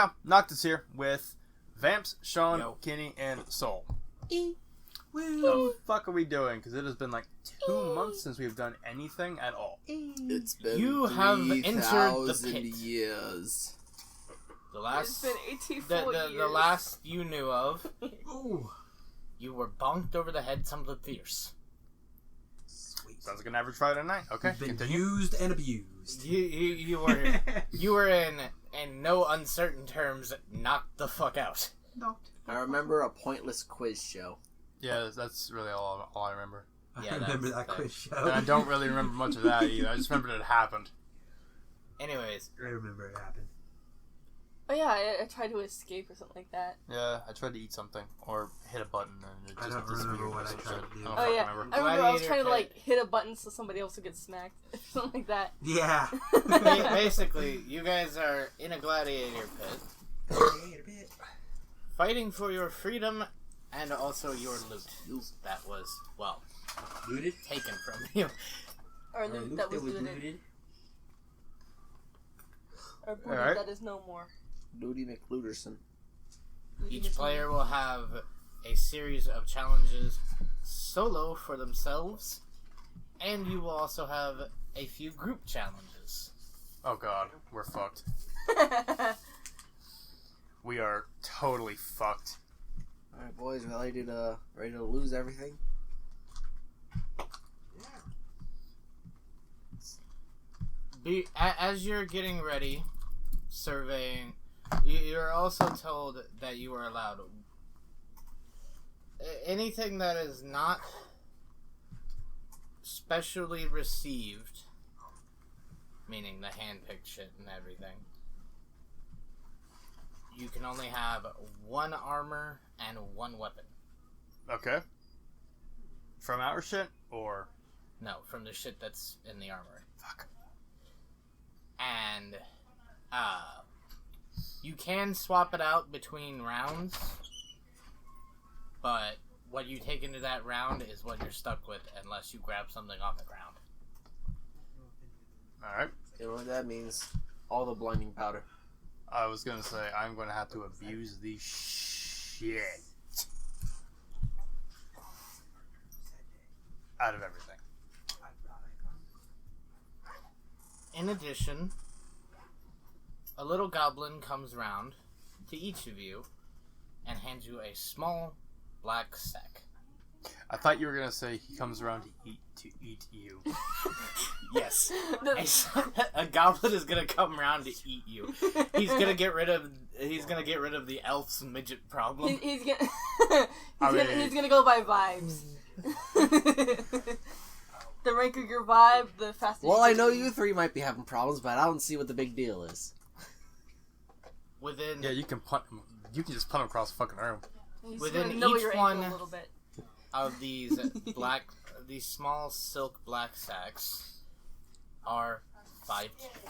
yeah, Noctus here with Vamps, Sean, Yo. Kenny, and Soul. Woo. What the fuck are we doing? Because it has been like 2 months since we've done anything at all. It's been You have entered the 3,000 pit. years. The last, It's been 84 years. the last you knew of, Ooh. you were bonked over the head something fierce. Sweet. Sounds like an average Friday night. Okay, You've been continue. used and abused. You were in no uncertain terms knocked the fuck out. I remember a pointless quiz show. Yeah, that's really all I remember. Yeah, I remember that's- that quiz show. And I don't really remember much of that either. I just remember that it happened. Anyways, I remember it happened. Oh yeah, I tried to escape or something like that. Yeah, I tried to eat something or hit a button and it I just don't remember disappeared what or I some tried shit. to do. I don't Oh fucking yeah, remember. I remember I was Gladiator trying to pit. like hit a button so somebody else would get smacked, something like that. Yeah. basically, you guys are in a gladiator pit, fighting for your freedom and also your loot. That was, well, Looted? taken from you. Or loot that was looted. Or booty Alright. that is no more. Looty McLuderson. Each player will have a series of challenges solo for themselves, and you will also have a few group challenges. Oh god, we're fucked. We are totally fucked. Alright, boys, ready to lose everything? As you're getting ready, surveying, you're also told that you are allowed anything that is not specially received, meaning the hand-picked shit and everything. You can only have 1 armor and 1 weapon. Okay. From our shit or No, from the shit that's in the armory. fuck. And you can swap it out between rounds, but what you take into that round is what you're stuck with unless you grab something off the ground. Alright. You know what that means? All the blinding powder. I was gonna say I'm gonna have to abuse the shit out of everything. In addition, a little goblin comes round to each of you and hands you a small black sack. I thought you were gonna say he comes around to eat you. Yes. A goblin is gonna come around to eat you. He's gonna get rid of the elf's midget problem. He's gonna I mean- he's gonna go by vibes. The ranker your vibe, the faster. Well, I know you three might be having problems, but I don't see what the big deal is. Within Yeah, you can punt him. You can just punt him across the fucking room. He's within gonna know each your one- ankle a little bit. of these these small silk black sacks are 5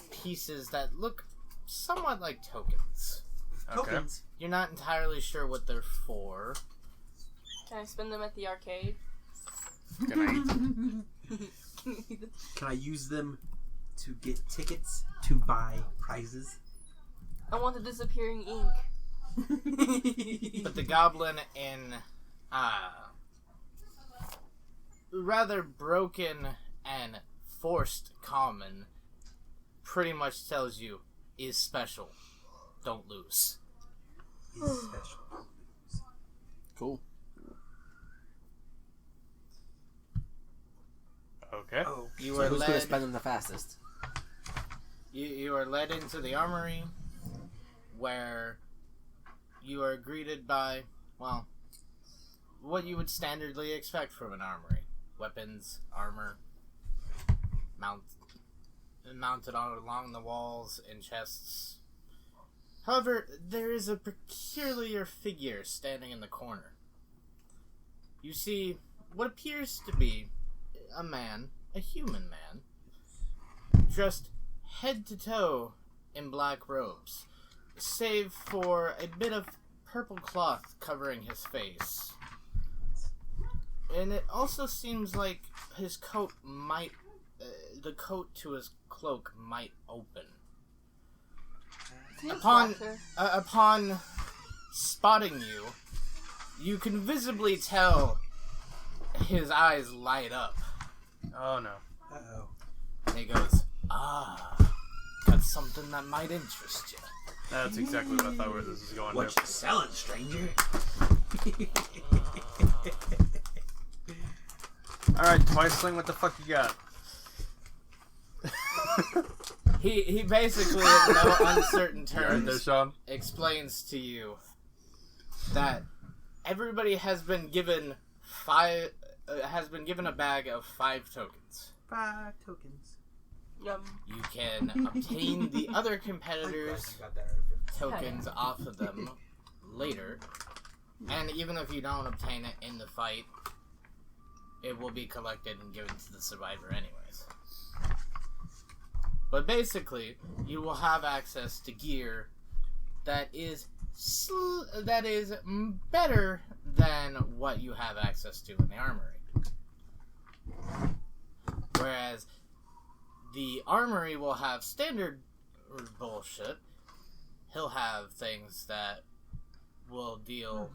pieces that look somewhat like tokens. Okay. Tokens. You're not entirely sure what they're for. Can I spend them at the arcade? Can I eat? Can I use them to get tickets to buy prizes? I want the disappearing ink. But the goblin in rather broken and forced common pretty much tells you is special. Don't lose. Is special. Cool. Okay. Oh. You So are who's gonna led. spend them the fastest? You are led into the armory, where you are greeted by, well, what you would standardly expect from an armory: weapons, armor, mounted along the walls in chests. However, there is a peculiar figure standing in the corner. You see what appears to be a man, a human man, dressed head to toe in black robes, save for a bit of purple cloth covering his face. And it also seems like his coat might, the coat to his cloak might open. Upon spotting you, you can visibly tell his eyes light up. Oh no. Uh-oh. And he goes, got something that might interest you. That's exactly what I thought where this is going What to. you selling, stranger? Alright, Twiceling, what the fuck you got? He basically, in no uncertain You right there, terms, Sean? explains to you that everybody has been given a bag of 5 tokens. 5 tokens. Yum. You can obtain the other I'm glad competitors' you got that. tokens off of them later, and even if you don't obtain it in the fight, it will be collected and given to the survivor anyways. But basically, you will have access to gear that is better than what you have access to in the armory. Whereas the armory will have standard bullshit. He'll have things that will deal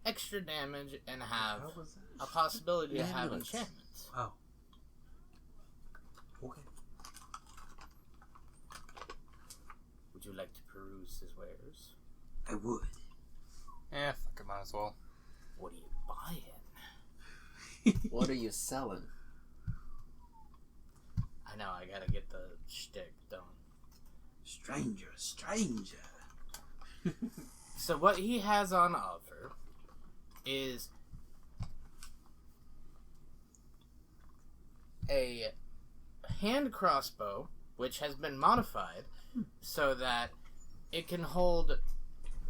extra damage and have What was that? a possibility to have Ambulance. enchantments. Oh. Okay. Would you like to peruse his wares? I would. Yeah, fuck it, might as well. What are you buying? What are you selling? I know, I gotta get the shtick done. Stranger. So what he has on offer is a hand crossbow, which has been modified so that it can hold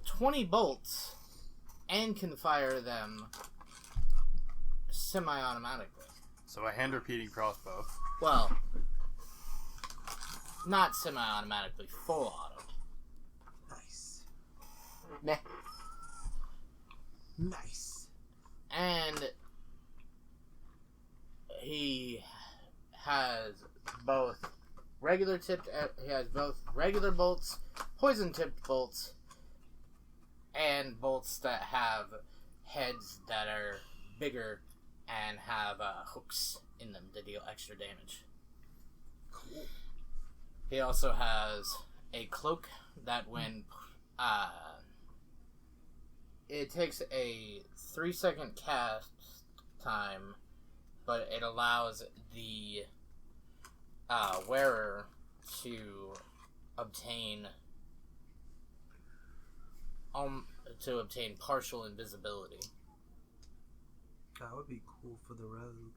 20 bolts and can fire them semi-automatically. So a hand repeating crossbow. Well, not semi-automatically, full auto. Nice. Meh. Nice. And he has both regular bolts, poison tipped bolts, and bolts that have heads that are bigger and have hooks in them to deal extra damage. Cool. He also has a cloak that when it takes a 3-second cast time, but it allows the wearer to obtain partial invisibility. That would be cool for the rogue.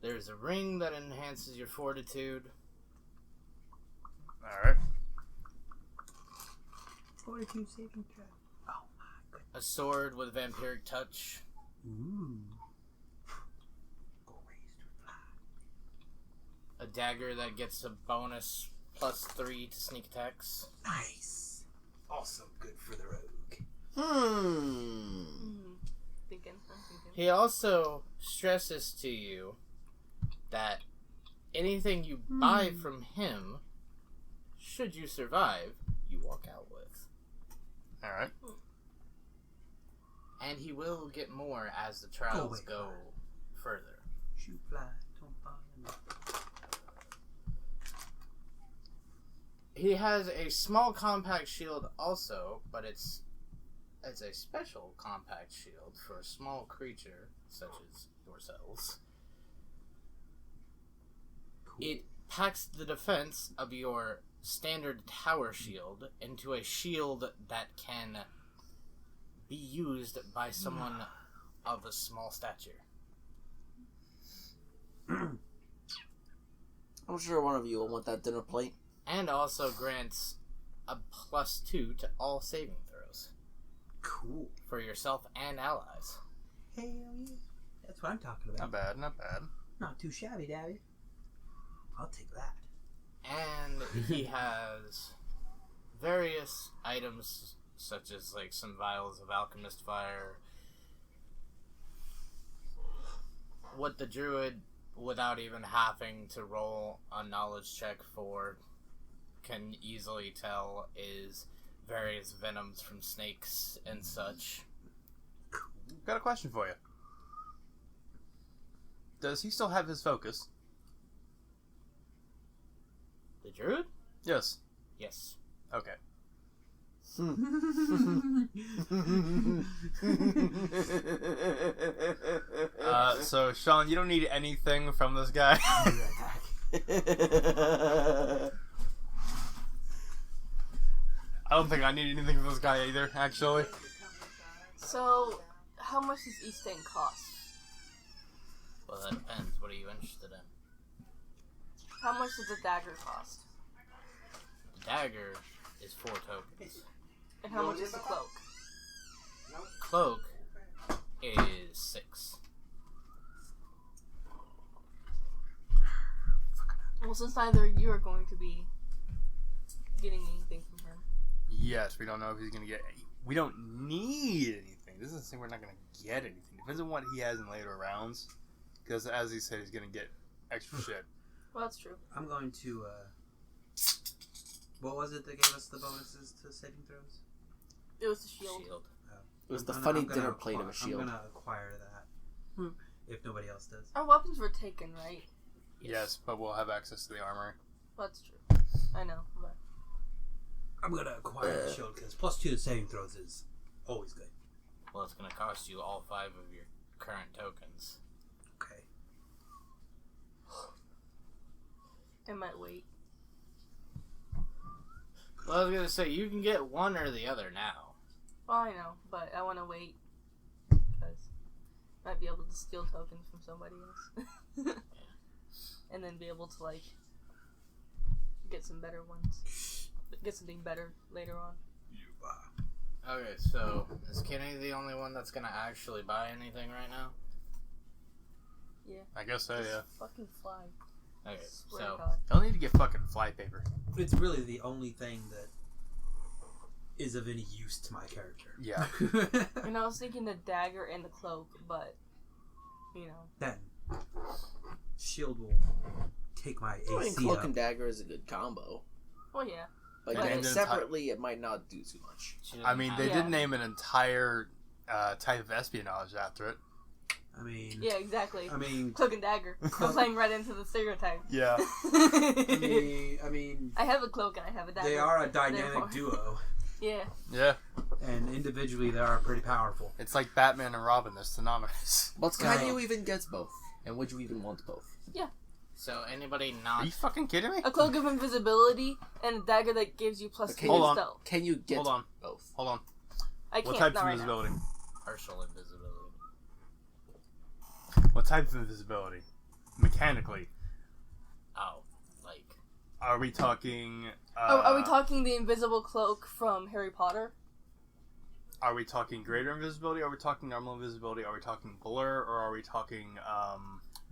There's a ring that enhances your fortitude. Alright. 42 saving throw. Oh my goodness. A sword with vampiric touch. Ooh. Go raised to fly. A dagger that gets a bonus +3 to sneak attacks. Nice. Also good for the rogue. I'm thinking. He also stresses to you that anything you buy from him, should you survive, you walk out with. Alright. And he will get more as the trials Go away, go further. Shoot, fly, don't fall in love. He has a small compact shield also, but it's a special compact shield for a small creature such as yourselves. Cool. It packs the defense of your standard tower shield into a shield that can be used by someone of a small stature. I'm sure one of you will want that dinner plate. And also grants a +2 to all saving throws Cool. for yourself and allies. Hell yeah. That's what I'm talking about. Not bad, not bad. Not too shabby, Daddy. I'll take that. And he has various items such as like some vials of alchemist fire. What the druid without even having to roll a knowledge check for, can easily tell is various venoms from snakes and such. Got a question for you. Does he still have his focus? The druid? Yes. Yes. Okay. So Sean, you don't need anything from this guy. I don't think I need anything from this guy either, actually. So, how much does Eastain cost? Well, that depends. What are you interested in? How much does the dagger cost? The dagger is 4 tokens. And how much is the cloak? Cloak is 6. Well, since neither of you are going to be getting anything from him. Yes, we don't know if he's gonna get. We don't need anything. This isn't saying we're not gonna get anything. Depends on what he has in later rounds. Because as he said, he's gonna get extra shit. Well, that's true. I'm going to, what was it that gave us the bonuses to saving throws? It was the shield. It was the I'm funny gonna dinner plate of a shield. I'm gonna acquire that. If nobody else does. Our weapons were taken, right? Yes, but we'll have access to the armory. Well, that's true. I know, but... I'm gonna acquire the shield because +2 to saving throws is always good. Well, it's going to cost you all 5 of your current tokens. Okay. I might wait. Well, I was going to say, you can get one or the other now. Well, I know, but I want to wait. Because I might be able to steal tokens from somebody else. And then be able to, like, get some better ones. Get something better later on. Okay, so is Kenny the only one that's going to actually buy anything right now? Yeah. I guess so, Just yeah. fucking fly. Okay, Swear to so God. They'll need to get fucking fly paper. It's really the only thing that is of any use to my character. Yeah. And I was thinking the dagger and the cloak, but, you know. Then, shield will take my I mean, AC cloak up. and dagger is a good combo. Well, yeah. But And yeah, then separately, it might not do too much. she doesn't I mean, they have- did name an entire type of espionage after it. I mean, Yeah, exactly. I mean, Cloak and dagger. I'm playing right into the stereotype. Yeah. I mean, I have a cloak and I have a dagger. they are a dynamic Therefore. duo, Yeah. Yeah. and individually they are pretty powerful. It's like Batman and Robin. They're synonymous. But can Right. you even get both? And would you even want both? So anybody Are not... you fucking kidding me? A cloak of invisibility and a dagger that gives you plus Okay. 2 Hold on. stealth. Can you get Hold on. both? Hold on. I can't, What type not of right now. invisibility? partial invisibility. What type of invisibility? Mechanically. Oh, like... Are we talking... Are we talking the invisible cloak from Harry Potter? Are we talking greater invisibility? Are we talking normal invisibility? Are we talking blur? Or are we talking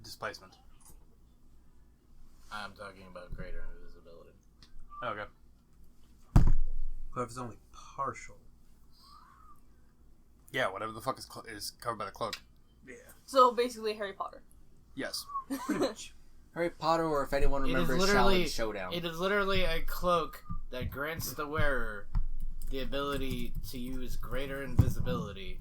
displacement? I'm talking about greater invisibility. Okay. But if it's only partial, Yeah, whatever the fuck is covered by the cloak. yeah, So basically Harry Potter. Yes. pretty much. Harry Potter, or if anyone It is remembers literally- Shaolin Showdown. It is literally a cloak that grants the wearer the ability to use greater invisibility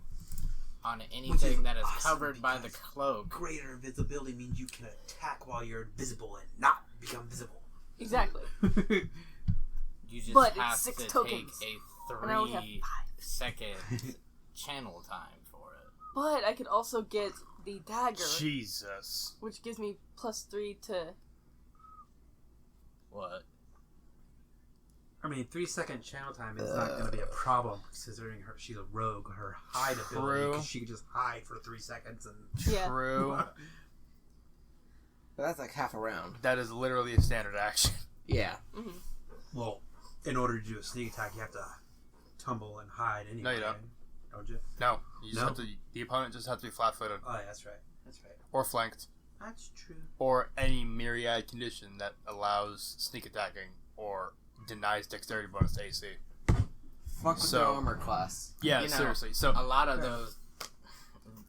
on anything that is awesome covered by the because cloak. Greater invisibility means you can attack while you're invisible and not become visible. Exactly. You just But it's have 6 to tokens. take a And I only have 5. 3-second channel time for it. But I could also get the dagger, Jesus. which gives me plus 3 to... What? I mean, 3-second channel time is not going to be a problem considering she's a rogue. Her hide ability, True. because she can just hide for 3 seconds and. Yeah. True. But that's like half a round. That is literally a standard action. Yeah. Mhm. Well, in order to do a sneak attack, you have to tumble and hide anyway. No, you don't. Don't you? No. You just No. have to... The opponent just has to be flat-footed. Oh, yeah, that's right. That's right. Or flanked. That's true. Or any myriad condition that allows sneak attacking or denies dexterity bonus to AC. Fuck with So- their armor class. Yeah, You know, seriously. So A lot of those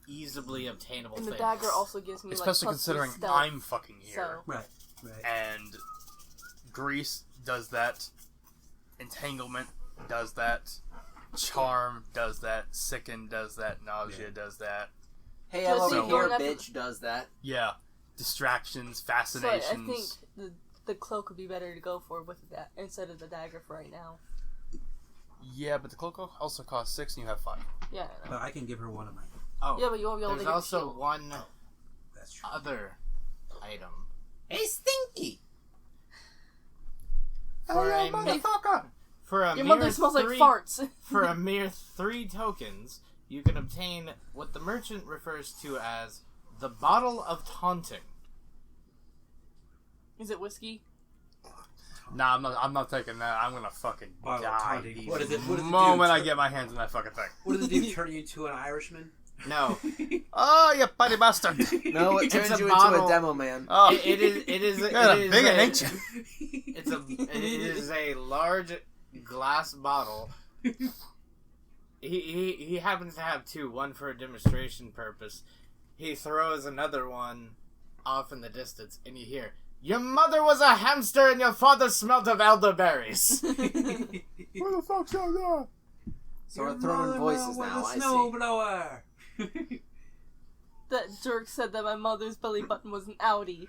easily obtainable And the things. dagger also gives me Especially like considering stealth, I'm fucking here. So Right. And Grease does that. Entanglement does that. Charm does that. Sicken does that. Nausea does that. Hey, I'm So over I here, think going bitch, does that. Yeah. Distractions, so I fascinations. think the cloak would be better to go for with that instead of the dagger for right now. Yeah, but the cloak also costs 6 and you have 5. Yeah, I know. But I can give her one of mine. Oh, Yeah, but you won't be able to there's get also the shield. one That's true. other item. Hey, Stinky! For a, for a Your mere mother smells like three- farts. For a mere 3 tokens, you can obtain what the merchant refers to as the Bottle of Taunting. Is it whiskey? Nah, I'm not taking that. I'm gonna fucking Bottle of die. taunting. The What does it do? moment I get my hands on that fucking thing. What does it do? Turn you into an Irishman? No, Oh, you bloody bastard! No, it It's turns a you bottle. into a demo man. Oh, it is. you're a bigot, ain't you? It is a large glass bottle. He happens to have 2, one for a demonstration purpose. He throws another one off in the distance, and you hear, "Your mother was a hamster and your father smelled of elderberries." Where the fuck's that? So we're throwing voices now, I see. Snowblower. That jerk said that my mother's belly button was an Audi.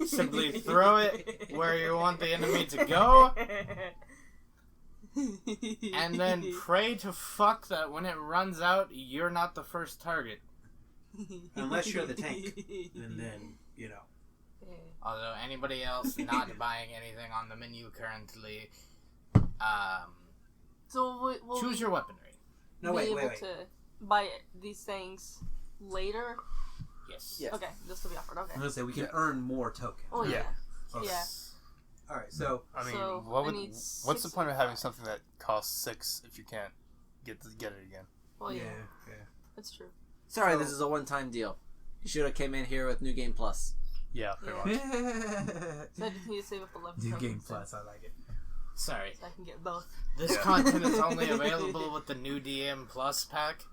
Simply throw it where you want the enemy to go, and then pray to fuck that when it runs out, you're not the first target. Unless you're the tank. And then, you know. Although anybody else not buying anything on the menu currently, So we'll choose your weaponry. No, be wait, able wait, wait. to buy these things later. Yes. Yeah. Okay, this will be offered. Okay. I'm going to say we can earn more tokens. Oh yeah. Yeah. Yeah. Alright, so I mean, So, what I would, need what's the 6 point of of having that. something that costs 6 if you can't get it again? Well, yeah, yeah. that's true. Sorry, this is a one-time deal. You should have came in here with New Game Plus. Yeah, pretty Yeah. much. So I just need to save up 11 New tokens Game so- Plus, I like it. Sorry. so I can get both. This Yeah. content is only available with the new DM Plus pack.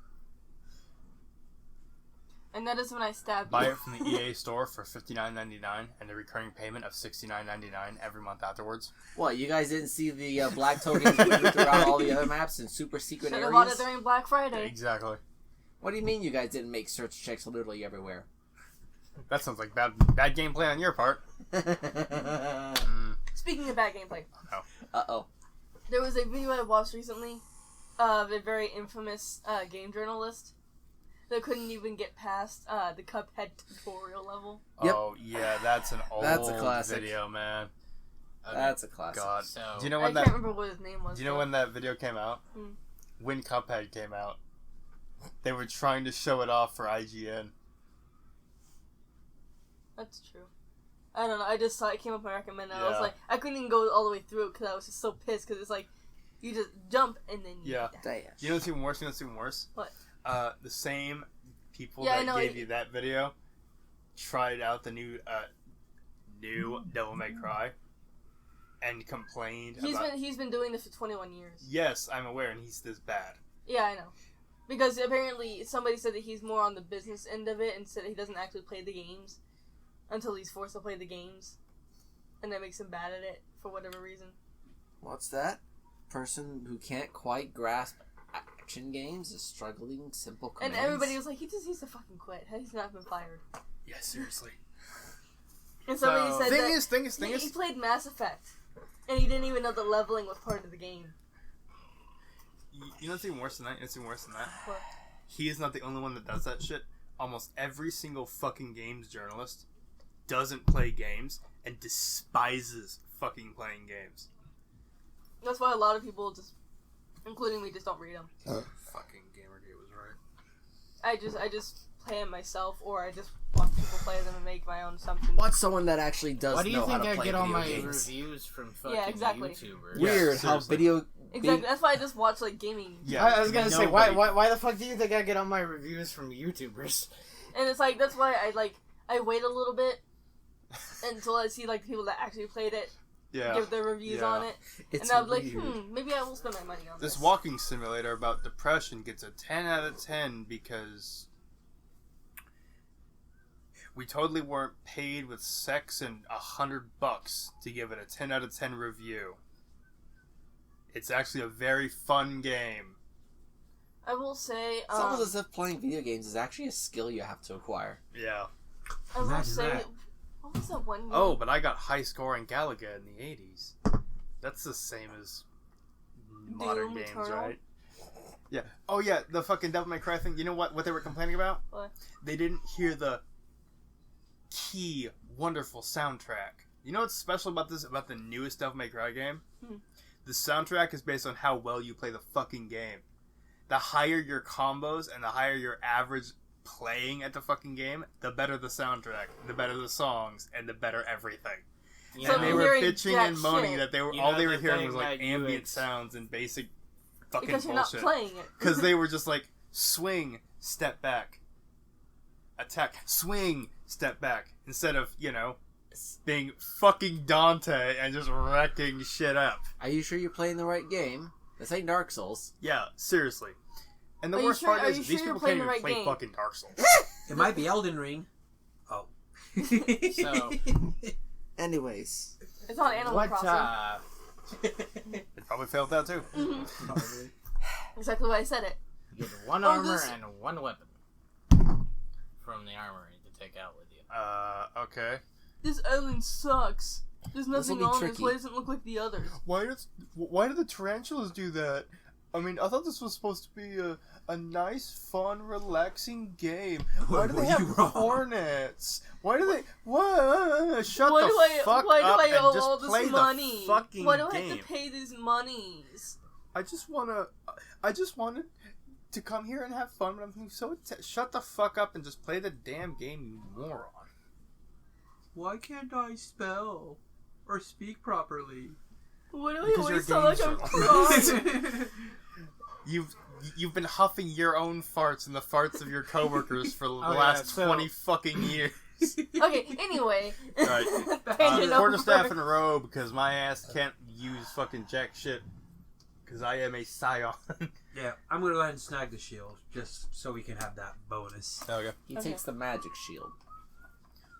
And that is when I stab Buy you. it from the EA store for $59.99 and a recurring payment of $69.99 every month afterwards. What, you guys didn't see the black tokens throughout all the other maps and super secret Should have bought it areas? during Black Friday. Exactly. What do you mean you guys didn't make search checks literally everywhere? That sounds like bad gameplay on your part. Speaking of bad gameplay, Uh-oh. there was a video I watched recently of a very infamous game journalist that couldn't even get past the Cuphead tutorial level. Yep. Oh, yeah, that's an old That's a classic. video, man. Okay. That's a classic. God. So, Do you know I when can't that remember what his name was. Do you know though. when that video came out? Hmm. When Cuphead came out. They were trying to show it off for IGN. That's true. I don't know. I just saw it came up and recommended. I was Yeah. like, I couldn't even go all the way through it because I was just so pissed because it's like, you just jump and then you Yeah. die. Damn. You know what's even worse? You know what's even worse? What? The same people Yeah, I that know, gave it- you that video tried out the new Devil May Cry and complained about... He's been doing this for 21 years. Yes, I'm aware, and he's this bad. Yeah, I know. Because apparently somebody said that he's more on the business end of it and said that he doesn't actually play the games until he's forced to play the games. And that makes him bad at it for whatever reason. What's that? Person who can't quite grasp action games is struggling simple And commands? everybody was like, he just needs to fucking quit. He's not been fired. Yeah, seriously. And somebody So- said that Thing he is, played Mass Effect. And he didn't even know that leveling was part of the game. you know what's even worse than that? What? He is not the only one that does that shit. Almost every single fucking games journalist doesn't play games and despises fucking playing games. That's why a lot of people just, including me, just don't read them. Fucking Gamergate was right. I just play them myself, or I just watch people play them and make my own assumptions. What's someone that actually does why do you know how think to I play get all video my games? reviews from fucking Yeah, exactly. YouTubers? Yeah, Weird how seriously. video... Exactly. That's why I just watch like gaming. Yeah, I was gonna say, why nobody- the fuck do you think I get all my reviews from YouTubers? And it's like that's why I wait a little bit until I see like people that actually played it give their reviews on it. It's And I'll be like, weird. maybe I will spend my money on this. This walking simulator about depression gets a 10 out of 10 because we totally weren't paid with sex and $100 to give it a 10 out of 10 review. It's actually a very fun game. I will say, It's almost as if playing video games is actually a skill you have to acquire. Yeah. I will Imagine say, that. what was that one game? Oh, but I got high score in Galaga in the 80s. That's the same as modern games, Eternal? right? Yeah. Oh, yeah, the fucking Devil May Cry thing. You know what they were complaining about? What? They didn't hear the key, wonderful soundtrack. You know what's special about the newest Devil May Cry game? The soundtrack is based on how well you play the fucking game. The higher your combos and the higher your average playing at the fucking game, the better the soundtrack, the better the songs, and the better everything. You So And they know, were hearing bitching that and moaning shit. that they were You all know they were the hearing thing was like that you ambient ex- sounds and basic fucking Because you're bullshit. not playing it. Because they were just like swing, step back, attack, swing, step back, instead of being fucking Dante and just wrecking shit up. Are you sure you're playing the right game? This ain't Dark Souls. Yeah, seriously. And the Are you worst sure- part are is you these sure you're people playing can't the even right play game? fucking Dark Souls. It might be Elden Ring. Oh. So- Anyways. It's on Animal what, Crossing. It probably failed that too. Mhm. Exactly why I said it. You get one Oh, armor this- and one weapon from the armory to take out with you. Okay. This island sucks. There's This'll nothing be on tricky. this. Why doesn't look like the others? Why do the tarantulas do that? I mean, I thought this was supposed to be a nice, fun, relaxing game. Why do Were they you have wrong? hornets? Why do they? What? Shut Why the do I? fuck Why do up I and owe just all play this money? the fucking Why do I game. have to pay these monies? I just wanted to come here and have fun, but I'm so shut the fuck up and just play the damn game, you moron. Why can't I spell or speak properly? Why do I Because always your sound like games I'm are- crying? You've been huffing your own farts and the farts of your coworkers for the yeah, last so- 20 fucking years. Okay, anyway. Right. Tangent over. Quarterstaff in a row because my ass can't use fucking jack shit. Because I am a scion. Yeah, I'm gonna go ahead and snag the shield just so we can have that bonus. Okay. He Okay. takes the magic shield.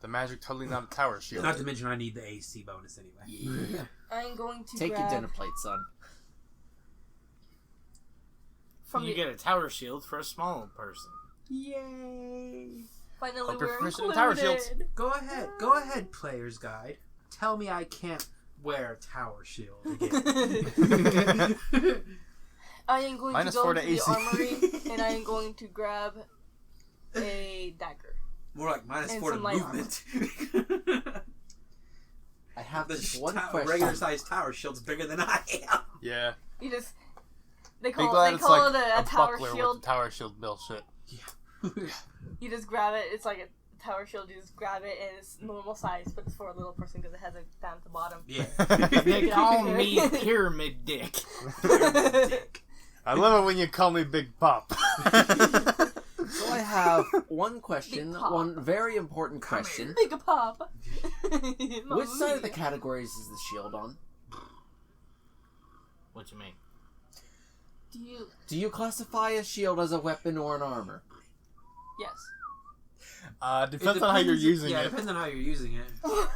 The magic totally not a tower shield. Not to mention I need the AC bonus anyway. Yeah. I'm going to Take your grab dinner plate, son. from you the. get a tower shield for a small person. Yay! Finally, Hope you're we're proficient in included. tower shields. Go ahead, player's guide. Tell me I can't wear a tower shield again. I am going Minus to go 4 to to the AC. armory and I am going to grab a dagger. More like minus And 4 to some light movement. I have The just one regular question. sized tower shield's bigger than I am. Yeah. You just they Be call glad it it's like a tower buckler shield. with the tower shield bullshit. You just grab it. It's like a tower shield. You just grab it and it's normal size, but it's for a little person because it has a down to bottom. Yeah. They call me Pyramid Dick. I love it when you call me Big Pop. So I have one question, Big pop. one very important question. Big a pop. Which side of the categories is the shield on? What you mean? Do you classify a shield as a weapon or an armor? Yes. Depends on how you're using Yeah, it. it depends on how you're using it.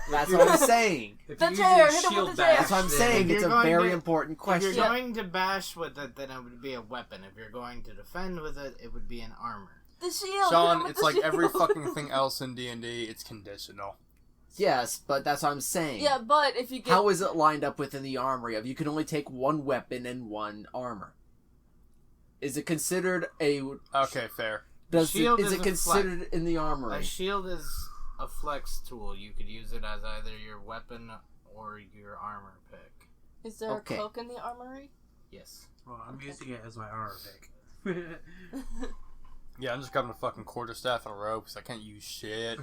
That's what I'm saying. If The you're chair, using hit him shield with the chair. bash, That's what I'm then- saying. If It's a you're going very to- important If question. you're going to bash with it, then it would be a weapon. If you're going to defend with it, it would be an armor. The shield. hit him Sean, with it's the like every shield. fucking thing else in D&D, it's conditional. Yes, but that's what I'm saying. Yeah, but if you get How is it lined up within the armory of you can only take one weapon and one armor? Is it considered a... Okay, fair. Shield is is it a considered in the armory? A shield is a flex tool. You could use it as either your weapon or your armor pick. is there Okay. a cloak in the armory? Yes. Well, I'm using it as my armor pick. Yeah, I'm just grabbing a fucking quarterstaff and a rope because I can't use shit.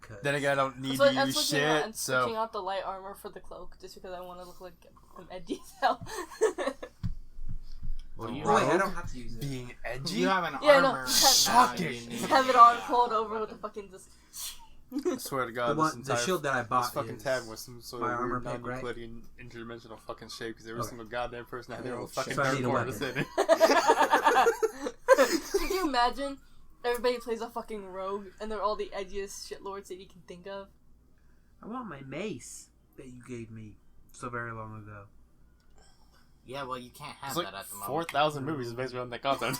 'Cause- Then again, I don't need That's to what I'm use switching out. I'm shit, switching so... out the light armor for the cloak just because I want to look like I'm edgy as hell. Well, you Oh, wait, I don't have to use it. Being edgy? You have an Yeah, no, armor. you have- now, Shocking. you need Have it on, pull it over with the fucking just. I swear to God, The shield that I this bought fucking is tab was some sort my of armor weird pick, right? non-Euclidean interdimensional fucking shape because every Okay. single goddamn person had their Oh, own fucking shit. So I dark need a corner to weapon. sit in. Can you imagine? Everybody plays a fucking rogue, and they're all the edgiest shitlords that you can think of. I want my mace that you gave me so very long ago. Yeah, well, you can't have It's like that at the moment. 4,000 movies based around that content.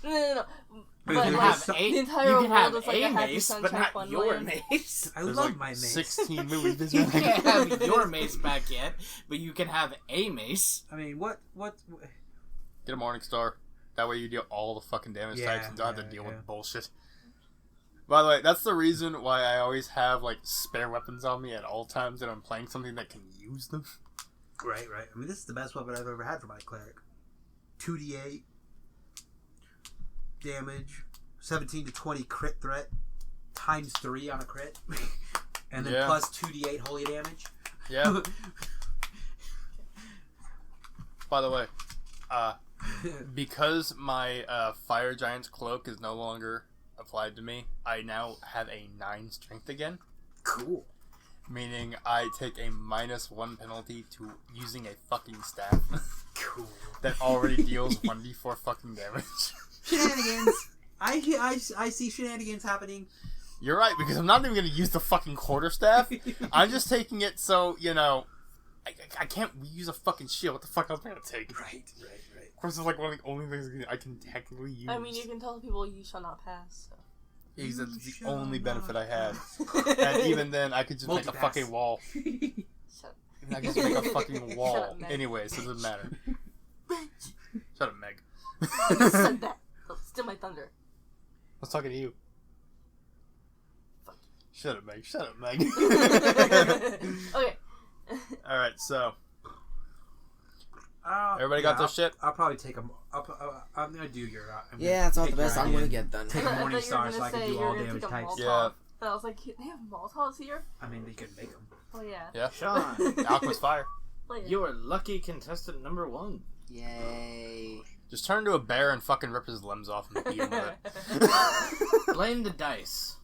No. But But you like, have the entire you world can have is like a a happy mace, sunshine but not fun your land. mace. I There's love like my mace. 16 movies based You around that can't content. have your mace back yet, but you can have a mace. I mean, what? Get a Morning Star. That way you deal all the fucking damage Yeah, types and don't have to yeah, deal yeah. with bullshit. By the way, that's the reason why I always have like spare weapons on me at all times that I'm playing something that can use them. Right. I mean, this is the best weapon I've ever had for my cleric. 2d8 damage, 17 to 20 crit threat, times 3 on a crit, and then Yeah. plus 2d8 holy damage. Yeah. By the way, because my Fire Giant's cloak is no longer applied to me, I now have a 9 strength again. Cool. Meaning I take a -1 penalty to using a fucking staff Cool. that already deals 1d4 fucking damage. Shenanigans. I see shenanigans happening. You're right, because I'm not even going to use the fucking quarterstaff. I'm just taking it so, you know, I can't use a fucking shield. What the fuck else am I going to take? Right. Of course, it's like one of the only things I can technically use. I mean, you can tell people you shall not pass. So. That's You the shall only benefit I not have. And even then, I could just make a Multipass. fucking wall. Shut I could just make a fucking Shut wall. up, Meg. Anyway, so it doesn't matter. Shut up, Meg. You said that. Don't steal my thunder. I was talking to you. Fuck. Shut up, Meg. Shut up, Meg. Okay. Alright, so. Uh, Everybody got their I'll- shit? I'll probably take them. I'm gonna do your. Yeah, it's not the take your best I'm idea. gonna get done. Take a I thought Morning you were Star gonna so I can say do you were all gonna damage take a types. Molotov. Yeah. But I was like, they have Molotovs here? I mean, they could make them. Oh, yeah. Yeah. Sean, Alchemist Fire. Oh, yeah. you're lucky contestant number 1. Yay. Just turn into a bear and fucking rip his limbs off and beat him with it. Blame the dice.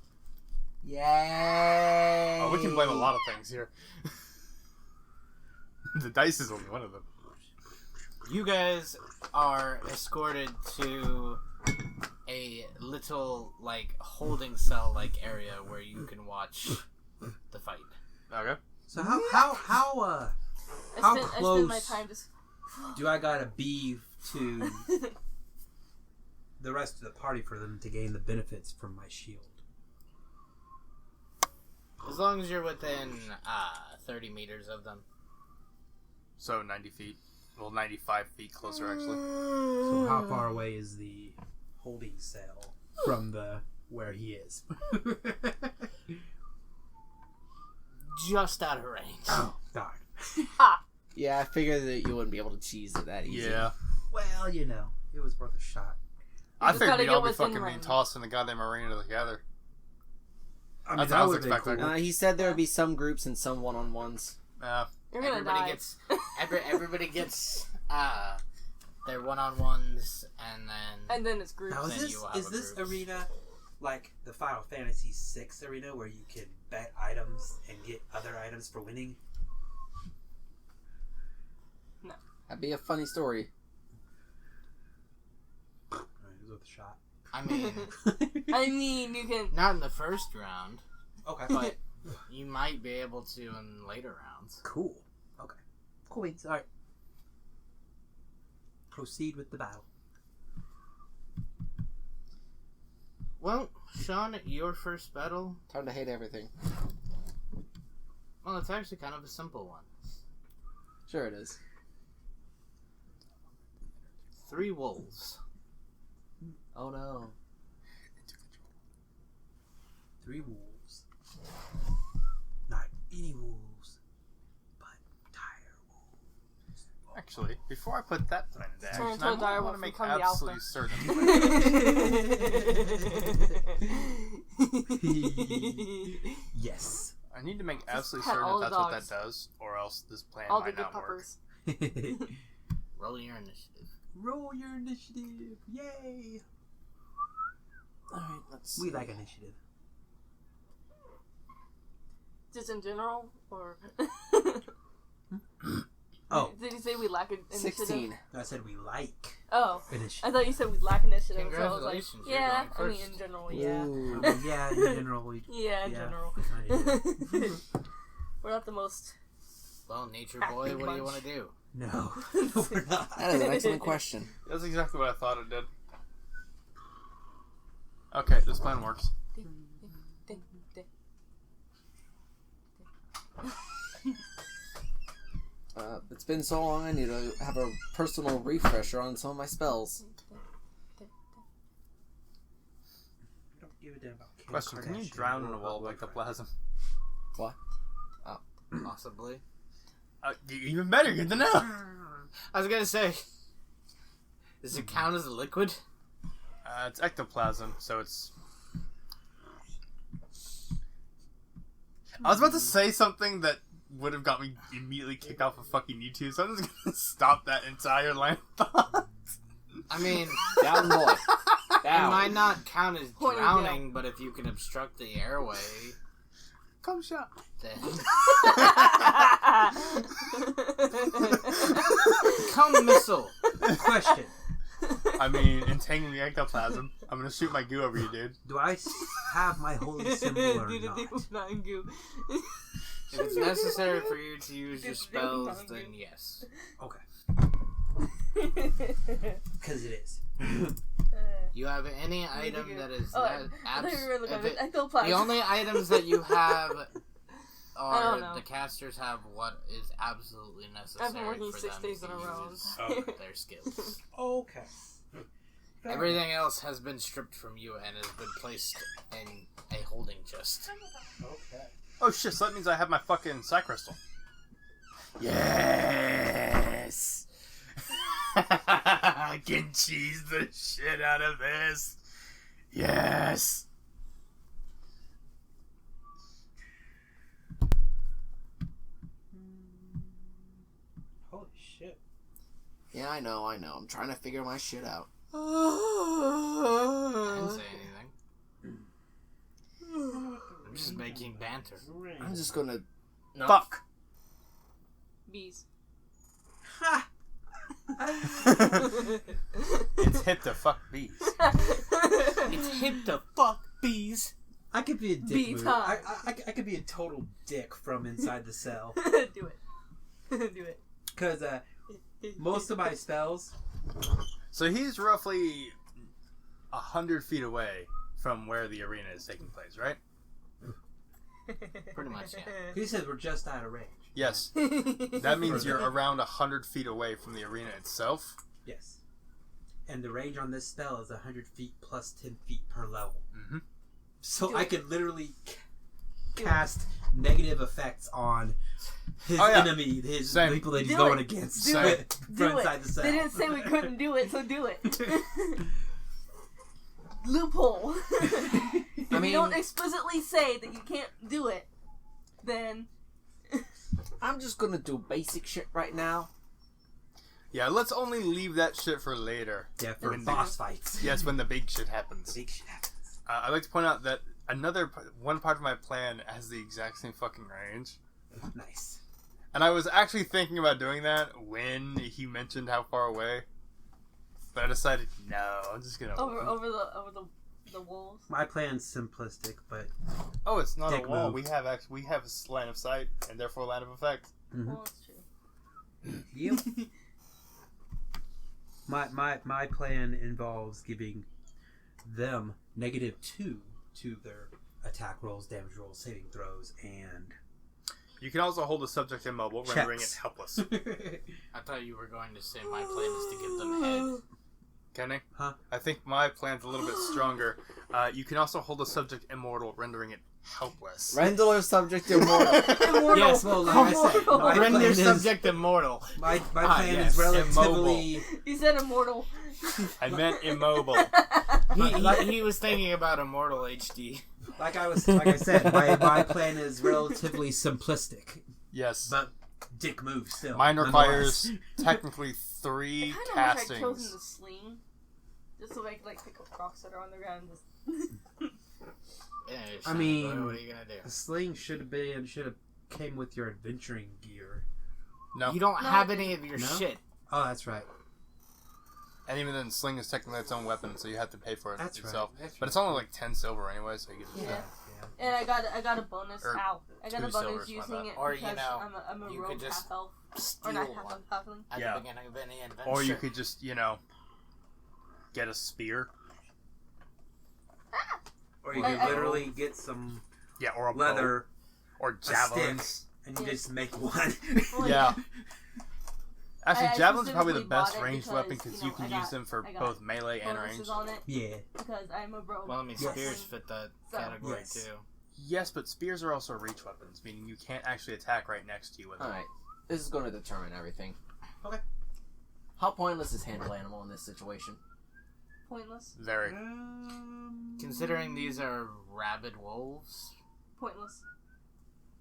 Yay. Oh, we can blame a lot of things here. The dice is only one of them. You guys are escorted to a little, like, holding cell-like area where you can watch the fight. Okay. So how How I spent my close- time just... do I gotta be to the rest of the party for them to gain the benefits from my shield? As long as you're within 30 meters of them. So 90 feet. Well, 95 feet closer, actually. So how far away is the holding cell from the where he is? Just out of range. Oh, darn. Yeah, I figured that you wouldn't be able to cheese it that easy. Yeah. Well, you know, it was worth a shot. I just figured gotta we'd get all be within fucking being range. tossed in the goddamn arena together. I mean, That's that what I was would've been expecting. cool. He said there would be some groups and some one-on-ones. You're gonna die. Everybody gets their one-on-ones, and then And then it's groups. Now, Then you will have is a this group. arena like the Final Fantasy VI arena where you can bet items and get other items for winning? That'd be a funny story. Alright, it was worth a shot. I mean, I mean, you can... not in the first round, Okay. but you might be able to in later rounds. Cool. Okay. Cool beans. Alright. Proceed with the battle. Well, Sean, your first battle, Time to hate everything. well, it's actually kind of a simple one. Sure it is. 3 wolves. Oh no. 3 wolves. Not any wolves, but dire wolves. Actually, before I put that plan into Turn action, into I a dire want wolf to make and become the absolutely certain. Yes. I need to make Just absolutely pet certain all if the that's what dogs. that does, or else this plan All the might good not work. puppers. Roll your initiative. Roll your initiative. Yay. Alright, let's We see. like initiative. Just in general, or Oh, did you say we lack initiative? 16. I said we like Oh, initiative. I thought you said we lack initiative. So I was like, Congratulations, you're yeah. going I mean, first. in general, yeah. Ooh. Yeah, in general, we. Yeah, in Yeah. general. I do. We're not the most. Well, nature boy, what do you want to do? No, no, we're not. That is an excellent question. That's exactly what I thought it did. Okay, this plan works. It's been so long, I need to have a personal refresher on some of my spells. Don't give a damn about Kim Question: Can you Kardashian drown in or a wall of ectoplasm? What? Possibly. Even better. Good to know. I was gonna say, does it count as a liquid? It's ectoplasm, so it's. I was about to say something that would have got me immediately kicked off of fucking YouTube, so I'm just gonna stop that entire line of thought. I mean, Down, boy. it Down. might not count as Pointing drowning, but if you can obstruct the airway, Come shot. then come missile. Question: I mean, entangling the ectoplasm. I'm gonna shoot my goo over you, dude. Do I have my holy symbol or not? If it's necessary for you to use your spells, then yes. Okay, because it is. You have any item that is that ectoplasm. the only items that you have I don't are know. the casters have what is absolutely necessary I've been working for 6 them days to in a row. use Oh. their skills. Okay. Everything else has been stripped from you and has been placed in a holding chest. Okay. Oh shit! So that means I have my fucking Psy Crystal. Yes. I can cheese the shit out of this. Yes. Holy shit. Yeah, I know. I'm trying to figure my shit out. I didn't say anything. I'm just making banter. I'm just gonna... No. Fuck. Bees. Ha! It's hip to fuck bees. It's hip to fuck bees. I could be a dick Bee move. time. I could be a total dick from inside the cell. Do it. Do it. Because most of my spells... So he's roughly 100 feet away from where the arena is taking place, right? Pretty much, yeah. He said we're just out of range. Yes. That means you're around 100 feet away from the arena itself. Yes. And the range on this spell is 100 feet plus 10 feet per level. Mm-hmm. So Do I it. could literally cast negative effects on his Oh, yeah. enemy, his Same. people that he's Do going it. against Do from it. Do inside it. the cell. They didn't say we couldn't do it, so do it. Loophole. If I mean- you don't explicitly say that you can't do it, then I'm just gonna do basic shit right now. Yeah, let's only leave that shit for later. Yeah, for When boss fights. Yes, when the big shit happens. Big shit happens. I'd like to point out that one part of my plan has the exact same fucking range. Nice. And I was actually thinking about doing that when he mentioned how far away. But I decided, no, I'm just gonna... over the wolves. My plan's simplistic, but Oh, it's not Dick a wall. move. We have a line of sight, and therefore a line of effect. Well, that's true. you. My plan involves giving them -2 to their attack rolls, damage rolls, saving throws, and You can also hold the subject immobile, rendering it checks. helpless. I thought you were going to say my plan is to give them head. Kenny? Huh? I think my plan's a little bit stronger. You can also hold the subject immortal, rendering it helpless. Rendeler subject immortal. Immortal. Yes, well, like I said, Immortal. my Render plan is subject immortal. my plan yes, is relatively. You said immortal. I meant immobile. He was thinking about Immortal HD. Like I said, my plan is relatively simplistic, Yes. but dick move still. Mine nonetheless. requires technically 3 I kind of wish I'd castings. chosen the sling, just so I could like pick up rocks that are on the ground. And just Finish. I mean, what are you gonna do? The sling should have came with your adventuring gear. No. You don't have any of your No? shit. Oh, that's right. And even then, sling is technically its own weapon, so you have to pay for it That's yourself. right. That's But it's right. only like 10 silver anyway, so you get Yeah. Yeah. And I got a bonus. Or Ow! I got a 2 bonus silvers, my using bad. it Or, because you know, I'm a you rogue could just half elf, or Steal not half one elf, halfling. at Yeah. the beginning of any adventure. Or you could just, get a spear. Or you I- could literally get some Yeah, or a bow. leather, Or a javelins. stick, and you Yeah. just make one. Well, Yeah. Actually, I javelins are probably the specifically best bought it ranged because, weapon because you I can got- use them for I got both melee and bonuses range. on it Yeah. because I'm a rogue. Well, I mean, Yes. spears fit that So- category Yes. too. Yes, but spears are also reach weapons, meaning you can't actually attack right next to you with them. Alright, this is going to determine everything. Okay. How pointless is handle animal in this situation? Pointless. Very. Considering these are rabid wolves, Pointless.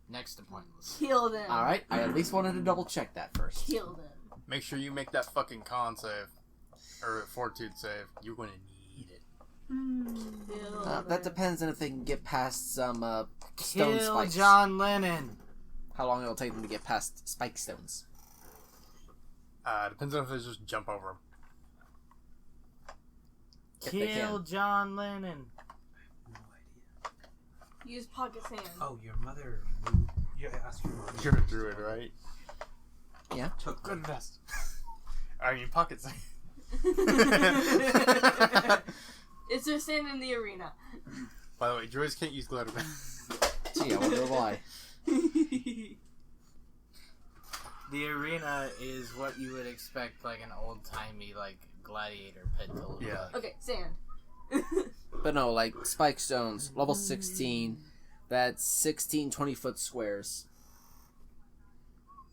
next to pointless. Kill them. Alright, I at least wanted to double check that first. Kill them. Make sure you make that fucking con save. Or fortitude save. You're going to need it. Kill That them. depends on if they can get past some stone Kill spikes. John Lennon. How long it'll take them to get past spike stones. Depends on if they just jump over them. If they Kill can. John Lennon. No idea. Use pocket sand. Oh, your mother moved. Yeah, ask your mother. You're a druid, right? Yeah. Took Good best. I mean, pocket save. It's just sand in the arena. By the way, druids can't use glitter. Gee, I wonder why. The arena is what you would expect, like an old-timey, like, gladiator pit to look Yeah. like. Okay, sand. But no, like spike stones, level 16. That's 16 20-foot squares.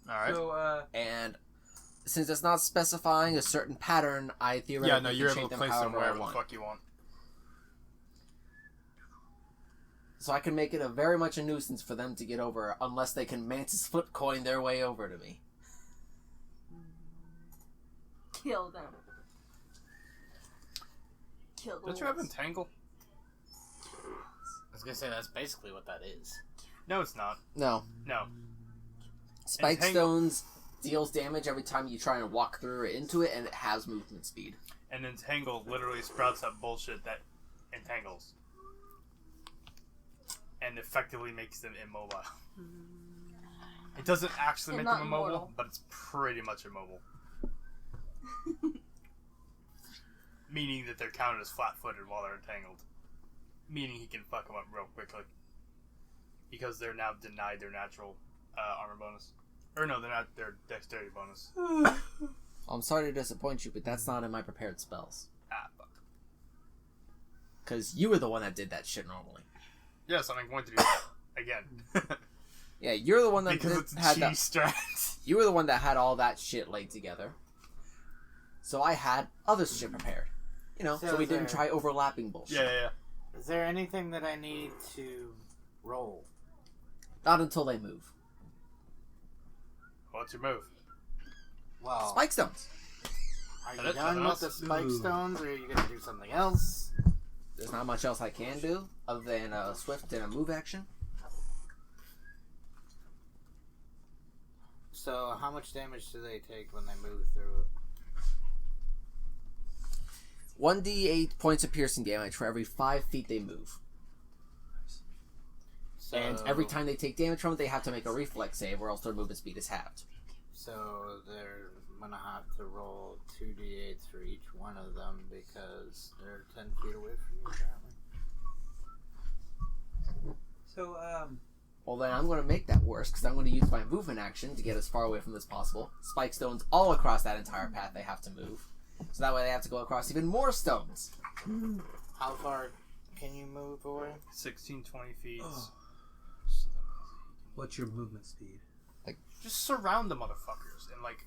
Alright. So, And since it's not specifying a certain pattern, I theoretically Yeah, no, can you're shape able to them place them however I wherever the want. fuck you want. So I can make it a very much a nuisance for them to get over unless they can mantis flip coin their way over to me. Kill them. Kill the Don't you have wolves. entangle? I was gonna say, that's basically what that is. No, it's not. No. No. Spike Entangle- stones deals damage every time you try and walk through or into it, and it has movement speed. And entangle literally sprouts up bullshit that entangles. And effectively makes them immobile. It doesn't actually And make them not immobile, immortal. but it's pretty much immobile. Meaning that they're counted as flat-footed while they're entangled. Meaning he can fuck them up real quickly. Because they're now denied their natural armor bonus. Or no, they're not their dexterity bonus. I'm sorry to disappoint you, but that's not in my prepared spells. Ah, fuck. Because you were the one that did that shit normally. Yes, I'm going to do that again. Yeah, you're the one that because did, it's a had cheese that. strat. You were the one that had all that shit laid together. So I had other shit prepared. You know, so, So we didn't there- try overlapping bullshit. Yeah. Is there anything that I need to roll? Not until they move. What's your move? Well, Spike stones. are That you is done with something the spike else? stones, or are you gonna do something else? There's not much else I can do other than a swift and a move action. So, how much damage do they take when they move through it? 1d8 points of piercing damage for every 5 feet they move. So, And every time they take damage from it, they have to make a reflex save, or else their movement speed is halved. So they're gonna have to roll 2d8s for each one of them because they're 10 feet away from you, apparently. so, Well, then I'm going to make that worse, because I'm going to use my movement action to get as far away from this as possible. Spike stones all across that entire path they have to move. So that way they have to go across even more stones. How far can you move away? 16, 20 feet. Oh. So what's your movement speed? just surround the motherfuckers and like.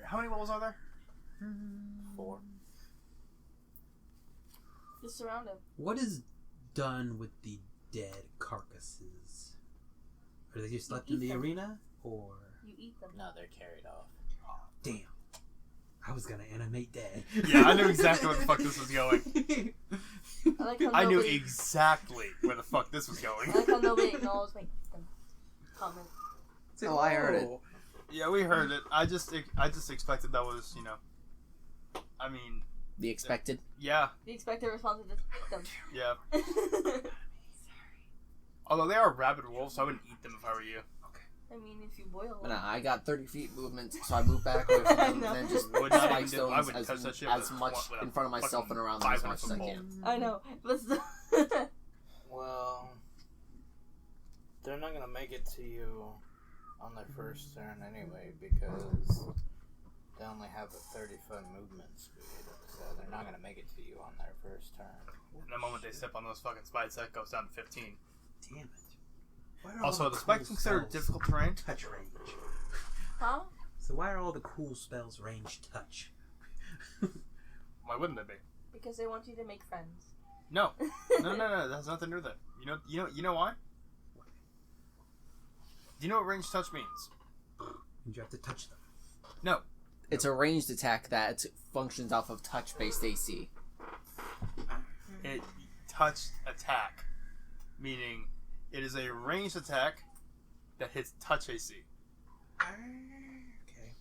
How many walls are there? 4. Just surround him. What is done with the dead carcasses? Are they just left in eat the them. arena? Or... You eat them. No, they're carried off. Damn. I was gonna animate dead. Yeah, I knew exactly where the fuck this was going. I like how I knew nobody, exactly where the fuck this was going. I like how nobody acknowledged my comment. Oh, I heard it. Yeah, we heard it. I just expected that was, you know. I mean, The expected. yeah, The expected response is just yeah. them. Although they are rabid wolves, so I wouldn't eat them if I were you. I mean, if you boil But them. I got 30 feet movement, so I moved back away from them and then just Would not spike even do- I stones would touch that shit as with a- much with a in front of myself fucking and around them as much as I 500-foot can. I know, but still. Well, they're not gonna make it to you on their first turn anyway because they only have a 30-foot movement speed, so they're not gonna make it to you on their first turn. And the moment they step on those fucking spikes, that goes down to 15. Damn it. Why are all Also, the the spikes cool considered spells difficult terrain. touch range? Huh? So why are all the cool spells range touch? Why wouldn't they be? Because they want you to make friends. No, no, that has nothing to do with it. You know why? Do you know what range touch means? You have to touch them. No. It's a ranged attack that functions off of touch-based AC. It touch attack, meaning it is a ranged attack that hits touch AC. Okay.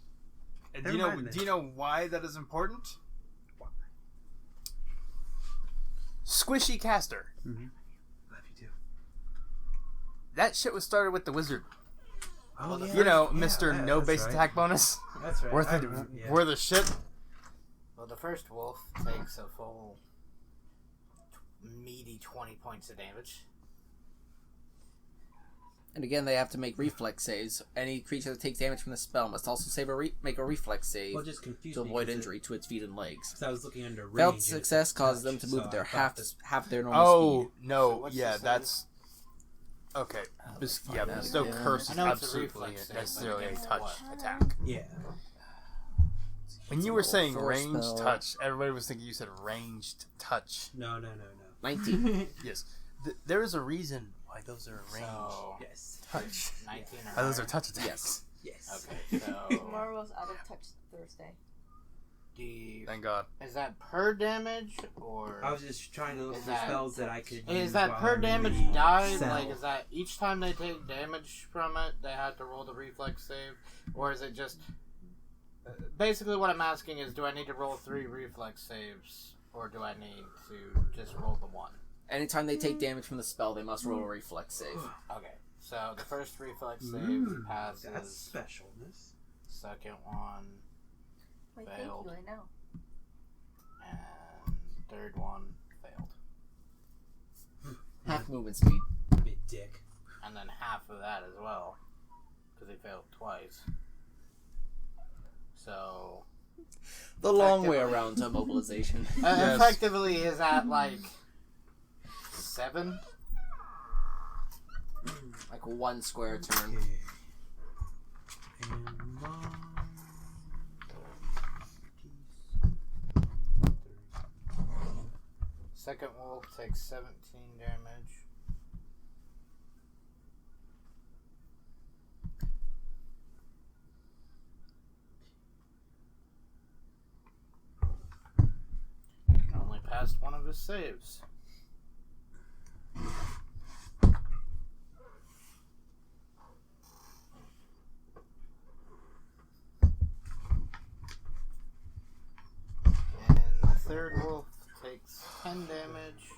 And Never mind do you know why that is important? Why? Squishy caster. Mm-hmm. Love you too. That shit was started with the wizard. Oh, yeah. You know, Yeah, Mr. yeah, No that's base right. attack bonus. That's right. Worth I it. remember, yeah. Worth the shit. Well, the first wolf takes a full meaty 20 points of damage. And again, they have to make reflex saves. Any creature that takes damage from the spell must also make a reflex save Well, just confused to me avoid 'cause injury to its feet and legs. Because I was looking under range. Failed and success it's causes touch, them to move so at their I thought half their normal Oh speed. So no, what's yeah, the save? that's okay. Yeah, find out bestow again. curse I is know it's a absolutely reflex save, but necessarily a against touch what? attack. Yeah. When you a were little saying force ranged spell. touch, everybody was thinking you said ranged touch. No. 19. Yes, there is a reason why those are ranged So, Yes. touch. 19 or Why those are higher. touch attacks. Yes. Yes. Okay, so Tomorrow's out of touch Thursday. Thank God. is that per damage or I was just trying to look Is for that- spells that I could use. is that while per I'm damage in the die? cell. Like, is that each time they take damage from it, they have to roll the reflex save, or is it just basically what I'm asking is, do I need to roll 3 reflex saves, or do I need to just roll the 1? Anytime they take damage from the spell, they must roll a reflex save. Okay, so the first reflex save Ooh, passes. that's specialness. Second one Wait, Failed. thank you, I know. and third one failed, Half movement speed. Big dick. and then half of that as well, because he failed twice. So The long way Effectively. around to mobilization. Yes. effectively, is that like 7? Like 1 square turn. Okay. And Second wolf takes 17 damage. Only passed one of his saves. And the third wolf takes 10 damage.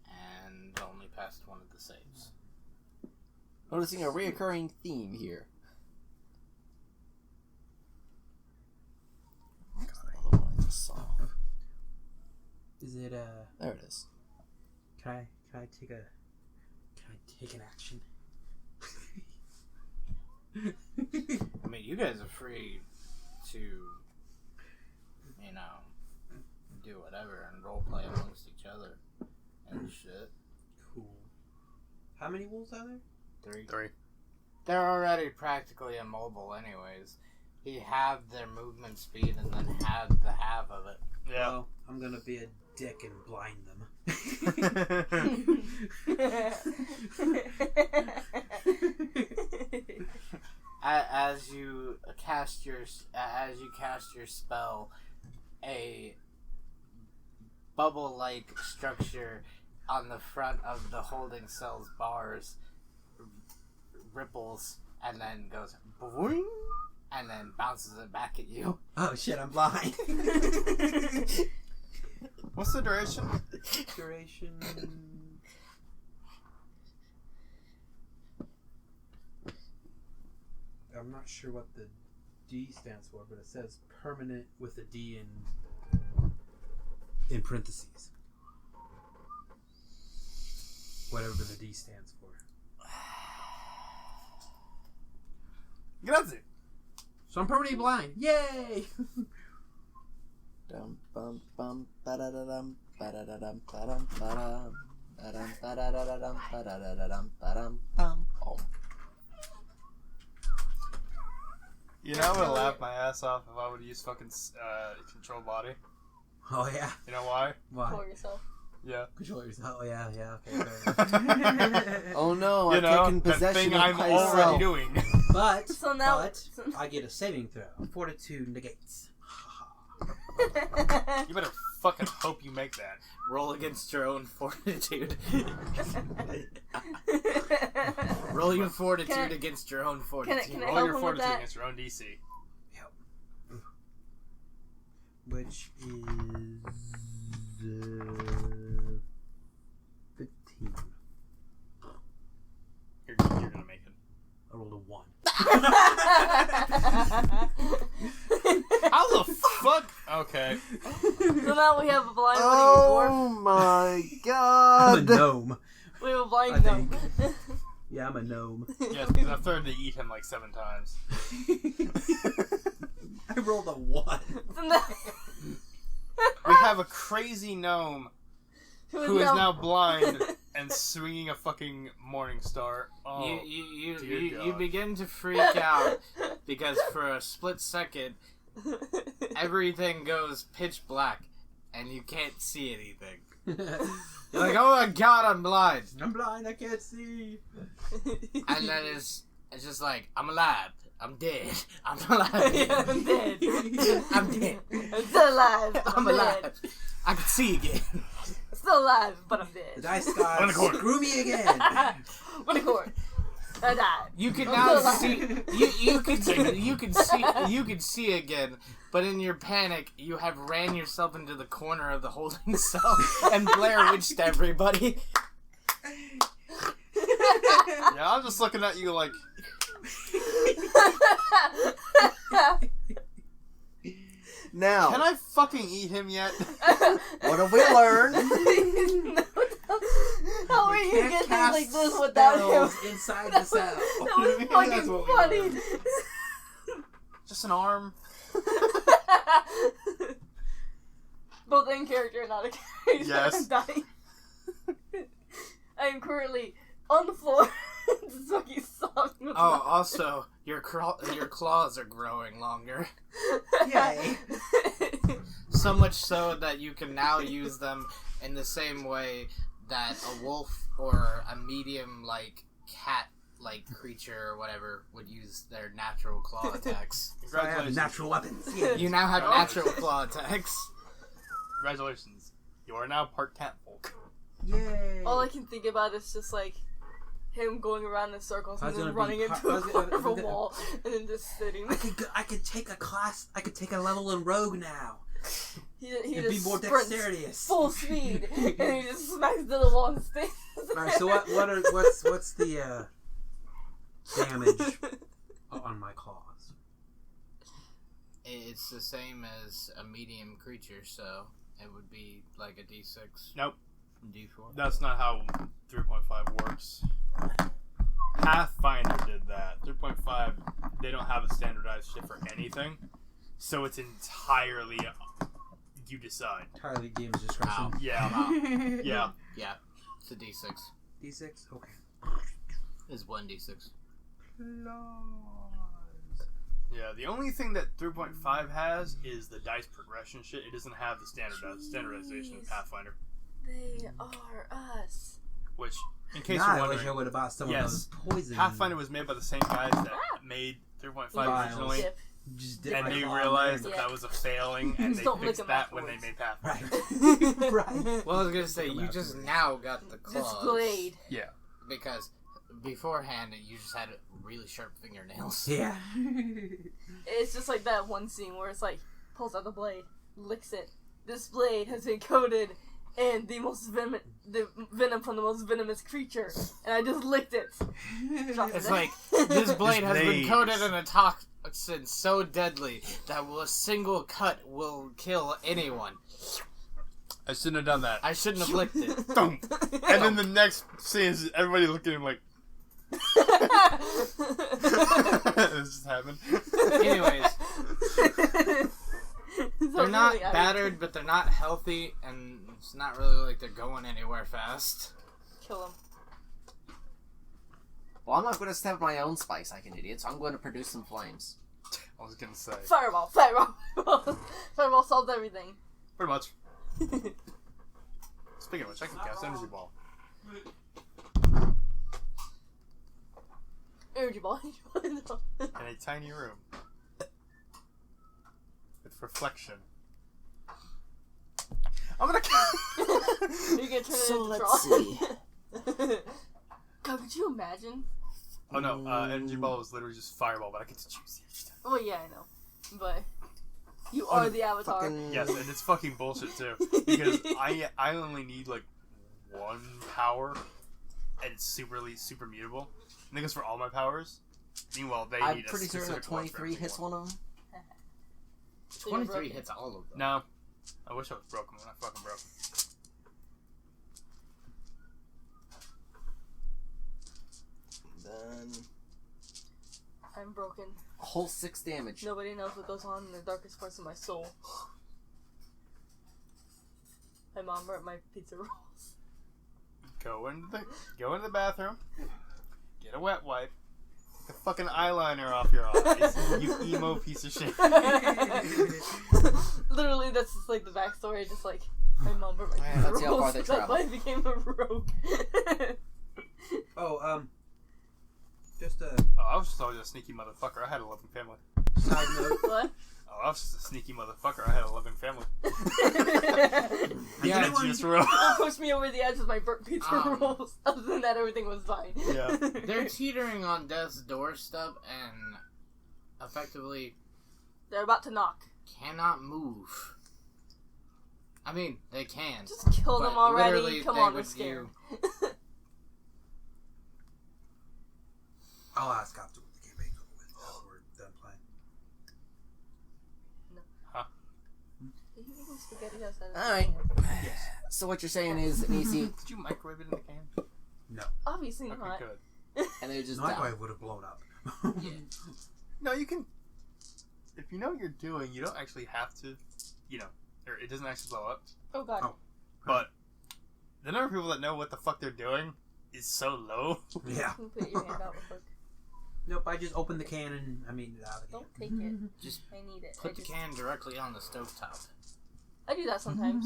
And only passed one of the saves. Noticing a reoccurring theme here. What's the other one I just saw? is it There it is. Can I take an action? I mean, you guys are free to, you know, do whatever and roleplay amongst each other and shit. Cool. How many wolves are there? 3. They're already practically immobile, anyways. He halved their movement speed and then halved the half of it. Yeah. Well, I'm gonna be a dick and blind them. as you cast your spell, a bubble-like structure on the front of the holding cell's bars ripples and then goes boing, and then bounces it back at you. Oh shit, I'm blind. What's the duration? Duration. I'm not sure what the D stands for, but it says permanent with a D in parentheses. Whatever the D stands for. Grazie. So I'm permanently blind. Yay! Dum bum bum ba-da-da-dum ba-da-da-dum ba-dum ba-dum ba-dum ba-da-da-dum ba-da-da-dum ba-dum bum. Oh. You know, I would laugh my ass off if I would use fucking control body. Oh yeah. You know why? Why? For yourself. Yeah. Control yourself. Oh yeah, okay. Fair. Oh no, You I've know, taken that possession thing of I'm myself. already doing. But So now- I get a saving throw. Fortitude negates. You better fucking hope you make that. Roll against your own fortitude. Roll your fortitude Can I- against your own fortitude. can I Roll help your him with fortitude that? against your own DC. Which is 15. You're gonna make it. I rolled a 1. How the fuck? Okay. So now we have a blind Oh my I'm a god! gnome. dwarf. We have a blind I gnome. Yeah, I'm a gnome. Yes, because I've threatened to eat him like 7 times. I rolled a 1. So now- We have a crazy gnome who is now blind and swinging a fucking morning star. Oh, You dear God. begin to freak out because for a split second everything goes pitch black and you can't see anything. You're like, oh my god, I'm blind. I'm blind, I can't see. And then it's just like, I'm alive. I'm dead. I'm alive. I'm dead. I'm dead. I'm still alive. I'm dead. alive. I can see again. I'm still alive, but I'm The dead. dice gods Unicorn. screw me again. Unicorn. I died. You can I'm now still see. You can see again. But in your panic, you have ran yourself into the corner of the holding cell and Blair Witched everybody. yeah, I'm just looking at you like, Now, can I fucking eat him yet? what have we learned? How are you get things like this without him? spells inside the cell. That was That's fucking what we funny. learned. Just an arm. Both in character and not in character. Yes. I'm dying. I am currently on the floor. Just fucking sobbing with Oh, also, your claws are growing longer. Yay. So much so that you can now use them in the same way that a wolf or a medium-like cat-like creature or whatever would use their natural claw attacks. So I have Congratulations. natural weapons. Yeah. You now have Oh. natural claw attacks. Congratulations. You are now part catfolk. Yay. All I can think about is just like him going around in circles I and was then gonna running be into I a was corner gonna- of a wall and then just sitting. I could take a class. I could take a level in Rogue now. He It'd be just more sprints dexterous. full speed and he just smacks into the wall and stays. Alright, so what's the damage on my claws? It's the same as a medium creature, so it would be like a D6. Nope. D4. That's not how 3.5 works. Pathfinder did that. 3.5, they don't have a standardized shit for anything. So it's entirely you decide. Entirely game's discretion. Ow. Yeah. Yeah. Yeah, it's a D6. D6? Okay. It's 1D6. Yeah, the only thing that 3.5 has is the dice progression shit. It doesn't have the standardization of Jeez. Pathfinder. They are us. Which, in case Now you're I wish wondering, I would have bought some yes, of those poison. Pathfinder was made by the same guys that made 3.5 Files. originally. Dip. Just dip And my they claw in realized there. that that was a failing, and Just they don't lick fixed them that when they made afterwards. Pathfinder. Right. Well, I was gonna say Come you out just to it. now got the claws. This blade. Yeah. Because beforehand you just had really sharp fingernails. Yeah. It's just like that one scene where it's like, pulls out the blade, licks it. This blade has been coated in the venom from the most venomous creature, and I just licked it. Dropped It's it. like this blade has been blade. coated in a toxin so deadly that a single cut will kill anyone. I shouldn't have done that. I shouldn't have licked it. Thump. And then the next scene is everybody looking at him like, this just happened. Anyways, they're not really battered, but they're not healthy, and it's not really like they're going anywhere fast. Kill him. Well, I'm not going to step my own spikes like an idiot, so I'm going to produce some flames. I was gonna say. Fireball, fireball, fireball. Fireball solves everything. Pretty much. Speaking of which, I can cast Energy Ball. Energy ball. In a tiny room. With reflection. I'm gonna You're gonna turn So it into let's Tron. God, could you imagine? Oh no, Energy Ball was literally just Fireball, but I get to choose the extra. Oh yeah, I know, but you Oh, are the avatar. Fucking... Yes, and it's fucking bullshit too. Because I only need like one power, and it's super mutable. And that goes for all my powers. Meanwhile, they I'm need pretty a certain that specific one for 23 every hits one of them. 23 hits all of them. No, I wish I was broken when I fucking broke. Then I'm broken. a whole 6 damage. Nobody knows what goes on in the darkest parts of my soul. My mom burnt my pizza rolls. Go into the bathroom. Get a wet wipe. Get the fucking eyeliner off your eyes. You emo piece of shit. Literally, that's just like the backstory. Just like my mom burnt my Yeah, pizza let's see how far rolls. they That's travel. why I became a rogue. Oh, just a Oh, I was just always a sneaky motherfucker. I had a loving family. side note. What? Oh, I was just a sneaky motherfucker. I had a loving family. Yeah, Did you throw? Don't push me over the edge with my burnt pizza rolls. Other than that, everything was fine. Yeah. They're teetering on death's doorstep and effectively They're about to knock. cannot move. I mean, they can. Just kill But them already. literally, Come they on, they're would scared. I'll ask after what the campaign goes with after we're done playing. Spaghetti outside of the Alright. can. So what you're saying is, Nisi, Did you microwave it in the can? No, Obviously Okay, not. good. and they're just my down. wife would have blown up. No, you can. If you know what you're doing, you don't actually have to. Or it doesn't actually blow up. Oh god. Oh. But the number of people that know what the fuck they're doing is so low. Yeah. Can you put your hand out real quick? Nope. I just opened the can and I mean it out of the can. Don't take it. Just I need it. put the can directly on the stovetop. I do that sometimes.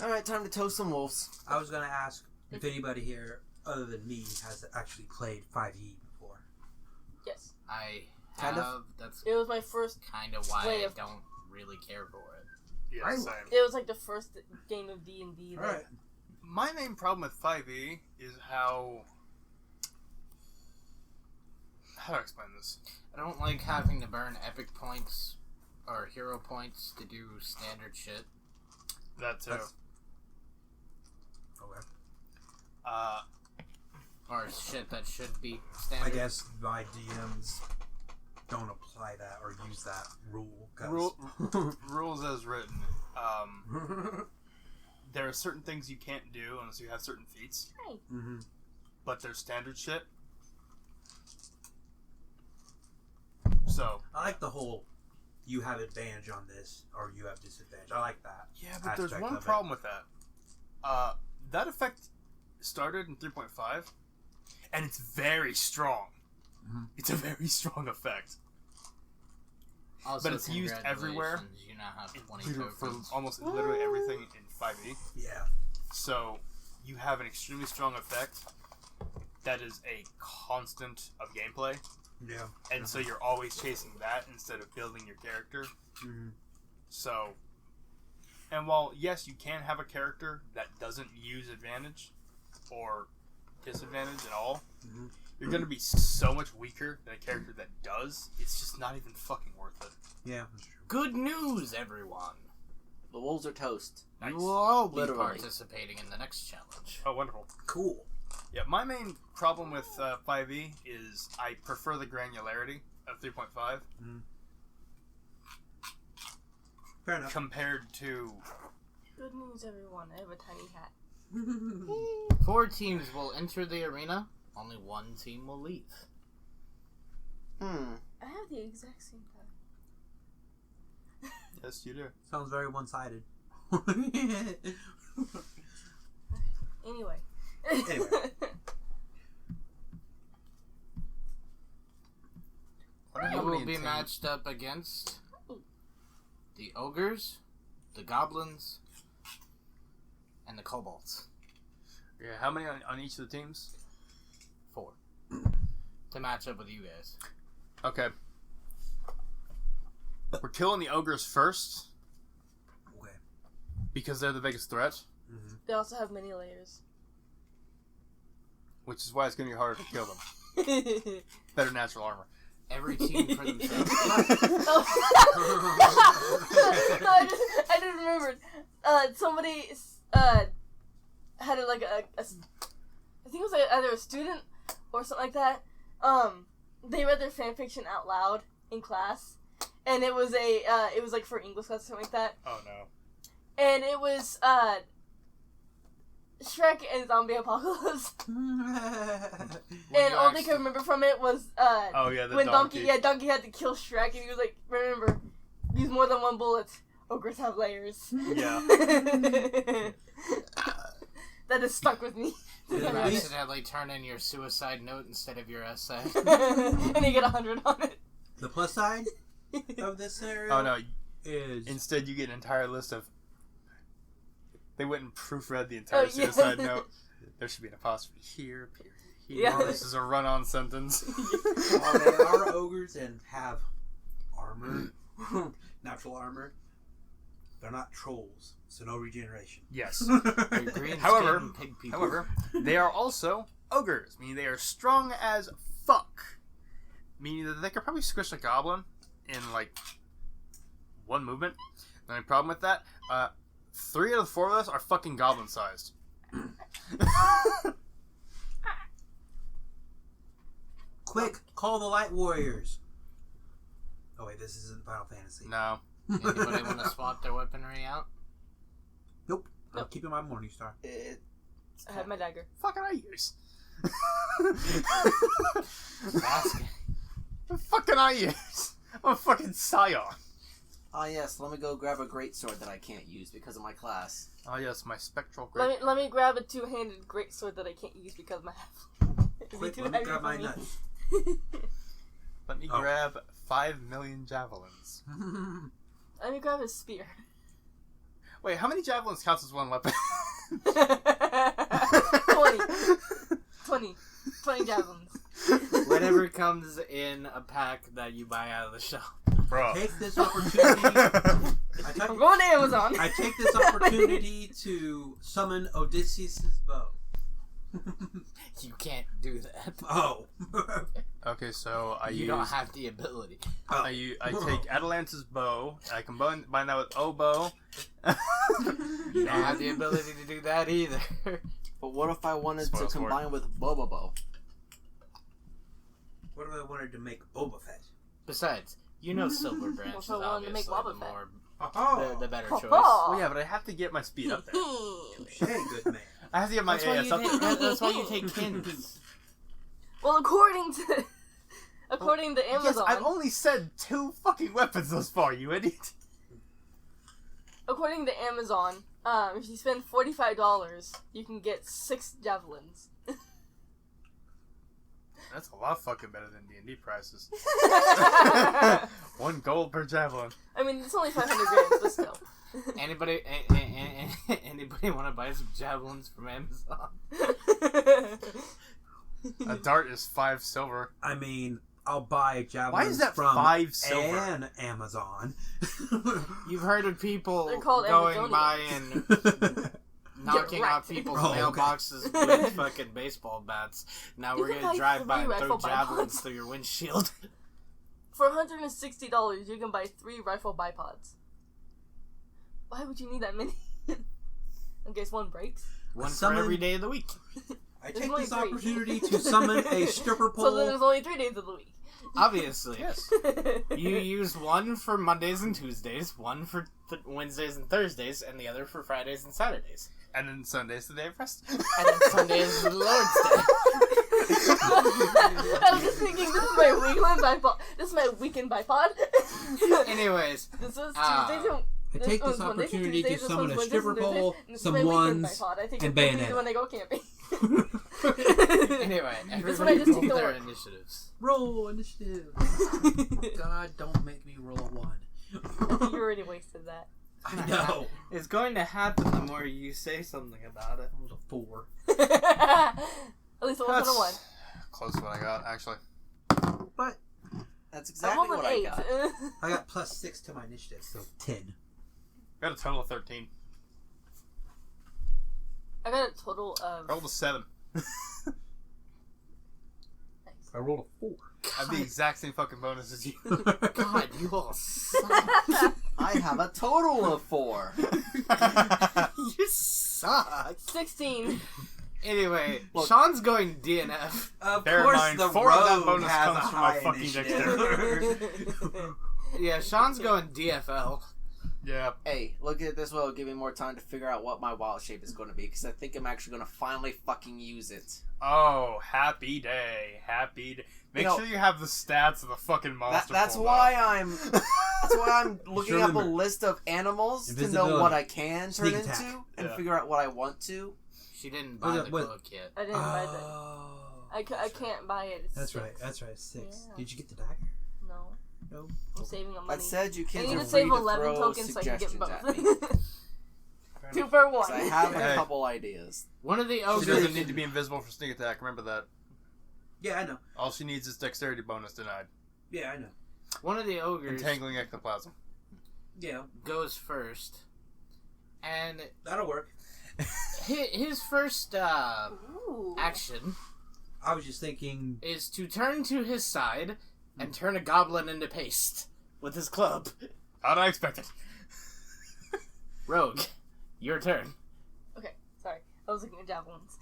Alright, time to toast some wolves. I was gonna ask if anybody here other than me has actually played 5e before. Yes. I Kind have. of. That's It was my first. kind of why way I of- don't really care for it. Yeah, I- same. It was like the first game of D&D. All right. My main problem with 5e is how do I explain this? I don't like having to burn epic points or hero points to do standard shit. That too. That's- Okay. Or shit that should be I standard. guess my DMs don't apply that or use that rule. 'Cause- Rules as written. There are certain things you can't do unless you have certain feats, Mhm. but they're standard shit. So I like the whole you have advantage on this or you have disadvantage. I like that. yeah, but there's aspect one of it. problem with that. That effect started in 3.5, and it's very strong. Mhm. It's a very strong effect. Also, but it's used everywhere. congratulations, You now have 20 For tokens. almost literally everything in 5e. Yeah. So you have an extremely strong effect that is a constant of gameplay. Yeah. And so you're always chasing that instead of building your character. Mm-hmm. So, and while, yes, you can have a character that doesn't use advantage or disadvantage at all, Mm-hmm. you're going to be so much weaker than a character that does. It's just not even fucking worth it. Yeah, that's true. Good news, everyone. The wolves are toast. Nice. You will all be Literally. participating in the next challenge. Oh, wonderful. Cool. Yeah, my main problem with 5e is I prefer the granularity of 3.5 Fair enough. compared to... Good news, everyone. I have a tiny hat. 4 teams will enter the arena. Only 1 team will leave. I have the exact same hat. Yes, you do. Sounds very one-sided. Anyway. You will be matched up against the ogres, the goblins, and the kobolds. Yeah, how many on each of the teams? 4. To match up with you guys. Okay. We're killing the ogres first Okay. because they're the biggest threat, Mm-hmm. They also have many layers. which is why it's going to be harder to kill them. Better natural armor. Every team for themselves. I just remembered. Somebody had I think it was either a student or something like that. They read their fan fiction out loud in class, and it was it was like for English class or something like that. Oh no. And it was Shrek and Zombie Apocalypse. And all they could remember from it was Oh yeah, the when donkey. Donkey had to kill Shrek, and he was like, remember, use more than one bullet. Ogres have layers. Yeah. That has stuck with me. Did you accidentally turn in your suicide note instead of your essay? And you get 100 on it. The plus side of this scenario Oh no. is... Instead, you get an entire list of. They went and proofread the entire Oh, yeah. suicide note. There should be an apostrophe here, period here. Yeah. This is a run-on sentence. While they are ogres and have armor, natural armor, they're not trolls, so no regeneration. Yes. Your green However- skin pig people. However, they are also ogres, meaning they are strong as fuck. Meaning that they could probably squish a goblin in like one movement. The only problem with that, 3 out of the 4 of us are fucking goblin sized. Quick, call the light warriors. Oh wait, this isn't Final Fantasy. No. Anybody want to swap their weaponry out? Nope. I'm keeping my Morningstar. I have my dagger. Fucking I use. Asking. What fucking I use? I'm a fucking scion. Oh yes, let me go grab a greatsword that I can't use because of my class. Oh yes, my spectral great. Let me grab a 2-handed greatsword that I can't use because of my Quick, let me grab my nuts. Let me Oh. grab 5 million javelins. Let me grab a spear. Wait, how many javelins counts as one weapon? 20 javelins. Whatever comes in a pack that you buy out of the shop. Bro. Take this opportunity. I'm going to Amazon. I take this opportunity to summon Odysseus' bow. You can't do that. Oh. Okay, so I You use. don't have the ability. I take Atalanta's bow, and I combine that with oboe. You don't have the ability to do that either. But what if I wanted Spoil to sport. combine with Bobobo? What if I wanted to make Boba Fett? Besides, you know Silver Branch is Also wanted to make obviously the Boba Fett. more Oh, the better choice. Well, yeah, but I have to get my speed up there. touche, good man. I have to get my That's why, AS you up take, there. that's why you take hints. Well, according to Yes, Amazon, I've only said 2 fucking weapons thus far, you idiot. according to Amazon, if you spend $45, you can get 6 javelins. That's a lot fucking better than D&D prices. 1 gold per javelin. I mean, it's only 500 grams, but still. Anybody want to buy some javelins from Amazon? A dart is 5 silver. I mean, I'll buy javelins Why is that from 5 silver? an Amazon. You've heard of people They're called going by Amazonians. and knocking right. out people's Oh, okay. mailboxes with fucking baseball bats. Now You we're can gonna buy drive by 3 and throw rifle javelins bipods. through your windshield. For $160, you can buy 3 rifle bipods. Why would you need that many? In case one breaks. One Summon- for every day of the week. I There's take only this 3. opportunity to summon a stripper So then pole. there's only 3 days of the week. Obviously. Yes. You use one for Mondays and Tuesdays, one for Wednesdays and Thursdays, and the other for Fridays and Saturdays. And then Sunday's the day of rest. And then Sunday is the Lord's Day. I was just thinking, this is my weekend bipod. This is my weekend bipod. Anyways, This was Ah. Tuesdays and I take one's this Mondays and opportunity to Tuesdays, this summon one's a Wednesdays stripper and Thursdays, pole, and this is some my weekend ones, bipod. I take and it Tuesdays bayonet. when I go camping. anyway, That's everybody what I just roll took to their work. initiatives. Roll initiative. God, don't make me roll a 1. You already wasted that. I know. It's going to happen the more you say something about it. I rolled a 4. At least it wasn't a 1. Close to what I got, actually. But That's I exactly rolled what an I 8. got. I got plus 6 to my initiative, so 10. Got a total of 13. I got a total of... I rolled a 7. I rolled a 4. I have the exact same fucking bonus as you. God, you all suck. I have a total of 4. You suck. 16. Anyway, Look. Sean's going DNF. Of Bear in course, mind, the 4 of that rogue bonus has comes a from my high fucking initiative. Yeah, Sean's going DFL. Yeah. Hey, look at it this way. It'll give me more time to figure out what my wild shape is going to be, because I think I'm actually going to finally fucking use it. Oh, happy day. Happy day. Make You know, sure you have the stats of the fucking monster. That's pulled why up. I'm looking Just up a remember, list of animals to know invisibility, what I can turn sneak into attack. and Yeah. figure out what I want to. She didn't buy the book yet. I didn't buy that. Oh, I can't buy it. It's That's 6. right. That's right. 6. Yeah. Did you get the dagger? No. No. I'm saving up I money. said you I kids need are to free save to 11 throw tokens so I can get suggestions at me. both. 2 for 1. 'Cause I have a Hey. couple ideas. One of the She ogres. doesn't need to be invisible for sneak attack. Remember that. Yeah, I know. All she needs is dexterity bonus denied. Yeah, I know. One of the ogres Entangling ectoplasm. Yeah, goes first, and that'll work. his first Ooh. action I was just thinking. is to turn to his side and turn a goblin into paste with his club. How'd I expect it? Rogue, your turn. Okay, sorry. I was looking at javelins.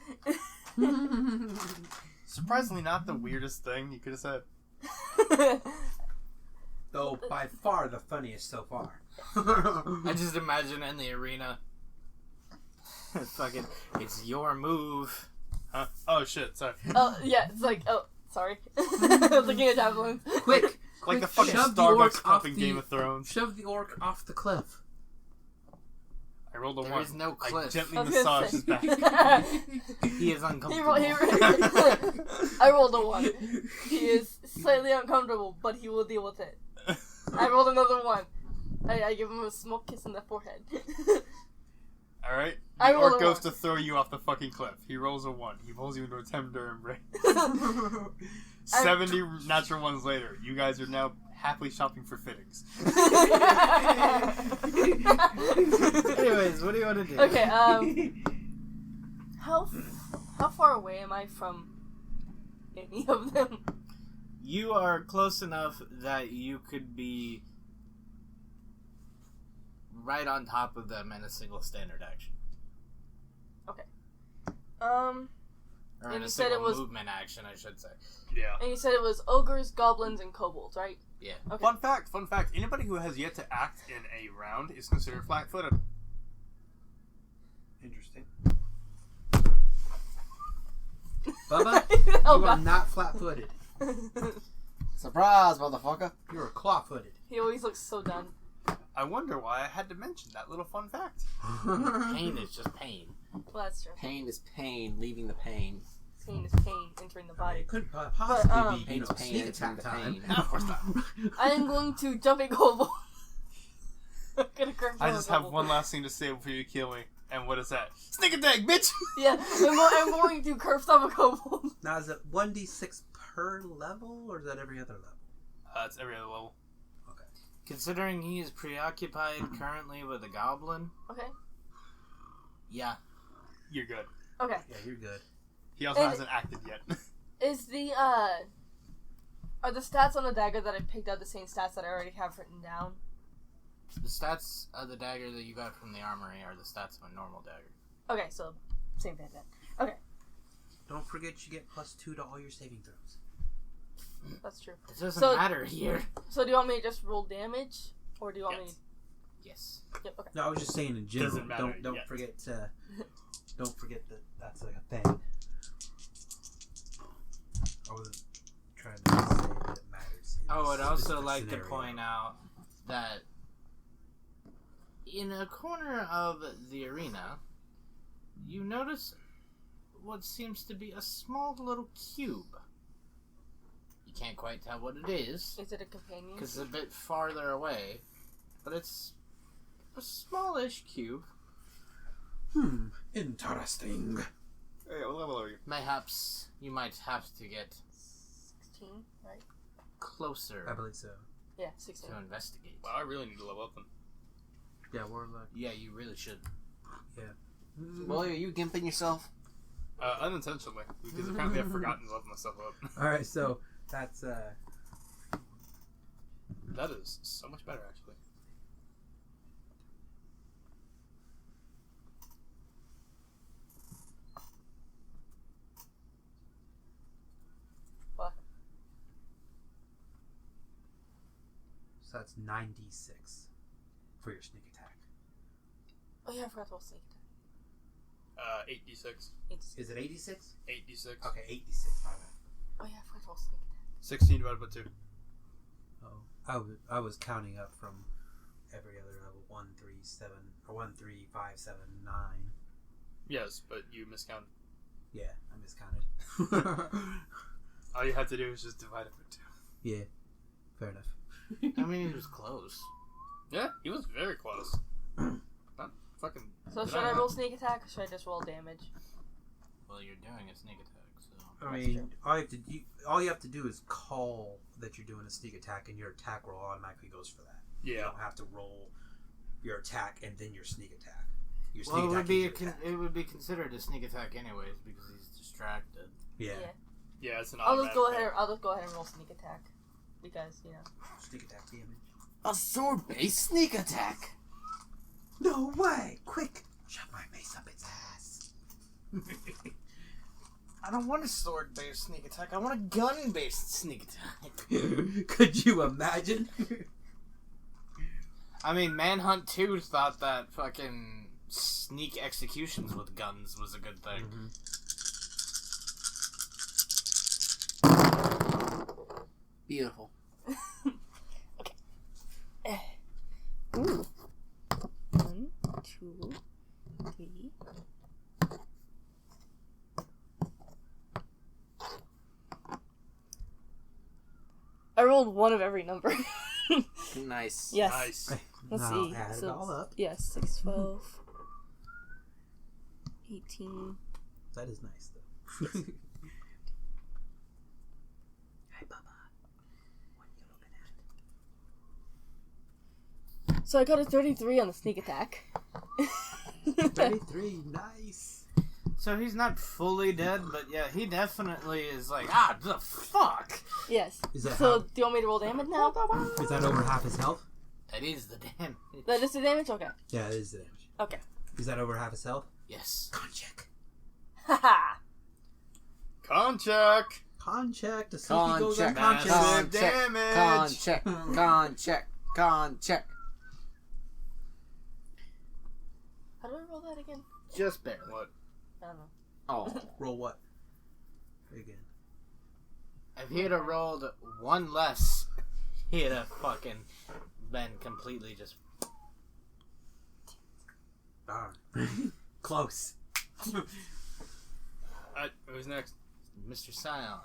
Surprisingly, not the weirdest thing you could have said. Though by far the funniest so far. I just imagine in the arena. Fucking, it's your move. Huh? Oh shit! Sorry. Oh, yeah, it's like, oh, sorry. I was looking at javelins. Quick! Like the fucking shove the orc Starbucks cup off in the- Game of Thrones. Shove the orc off the cliff. I rolled a There 1. is no I cliff. gently I was gonna massaged say. his back. He is uncomfortable. I rolled a 1. He is slightly uncomfortable, but he will deal with it. I rolled another 1. I give him a smoke kiss on the forehead. Alright? I The rolled orc a goes 1. to throw you off the fucking cliff. He rolls a 1. He pulls you into a tender embrace. 70 natural ones later, you guys are now happily shopping for fittings. Anyways, what do you want to do? Okay, how far away am I from any of them? You are close enough that you could be right on top of them in a single standard action. Or And in you a said it single was- movement action, I should say. Yeah. And you said it was ogres, goblins, and kobolds, right? Yeah. Okay. Fun fact. Anybody who has yet to act in a round is considered flat-footed. Interesting. Bubba, Oh, you are God. not flat-footed. Surprise, motherfucker. You are claw-footed. He always looks so done. I wonder why I had to mention that little fun fact. Pain is just pain. Well, that's true. Pain is pain, leaving the pain. Pain is pain entering the I mean, body. it couldn't possibly But, be, Pain's pain sneak entering attack the time. pain. No, of course not. I am going to jump a kobold. I'm gonna curve I from just a have kobold. one last thing to say before you kill me. And what is that? Sneak attack, bitch! Yeah, I'm going to curve stomp a kobold. Now is it 1d6 per level, or is that every other level? It's every other level. Considering he is preoccupied currently with a goblin, Okay. yeah. You're good. Okay. Yeah, you're good. He also And- hasn't acted yet. Is the are the stats on the dagger that I picked out the same stats that I already have written down? The stats of the dagger that you got from the armory are the stats of a normal dagger. Okay, so same thing then. Okay, Don't forget you get +2 to all your saving throws. that's true. It doesn't So- matter here. So do you want me to just roll damage, or do you want me? Yes. Yep. Okay. No, I was just saying in general. Doesn't matter Don't yet. forget to. Don't forget that that's like a thing. I wasn't trying to say that it matters. I would also Specific like to scenario. point out that in a corner of the arena, you notice what seems to be a small little cube. You can't quite tell what it is, Is it a companion? because it's a bit farther away, but it's a smallish cube. Interesting. Hey, what level are you? Mayhaps you might have to get 16, right? closer I believe so. Yeah, 16. to investigate. Wow, I really need to level up then. Yeah, we're like. Yeah, you really should. Well, are you gimping yourself? Unintentionally, because apparently I've forgotten to level myself up. All right, so that's That is so much better, actually. What? So that's 96 for your sneak attack. Oh yeah, I forgot to roll sneak attack. 8d6. Is it 86? 8d6. Okay, 86. My bad. Oh yeah, I forgot to roll sneak attack. 16 divided by 2. Oh, I was counting up from every other level. 1, 3, 7, or 1, 3, 5, 7, 9. Yes, but you miscounted. Yeah, I miscounted. All you had to do was just divide it by 2. Yeah, fair enough. I mean, it was close. Yeah, he was very close. Not fucking. So should I roll sneak attack, or should I just roll damage? Well, you're doing a sneak attack, so... I That's mean, true. all you have to do is call that you're doing a sneak attack, and your attack roll automatically goes for that. You Yeah. don't have to roll your attack and then your sneak attack. Your sneak Well, it attack would be is your attack. it would be considered a sneak attack anyways because he's distracted. Yeah. Yeah, it's an I'll automatic just go thing. ahead. I'll just go ahead and roll sneak attack, because you know. Sneak attack damage. A sword-based sneak attack. No way! Quick, shove my mace up its ass. I don't want a sword-based sneak attack. I want a gun-based sneak attack. Could you imagine? I mean, Manhunt 2 thought that fucking sneak executions with guns was a good thing. Beautiful. Ooh. 1, 2, 3. I rolled one of every number. Nice. Yes. Nice. Let's Now see. add it So all up. yes, 6, 12, 18. That is nice, though. Hey, Bubba. What are you looking at? So I got a 33 on the sneak attack. 33, nice. So he's not fully dead, but yeah, he definitely is like, the fuck! Yes. Is that So how- do you want me to roll damage now? Is that over half his health? That is the damage. That is the damage? Okay. Yeah, it is the damage. Okay. Is that over half his health? Yes. Con check. Haha. Con check. Con check to see Con if he goes check. unconscious. Con- Con check. damage. Con check. Con check. Con check. How do I roll that again? Just barely. What? I don't know. Oh. Roll what? Again. If he'd have rolled one less, he'd have fucking been completely just... Darn. Close. Who's next? Mr. Scion.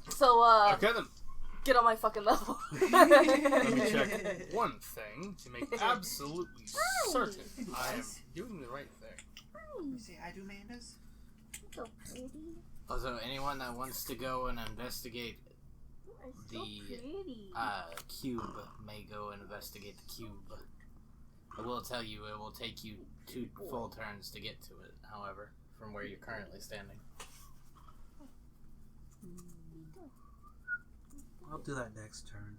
So, Okay then. get on my fucking level. Let me check one thing to make absolutely certain I am doing the right thing. You say I do, Mandas? Also, anyone that wants to go and investigate It's the so pretty. cube may go and investigate the cube. I will tell you, it will take you 2 full turns to get to it, however, from where you're currently standing. I'll do that next turn.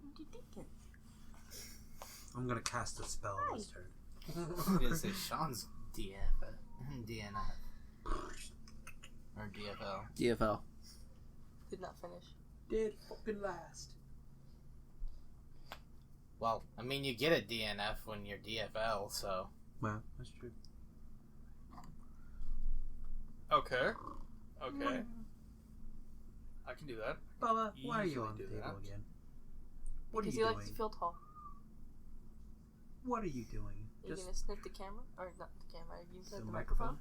What are you thinking? I'm gonna cast a spell this turn. I'm gonna say Sean's DNF. Or DFL. DFL. Did not finish. Did fucking last. Well, I mean, you get a DNF when you're DFL, so... Well, that's true. Okay. Okay. I can do that. Bubba, why are you Easily on the do table that. again? What are Because you he doing? likes to feel tall. What are you doing? Are you gonna sniff the camera? Or not the camera, are you gonna sniff the the microphone?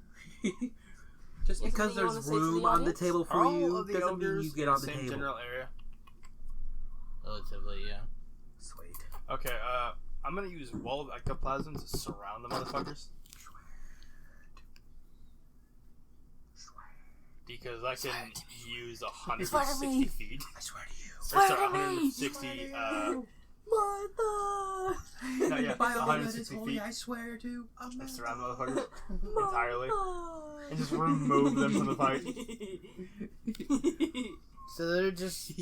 Just You have because something you there's wanna say to the room on the audience? table for All you of the doesn't mean ogres you get on the same table. general area. Relatively, yeah. Sweet. Okay, I'm gonna use Wall of Ectoplasm to surround the motherfuckers. Because I can use 160 feet. I swear to you. Or sorry, 160, Martha! no, yeah, By all that is 160 holy, feet. I swear to. And surround the motherfuckers entirely. Martha! And just remove them from the fight. So they're just...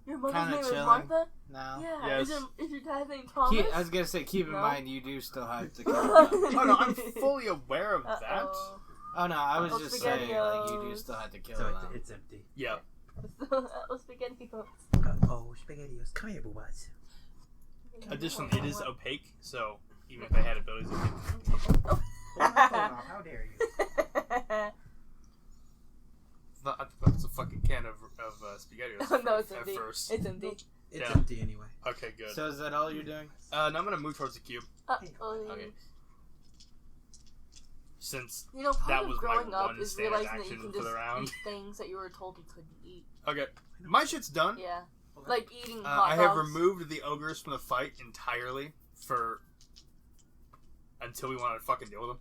Your mother's Kinda name is chilling. Martha? No. Yeah. Yes. Is your dad's name Thomas? I was gonna say, keep in No? mind, you do still have to kill them. Oh no, I'm fully aware of that. Uh-oh. Oh no, I was Oh, just saying, like, you do SpaghettiOs. still have to kill So them. it's empty. Yeah. Oh, spaghetti. Oh, SpaghettiOs. Come here, boobas. Additionally, it is opaque, so even if I had abilities, it could... How dare you? It's not, I thought it's a fucking can of SpaghettiOs No, it's at empty. first. It's empty. It's Yeah. empty anyway. Okay, good. So is that all you're doing? Now I'm gonna move towards the cube, Okay. since You know, part that of was my growing up one is standard realizing that you action can for just the round. eat things that you were told you couldn't eat. Okay, my shit's done. Yeah. Like eating hot I have dogs. removed the ogres from the fight entirely until we want to fucking deal with them.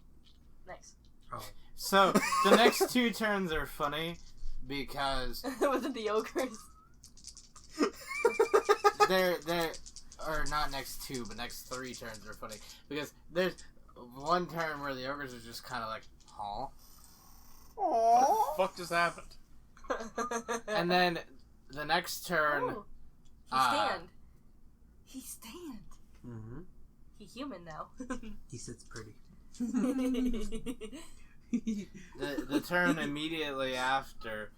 Nice. Oh. So, the next 2 turns are funny, because Was it the ogres? they're or not next 2, but next 3 turns are funny, because there's one turn where the ogres are just kind of like, huh? What the fuck just happened? And then the next turn, Oh, he stand. He stand. Mm-hmm. He human now. He sits pretty. the turn immediately after,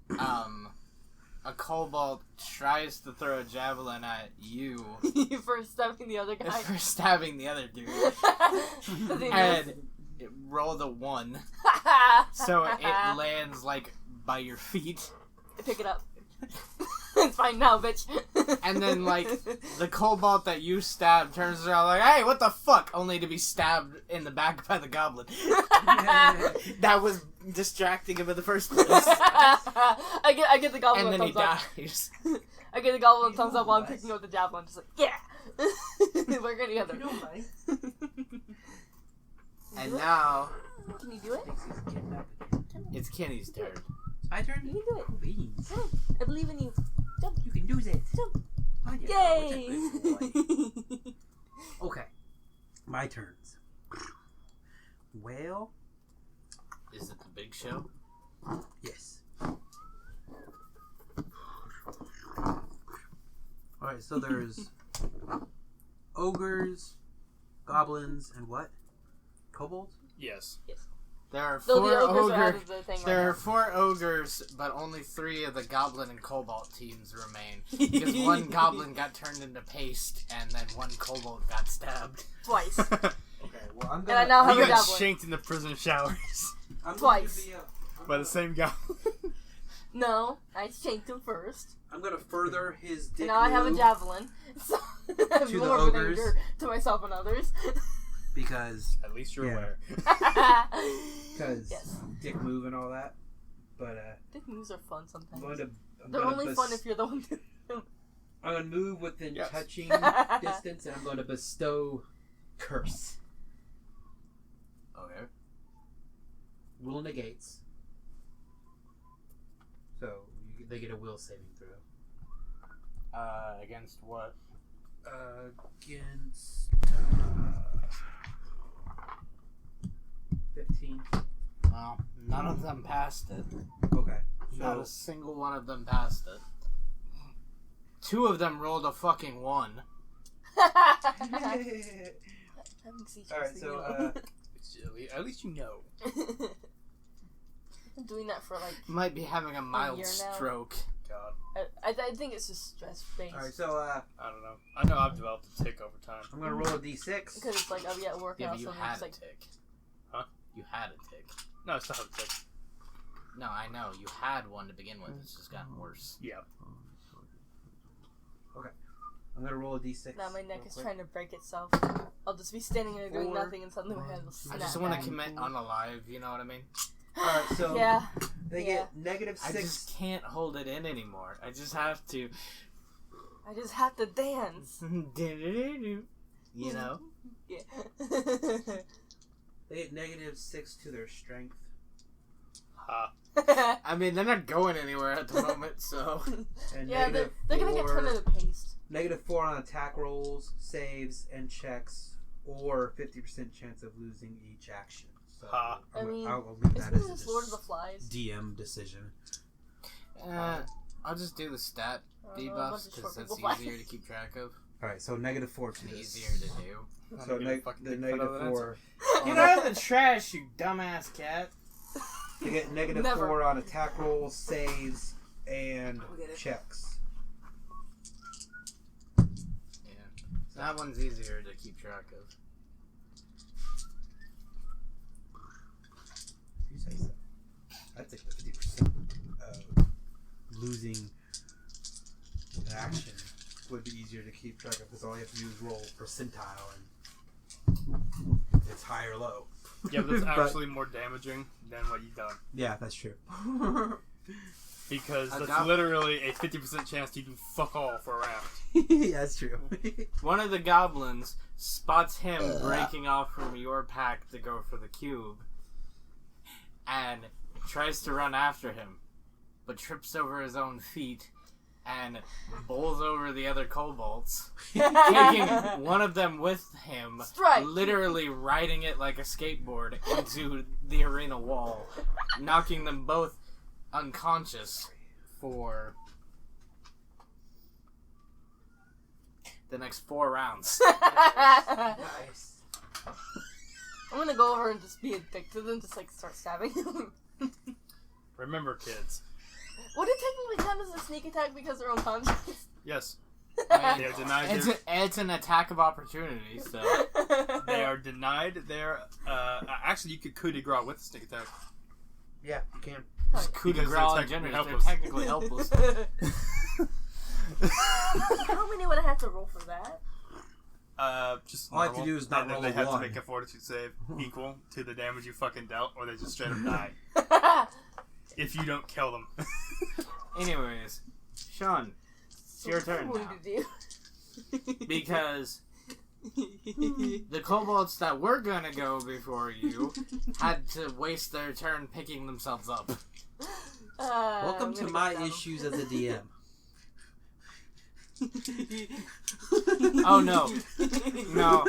a kobold tries to throw a javelin at you For stabbing the other guy. for stabbing the other dude, Does he and miss? it rolled a 1, so it lands like by your feet, Pick it up. It's fine now, bitch. and then like the kobold that you stabbed turns around like, hey, what the fuck, only to be stabbed in the back by the goblin. That was distracting him in the first place. I get the goblin And then he thumbs up. dies. I get the goblin thumbs up while I'm picking up the javelin. Just like, yeah! We're good together. And now Can you do it? it's Kenny's turn. My turn? You can do it. Please. Come on. I believe in you. Jump. You can do it. Jump. Oh, yeah. Yay! Okay. My turns. Well, Is it the big show? yes. Alright, so there's ogres, goblins, and what? Kobolds? Yes. There are So 4 the ogres are out ogres. of the thing There are right 4 ogres, but only 3 of the goblin and cobalt teams remain. Because one goblin got turned into paste, and then one kobold got stabbed. now. Twice. Okay, well, I'm And I now have You a got javelin. shanked in the prison showers I'm twice. by the same guy. No, I shanked him first. I'm gonna further his dick And now I have a move javelin. So I'm the more of an ogres. anger to myself and others. because At least you're Yeah. aware. Yes. dick move and all that. But Dick moves are fun I'm sometimes. going to. I'm They're gonna only fun if you're the one I'm gonna move within Yes. touching distance, and I'm going to bestow curse. Okay. Rule negates. They get a will saving throw. Against what? Against 15. Well, none of them passed it. Okay. Not a single one of them passed it. 2 of them rolled a fucking 1. Alright, so At least you know. I'm doing that for like. Might be having a mild year now. stroke. God. I think it's just stress based. alright, so I don't know. I know I've developed a tick over time. I'm gonna roll a d6. Because it's like I'll be at work Yeah, and but you also had it's a like. tick. Huh? You had a tick. No, I still have a tick. No, I know. You had one to begin with. It's just gotten worse. Yeah. I'm gonna roll a d6. Now my neck real is quick. trying to break itself. I'll just be standing there doing 4, nothing and suddenly my head will I snap just want back. to commit unalive, you know what I mean? Alright, so Yeah. they Yeah. get negative I 6. just can't hold it in anymore. I just have to. I just have to dance. You know? Yeah. They get negative 6 to their strength. Ha. I mean, they're not going anywhere at the moment, so. And Yeah, negative they're gonna get 4 turned into paste. negative 4 on attack rolls, saves, and checks, or 50% chance of losing each action. So Ha. I mean, I'll leave that Isn't as this a Lord of the Flies? DM decision. I'll just do the stat I don't know, a bunch debuffs of because short that's people easier to keep track of Alright, so negative 4 to and this. easier to do. So I'm gonna fucking the take negative that 4. Get out of the trash, you dumbass cat! They get negative Never. 4 on attack rolls, saves, and We'll get it. checks. Yeah. That one's easier to keep track of. If you say so. I'd take the 50% of losing an action would be easier to keep track of because all you have to do is roll percentile and it's high or low. Yeah, but that's But- actually more damaging than what you've done. Yeah, that's true. Because I that's got- literally a 50% chance to do fuck all for a round. Yeah, that's true. One of the goblins spots him breaking off from your pack to go for the cube and tries to run after him, but trips over his own feet and bowls over the other kobolds, taking one of them with him, Strike. literally riding it like a skateboard into the arena wall, knocking them both unconscious for the next 4 rounds. Nice. I'm gonna go over and just be a dick to them, just like start stabbing them. Remember, kids. Would it technically count as a sneak attack because they're unconscious? Yes. I mean, They're denied it's an attack of opportunity, so. They are denied their... actually, you could coup de grace with the sneak attack. Yeah, you can. Just coup de Because grace they're in general, technically they're helpless. technically helpless. How many would I have to roll for that? Just All I have to normal. do is not And then roll they a have 1. to make a fortitude save equal to the damage you fucking dealt, or they just straight up die. If you don't kill them. Anyways, Sean, it's your turn What now. did you Because the kobolds that were gonna go before you had to waste their turn picking themselves up. Welcome I'm to gonna my go down. issues as a DM. Oh no, no!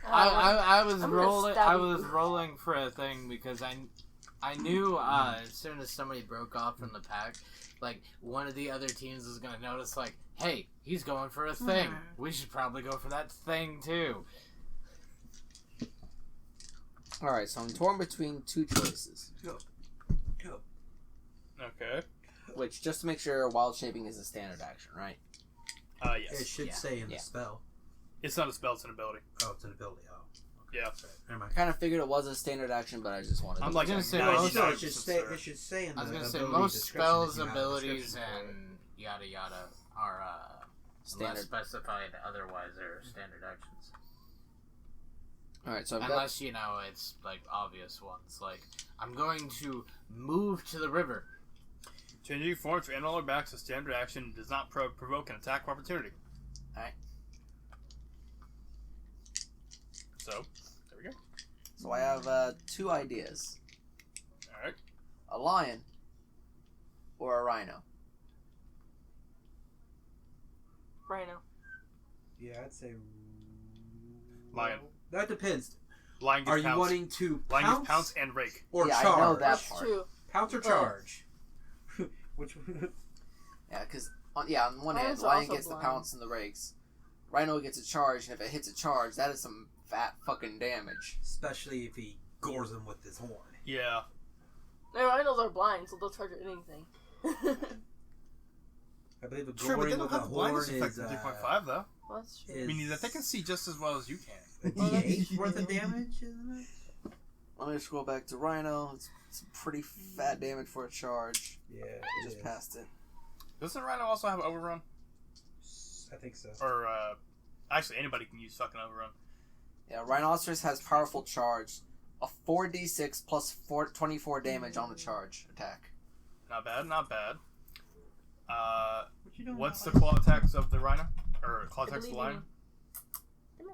Uh, I was I'm gonna rolling. stab I you. was rolling for a thing because I knew as soon as somebody broke off from the pack, like one of the other teams was gonna notice, like, hey, he's going for a thing. We should probably go for that thing too. Alright, so I'm torn between 2 choices. Okay. Which, just to make sure, wild shaping is a standard action, right? Yes. It should Yeah. say in Yeah. the spell. It's not a spell, it's an ability. Oh, it's an ability. Oh, Yeah. never I mind. kind of figured it was a standard action, but I just wanted I'm to... like gonna say, 99% also, it should say. sure. It should say in the I was gonna say ability most description spells, that you have a abilities, description for it. and yada yada are Standard. unless specified otherwise are standard actions. Alright, so I've got... Unless, you know, it's, like, obvious ones. Like, I'm going to move to the river. Changing form to animal or back to standard action does not provoke an attack of opportunity. Alright. So, there we go. So I have 2 ideas. Alright. A lion or a rhino? Rhino. Yeah, I'd say Lion. That depends. Lion gets Are you pounce. wanting to Lion pounce, gets pounce and rake. or Yeah, charge? I know that That's part. true. Pounce or But- charge? Which one? Yeah, because on one hand, Lions are lion also gets the blind. pounce and the rakes. Rhino gets a charge, and if it hits a charge, that is some fat fucking damage. Especially if he gores him with his horn. Yeah. No, rhinos are blind, so they'll charge at anything. I believe a True, but they goring don't with a have the blindness horn effect is in 3.5, though. Well, that's true. is- Meaning that they can see just as well as you can. a D8 worth of damage, isn't it? Let me scroll back to Rhino. It's pretty fat damage for a charge. Yeah, I it just is. passed it. Doesn't Rhino also have overrun? I think so. Or, actually, anybody can use fucking overrun. Yeah, Rhinoceros has powerful charge. A 4d6 plus 24 damage on the charge attack. Not bad, not bad. But you don't What's the know. claw attacks of the Rhino? Or claw I attacks of the believe in Lion?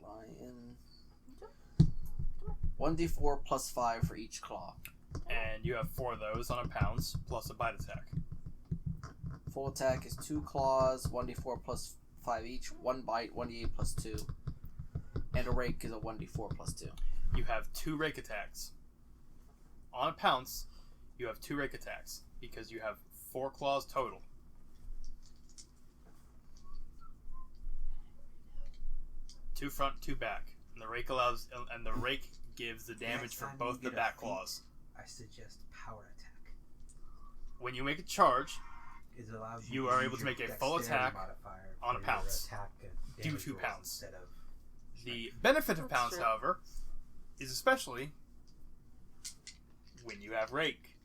Lion. 1d4 plus 5 for each claw. And you have 4 of those on a pounce, plus a bite attack. Full attack is 2 claws, 1d4 plus 5 each, 1 bite, 1d8 plus 2. And a rake is a 1d4 plus 2. You have 2 rake attacks. On a pounce, you have 2 rake attacks, because you have 4 claws total. Two front, 2 back. And the rake gives the damage Next for time both you the get a back feat, claws. I suggest power attack. When you make a charge, It allows You to are use able to your make a full dexterity attack modifier on a for your pounce. attack and Do damage 2 rolls pounds. instead of The benefit of That's pounce, true. however, is especially when you have rake,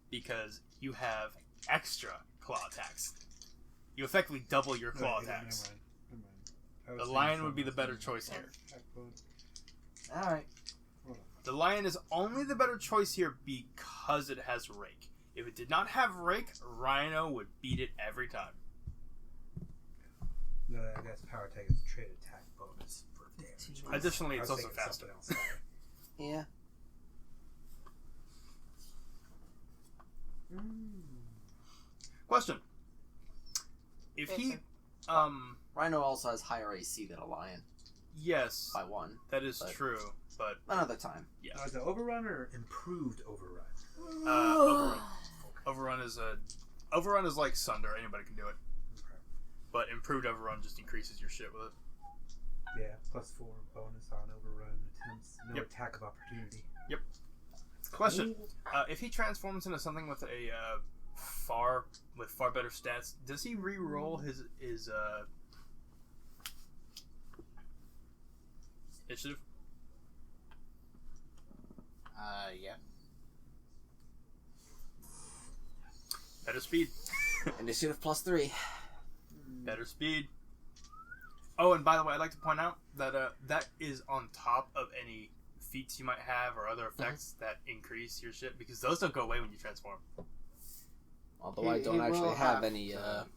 because you have extra claw attacks. You effectively double your claw attacks. The lion would be the better choice here. Alright. The lion is only the better choice here because it has rake. If it did not have rake, Rhino would beat it every time. No, I guess power attack is a trade attack bonus for damage. Additionally, I it's was also thinking faster. something else, sorry. Yeah. Question: If he, Rhino also has higher AC than a lion yes, by 1. that is but- true, but Another time. yeah, Is it overrun or improved overrun? overrun is like Sunder. Anybody can do it, Okay. but improved overrun just increases your shit with it. Yeah, plus 4 bonus on overrun attempts. No Yep. attack of opportunity. Question: If he transforms into something with a far better stats, does he re-roll his initiative? Yeah. Better speed. Initiative plus 3. Better speed. Oh, and by the way, I'd like to point out that that is on top of any feats you might have or other effects that increase your shit, because those don't go away when you transform. Although I He don't actually will have any. to-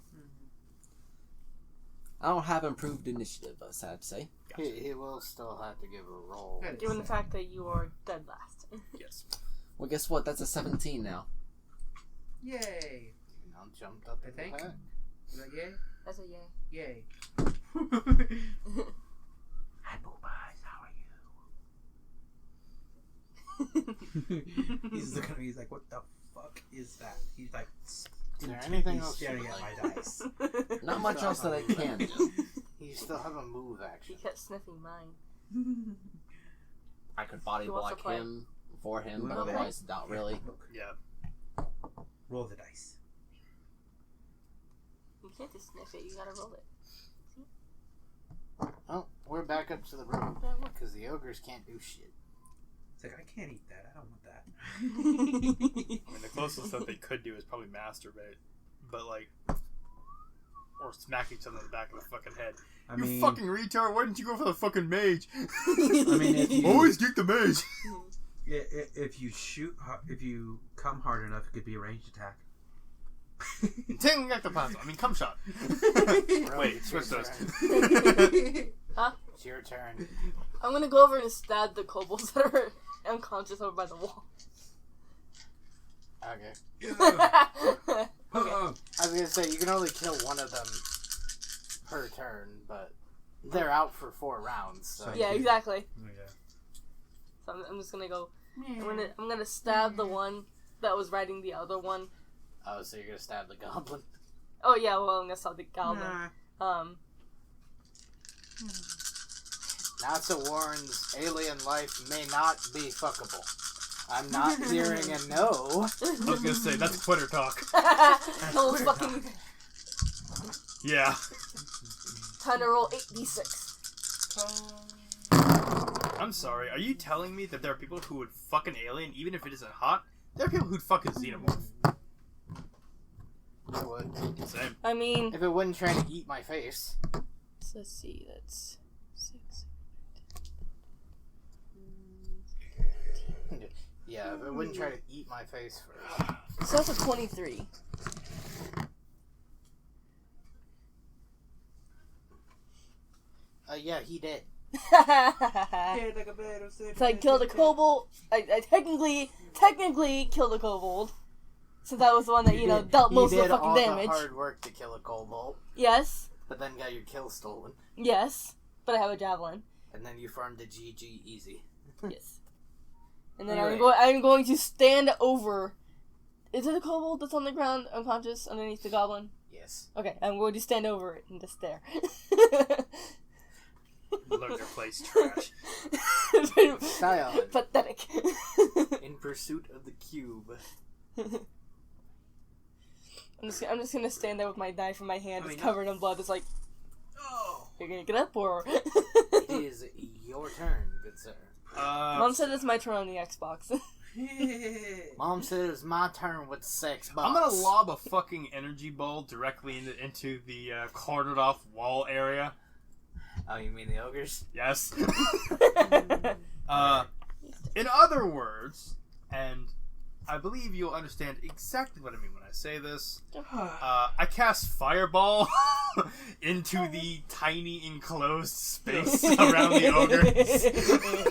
I don't have improved initiative, sad to say. He will still have to give a roll. Good. Given the fact that you are dead last. Yes. Well, guess what? That's a 17 now. Yay! Now jumped up I in think. the pack. Is that yay? That's a yay. Yay. Hi, Boobas. How are you? He's looking at me. He's like, "What the fuck is that?" He's like, Is there anything else you staring would at like? my dice. Not much else that I can do. You still have a move He action. kept sniffing mine. I could body Who wants to block play? him for him, You but wanna play? otherwise, not really. Look, Yeah. roll the dice. You can't just sniff it, you gotta roll it. Oh, we're back up to the room. Yeah, look. Because the ogres can't do shit. It's like, I can't eat that. I don't want that. I mean, the closest that they could do is probably masturbate, but like, or smack each other in the back of the fucking head. I You mean, fucking retard! Why didn't you go for the fucking mage? I mean, if you- always get the mage. if you shoot, if you come hard enough, it could be a ranged attack. Tingling like the plasma. I mean, cum shot. Bro, Wait, it's switch your those. turn. Huh? It's your turn. I'm gonna go over and stab the kobolds that are unconscious over by the wall. Okay. Okay. I was gonna say, you can only kill one of them per turn, but they're out for 4 rounds, so... Yeah, exactly. Okay. So I'm just gonna go. I'm gonna stab the one that was riding the other one. Oh, so you're gonna stab the goblin? Oh yeah, well I'm gonna stab the goblin. Nasa warns alien life may not be fuckable. I'm not hearing a no. I was gonna say, that's Twitter talk. No fucking. Yeah. Time to roll 8d6. I'm sorry, are you telling me that there are people who would fuck an alien even if it isn't hot? There are people who'd fuck a xenomorph. I would. Same. I mean, If it wouldn't try to eat my face. let's see, that's 6. Yeah, if it wouldn't try to eat my face first. So that's a 23. Yeah, he did. So I killed a kobold. I technically killed a kobold. Since I was the one that, dealt most of the fucking all damage. the hard work to kill a kobold, Yes. but then got your kill stolen. Yes. But I have a javelin. And then you farmed a GG easy. Yes. And then Anyway. I'm going to stand over. Is it a kobold that's on the ground, unconscious, underneath the goblin? Yes. Okay, I'm going to stand over it and just stare. Learn your place, trash. Scion. Pathetic. In pursuit of the cube. I'm just gonna stand there with my knife in my hand, I it's mean, covered in blood. It's like, Oh. you're gonna get up or? It is your turn, good sir. Mom said it's my turn on the Xbox. Mom said it was my turn with 6 bucks. I'm gonna lob a fucking energy ball directly into the cornered off wall area. Oh, you mean the ogres? Yes. In other words, and I believe you'll understand exactly what I mean when I say this, I cast Fireball into the tiny enclosed space around the ogres.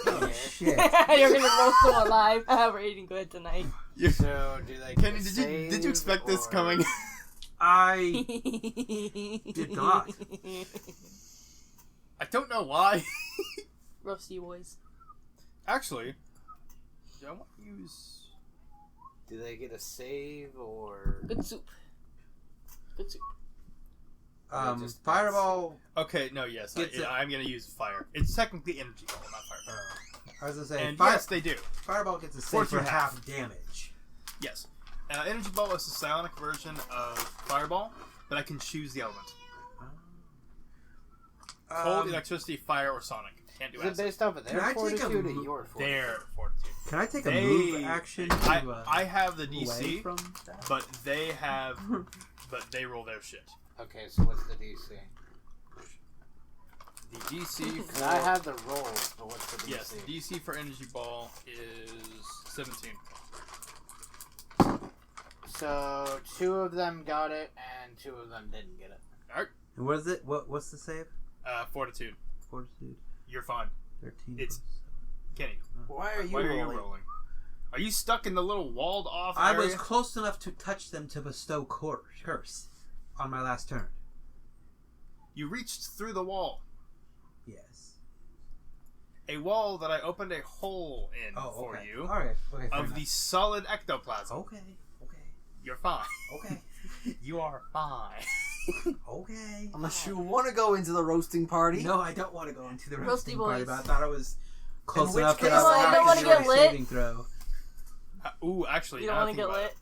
Oh, shit. You're gonna roast them alive. We're eating good tonight. So, do they Kenny, get did you expect this or- coming? I did not. I don't know why. Roasty boys. Actually, do I want to use... Do they get a save or... Good soup. Good soup. Just- Fireball. Okay, no, yes, Gets it. I'm gonna use fire. It's technically energy ball, not fire. I was gonna say, And yes, they do. Fireball gets a save Force for for half. half damage. Yes. Energy ball is the psionic version of fireball, but I can choose the element. Cold, electricity, fire, or sonic. Can't do Is it acid. based off of Can their I take a fortitude or mo- your fortitude? Their fortitude. Can I take a They- move action to, I have the away DC, from that? but they have, but they roll their shit. Okay, so what's the DC? The DC for I have the rolls, but what's the DC? yes, the DC for energy ball is 17. So, 2 of them got it, and 2 of them didn't get it. And what is it? What's the save? Fortitude. Fortitude. You're fine, 13. It's- Kenny. Why are Why are you rolling? Are you stuck in the little walled off I area? was close enough to touch them to bestow curse on my last turn. You reached through the wall. Yes. A wall that I opened a hole in for okay. you Okay. Okay. fair of enough. the solid ectoplasm. Okay. Okay. You're fine. Okay. You are fine. Okay. Unless you want to go into the roasting party. No, I don't want to go into the Roasty roasting party, boys. but I thought I was close which enough case- that I You don't was wanna having get a lit? saving throw. Ooh, actually, You don't now want that to I get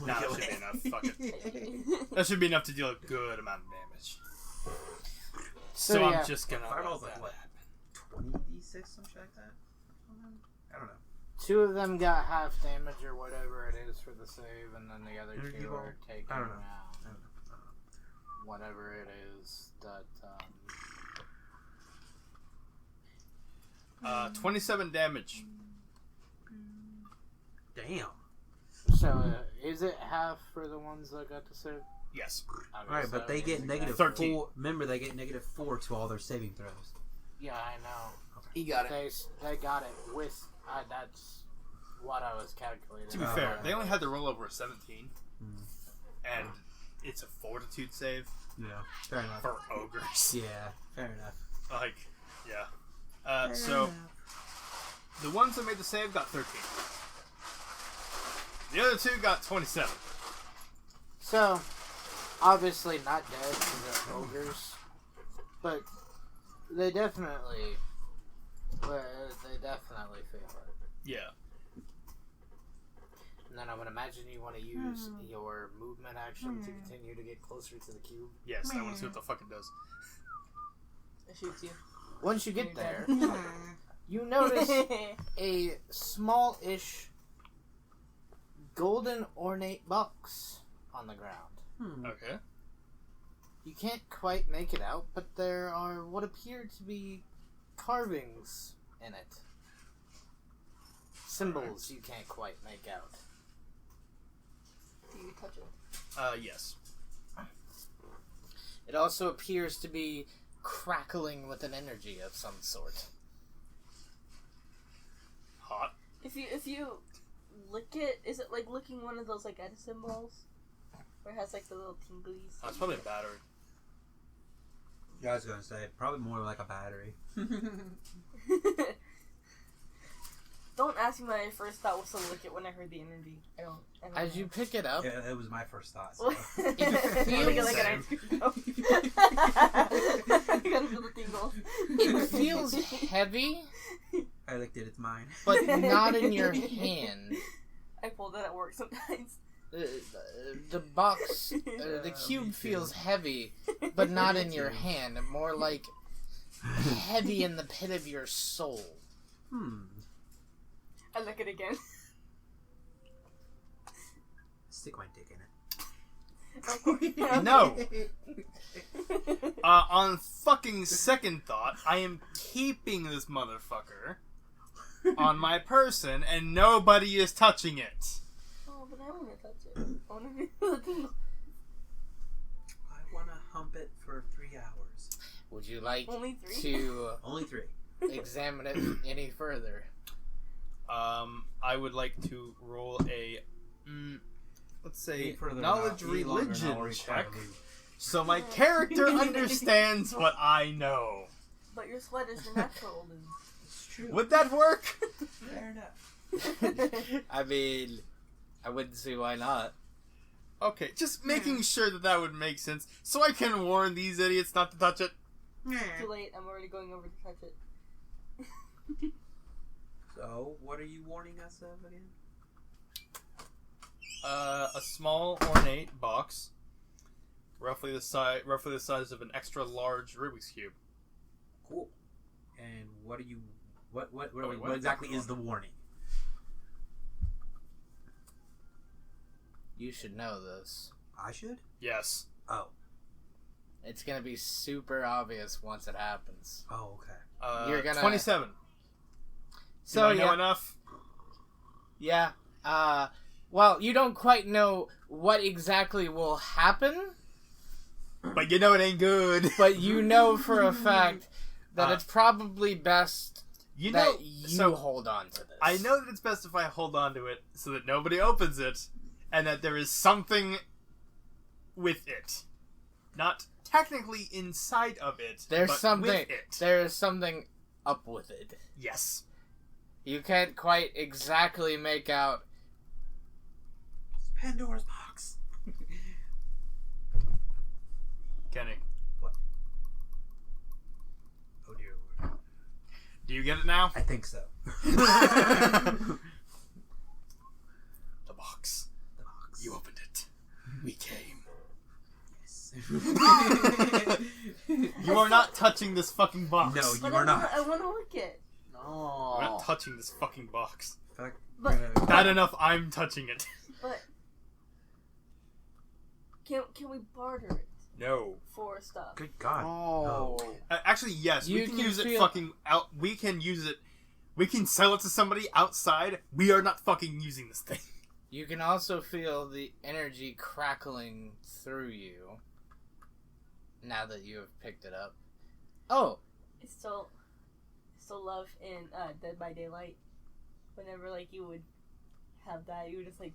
think about it, lit? no, that should be enough. Fuck it. Lit. That should be enough to deal a good amount of damage. So So, yeah. I'm just gonna. Fireball's let like that what? happen. 20d6, some shit like that. I don't know. 2 of them got half damage or whatever it is for the save, and then the other Energy 2 ball? are taking I don't know. whatever it is that. 27 damage. Damn. So, is it half for the ones that got the save? Yes. Okay, Right, so but they that get means negative exactly- 13. 4. Remember, they get negative 4 to all their saving throws. Yeah, I know. He got it. They got it with. That's what I was calculating. To be Oh, fair, yeah. they only had to roll over a 17. Hmm. And it's a fortitude save Yeah, fair enough. for ogres. Yeah, fair enough. Like, yeah. So, the ones that made the save got 13. The other two got 27. So, obviously not dead because they're ogres, but they definitely feel it. Yeah. And then I would imagine you want to use your movement action to continue to get closer to the cube. Yes, I want to see what the fuck it does. It shoots you. Once you get You're there, dead. you notice a small-ish golden ornate box on the ground. Okay. You can't quite make it out, but there are what appear to be carvings in it. Symbols you can't quite make out. Do you touch it? Yes. It also appears to be crackling with an energy of some sort. Hot. If you lick it, is it like licking one of those like Edison balls? Where it has like the little tinglies? Oh, it's probably a battery. Yeah, I was gonna say, probably more like a battery. Don't ask me. My first thought was to lick it when I heard the energy. I don't As know. you pick it up, Yeah, it was my first thought. So. Lick it like an ice cream cone. You gotta feel the tingles. it feels heavy, I licked it, it's mine. but not in your hand. I pull that at work sometimes. The box, the cube me feels too. heavy, but not Me in your too. hand. More like heavy in the pit of your soul. I lick it again. Stick my dick in it. No! On fucking second thought, I am keeping this motherfucker on my person, and nobody is touching it. Oh, but I want to touch it. I want to feel the tingles. I wanna hump it for 3 hours. Would you like Only 3? to Only 3. examine it any further? I would like to roll a, let's say, Eat further knowledge now, eat longer now, religion or eat check, farther. so my character understands what I know. But your sweat is natural. It's true. Would that work? Fair enough. I mean, I wouldn't see why not. Okay, just making sure that would make sense, so I can warn these idiots not to touch it. Too late. I'm already going over to touch it. So, what are you warning us of again? A small ornate box, roughly the size of an extra large Rubik's cube. Cool. And what are you... What what exactly is the warning? You should know this. I should? Yes. Oh. It's gonna be super obvious once it happens. Oh, okay. You're gonna- 27. So Do I know yeah, enough? yeah. Well, you don't quite know what exactly will happen, But you know it ain't good. but you know for a fact that it's probably best You know, that you so hold on to this. I know that it's best if I hold on to it so that nobody opens it, and that there is something with it. Not technically inside of it, There's but something. with it. There is something up with it. Yes. You can't quite exactly make out. It's Pandora's box. Kenny, What? Oh dear Lord. do you get it now? I think so. The box. The box. You opened it. We came. Yes. You are not touching this fucking box. No, But you are not. I want to lick it. We're not touching this fucking box. Fuck. But- Bad enough I'm touching it. But can we barter it No. for stuff? Good God. Oh. Actually, yes. You We can can use it feel- fucking out. We can use it. We can sell it to somebody outside. We are not fucking using this thing. You can also feel the energy crackling through you now that you have picked it up. Oh, I still love in Dead by Daylight. Whenever like you would have that, you would just like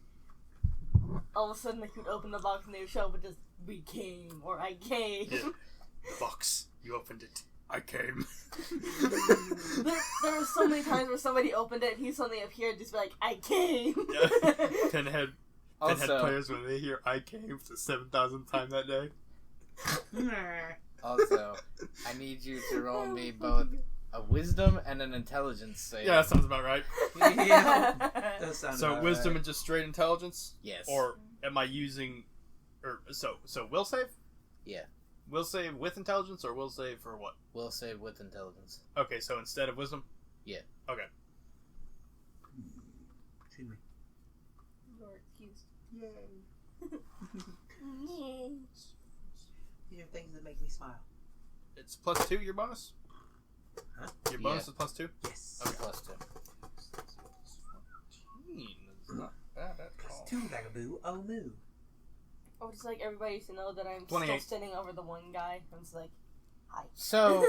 all of a sudden like you'd open the box and they would show up with just "we came" or "I came." Yeah. The box. You opened it. I came. there were so many times where somebody opened it and he suddenly appeared just be like, "I came." Yeah. Pinhead also, players when they hear "I came" for the 7,000th time that day. also, I need you to roll me both a wisdom and an intelligence save. Yeah, that sounds about right. Yeah. That sounds So about wisdom right. and just straight intelligence? Yes. Or am I using... So will save? Yeah. Will save with intelligence or will save for what? We'll save with intelligence. Okay, so instead of wisdom? Yeah. Okay. Excuse me. You're excused. Yay. These are things that make me smile. It's +2 your bonus? Huh? Your bonus Yeah. is +2? Yes. Okay. Plus 2. 14 is not bad at all. 2 Vagaboo. Oh, moo. I would just like everybody to know that I'm 28. still standing over the one guy. I'm just like, hi. So,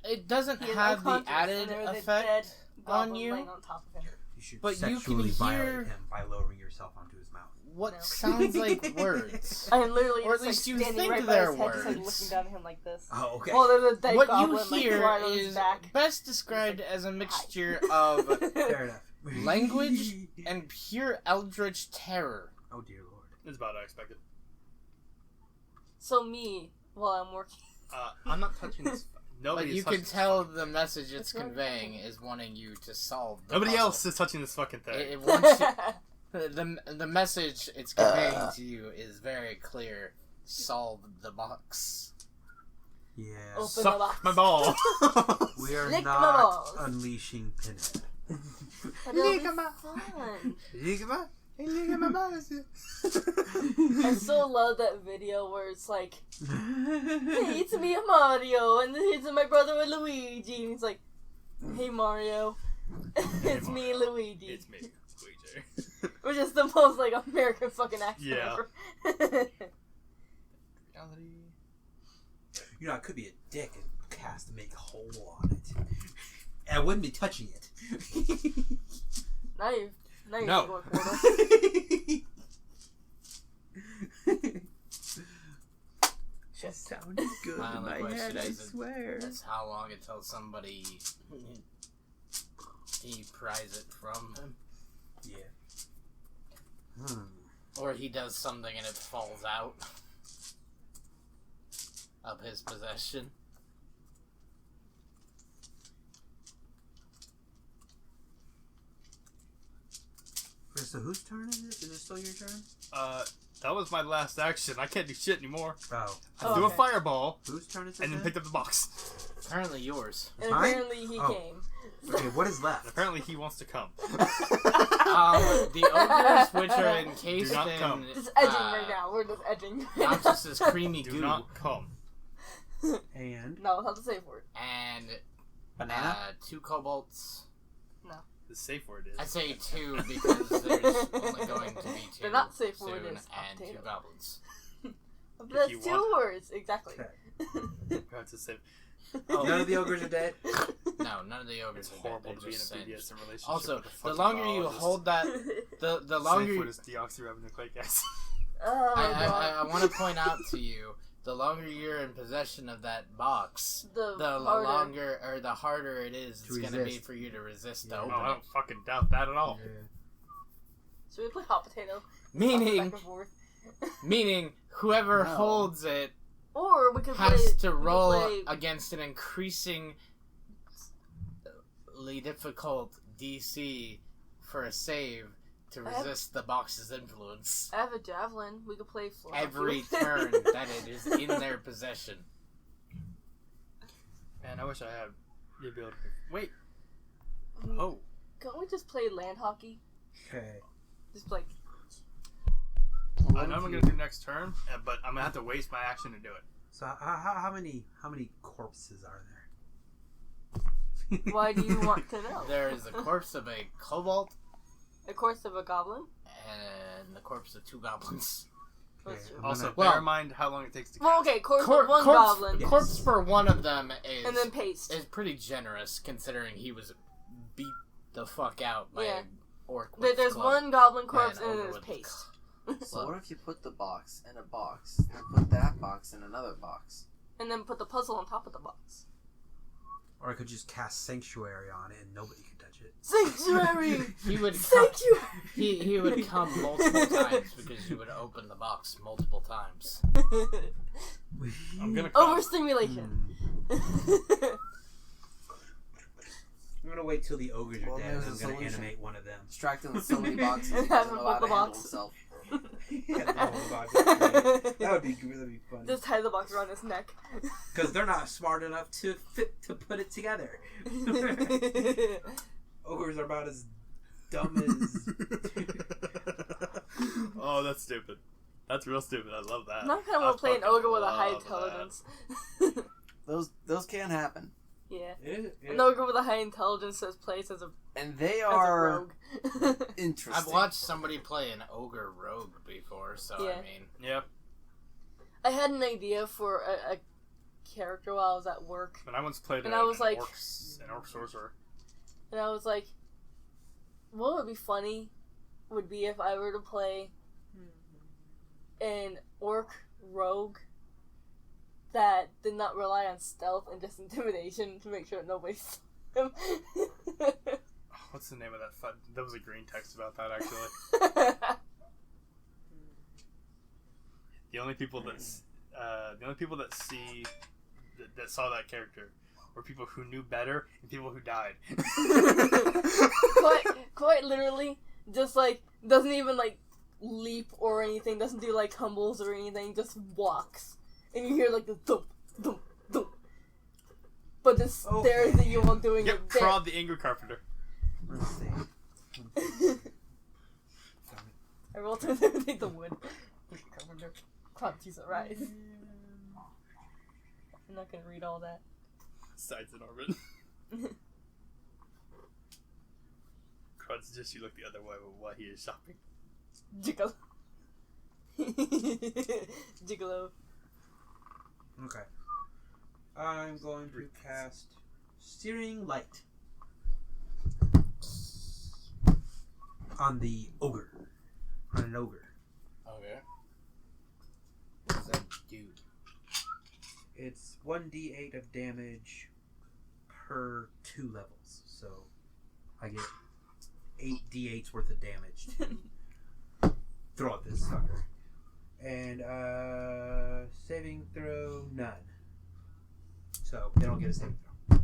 it doesn't He is have the unconscious, added and there was a dead effect on goblin you. laying on top of him. You should But you can sexually violate hear- him by lowering yourself onto his mouth. What No. sounds like words. I am literally Or at just least like you standing think right by they're his head, just like words. looking down at him like this. Oh, okay. Well, there's a dead What goblin you like hear right on his is back. best described as a mixture of Fair enough. language and pure eldritch terror. Oh, dear lord. It's about what I expected. So me, while I'm working, I'm not touching this. But Nobody you is can touching tell the message it's It's very conveying funny. is wanting you to solve the Nobody puzzle. else is touching this fucking thing. It wants you, the message it's conveying to you is very clear. Solve the box. Yeah. Open the Suck box. my ball. We are Lick my not balls. unleashing Pinhead. But it'll be Lick 'em up. fun. I still love that video where it's like, hey, it's me, Mario, and here's my brother Luigi, and he's like, hey, Mario, it's me, Mario. Luigi. It's me, Luigi. Which is the most, like, American fucking accent Yeah. ever. Reality. You know, I could be a dick and cast to make a hole on it. And I wouldn't be touching it. Now you're No. going Portal. That sounded good My in only my question head, I is- swear. That's how long until somebody he pries it from him, Yeah. or he does something and it falls out of his possession. So whose turn is it? Is it still your turn? That was my last action. I can't do shit anymore. Oh. I Oh, threw okay. a fireball Whose turn is it? and then picked up the box. Apparently yours. And Mine? apparently he Oh. came. Okay, what is And left? apparently he wants to come. The ogres, which are encased Do not in come. Just edging right now. We're just edging. Noctus's creamy Do goo not come. And No, I'll have to say for it. and Banana? 2 kobolds. The safe word is. I say 2 because there's only going to be 2 They're not safe soon, word, and it's 2 potato. goblins. But that's you 2 want- words, exactly. Okay. That's a safe. none of the ogres are dead. No, none of the ogres It's are dead. horrible They're to be in a just singed. BDSM relationship. Also, with a the fucking longer you biologist. hold that, the longer Safe you, word is deoxyribonucleic acid. Oh my I god. want to point out to you, the longer you're in possession of that box, The the harder. longer or the harder it is To it's going to be resist. for you to resist Yeah. to Oh, open I it. don't fucking doubt that at all. Should we play hot potato? Meaning, Back and forth. meaning whoever No. holds it Or we could play. has to we could roll play- against an increasingly difficult DC for a save to I have- resist the box's influence. I have a javelin. We could play fly. Every turn that it is in their possession. Man, I wish I had the ability. Wait. Mm, Oh. Can't we just play land hockey? Okay. Just like. I know I'm gonna do next turn, but I'm gonna have to waste my action to do it. So how many corpses are there? Why do you want to know? There is the corpse of a kobold, A corpse of a goblin? and the corpse of 2 goblins. That's true. I'm Also, gonna- bear in mind how long it takes to cast. Well, okay, corpse of one goblin. Yes. Corpse for one of them And then paste. is pretty generous considering he was beat the fuck out by Yeah. an orc. With There's club. one goblin By corpse an and then ogre there's with paste. So what if you put the box in a box, and put that box in another box? And then put the puzzle on top of the box. Or I could just cast Sanctuary on it and nobody could touch it. Sanctuary! He would come, Sanctuary! he would come multiple times because you would open the box multiple times. I'm gonna Overstimulation. I'm gonna wait till the ogres are Well, dead and I'm there's a gonna solution. animate one of them. Distract him with so many boxes, he And doesn't have him know how flip to the handle box. himself. Yeah, oh, God, that's great. That would be fun. Just tie the box around his neck. Because they're not smart enough to put it together. Ogres are about as dumb as. Oh, that's stupid. That's real stupid. I love that. Now I kind of want to play an fucking ogre with a high love intelligence. Those can happen, Yeah. It, An ogre with a high intelligence that plays as a and they as a are rogue. interesting. I've watched somebody play an ogre rogue before, so Yeah. I mean, Yep. I had an idea for a character while I was at work, And I once played And I was like- an orc sorcerer. and I was like, what would be funny would be if I were to play an orc rogue that did not rely on stealth and just intimidation to make sure that nobody saw him. What's the name of that? There was a green text about that actually. The only people that see that saw that character were people who knew better and people who died. quite literally, just like doesn't even like leap or anything, doesn't do like tumbles or anything, just walks, and you hear like the thump, thump, thump, but just stares at you while doing Yep, it. Crod the Angry Carpenter. Let's see. I rolled to take the wood. Carpenter, Crunchies arise. I'm not gonna read all that. Sides in orbit. Crud suggests you look the other way while he is shopping. Gigolo. Gigolo. Okay. I'm going to cast Searing Light on the ogre. On an ogre. okay. What does that do? It's 1d8 of damage per 2 levels. So I get 8 d8s worth of damage to throw at this sucker. And saving throw, none. So they don't get a saving throw.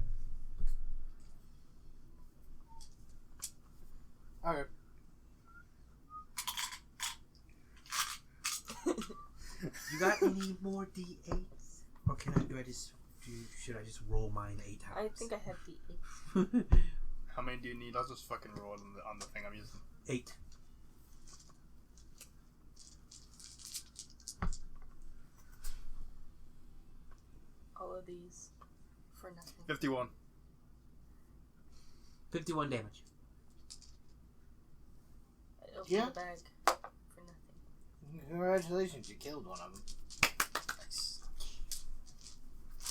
Okay. You got any more d8s? Or should I just roll mine 8 times? I think I have the 8. How many do you need? I'll just fucking roll it on the thing I'm using. 8. All of these for nothing. 51. 51 damage. I opened Yeah. the bag for nothing. Congratulations, you killed one of them. Nice.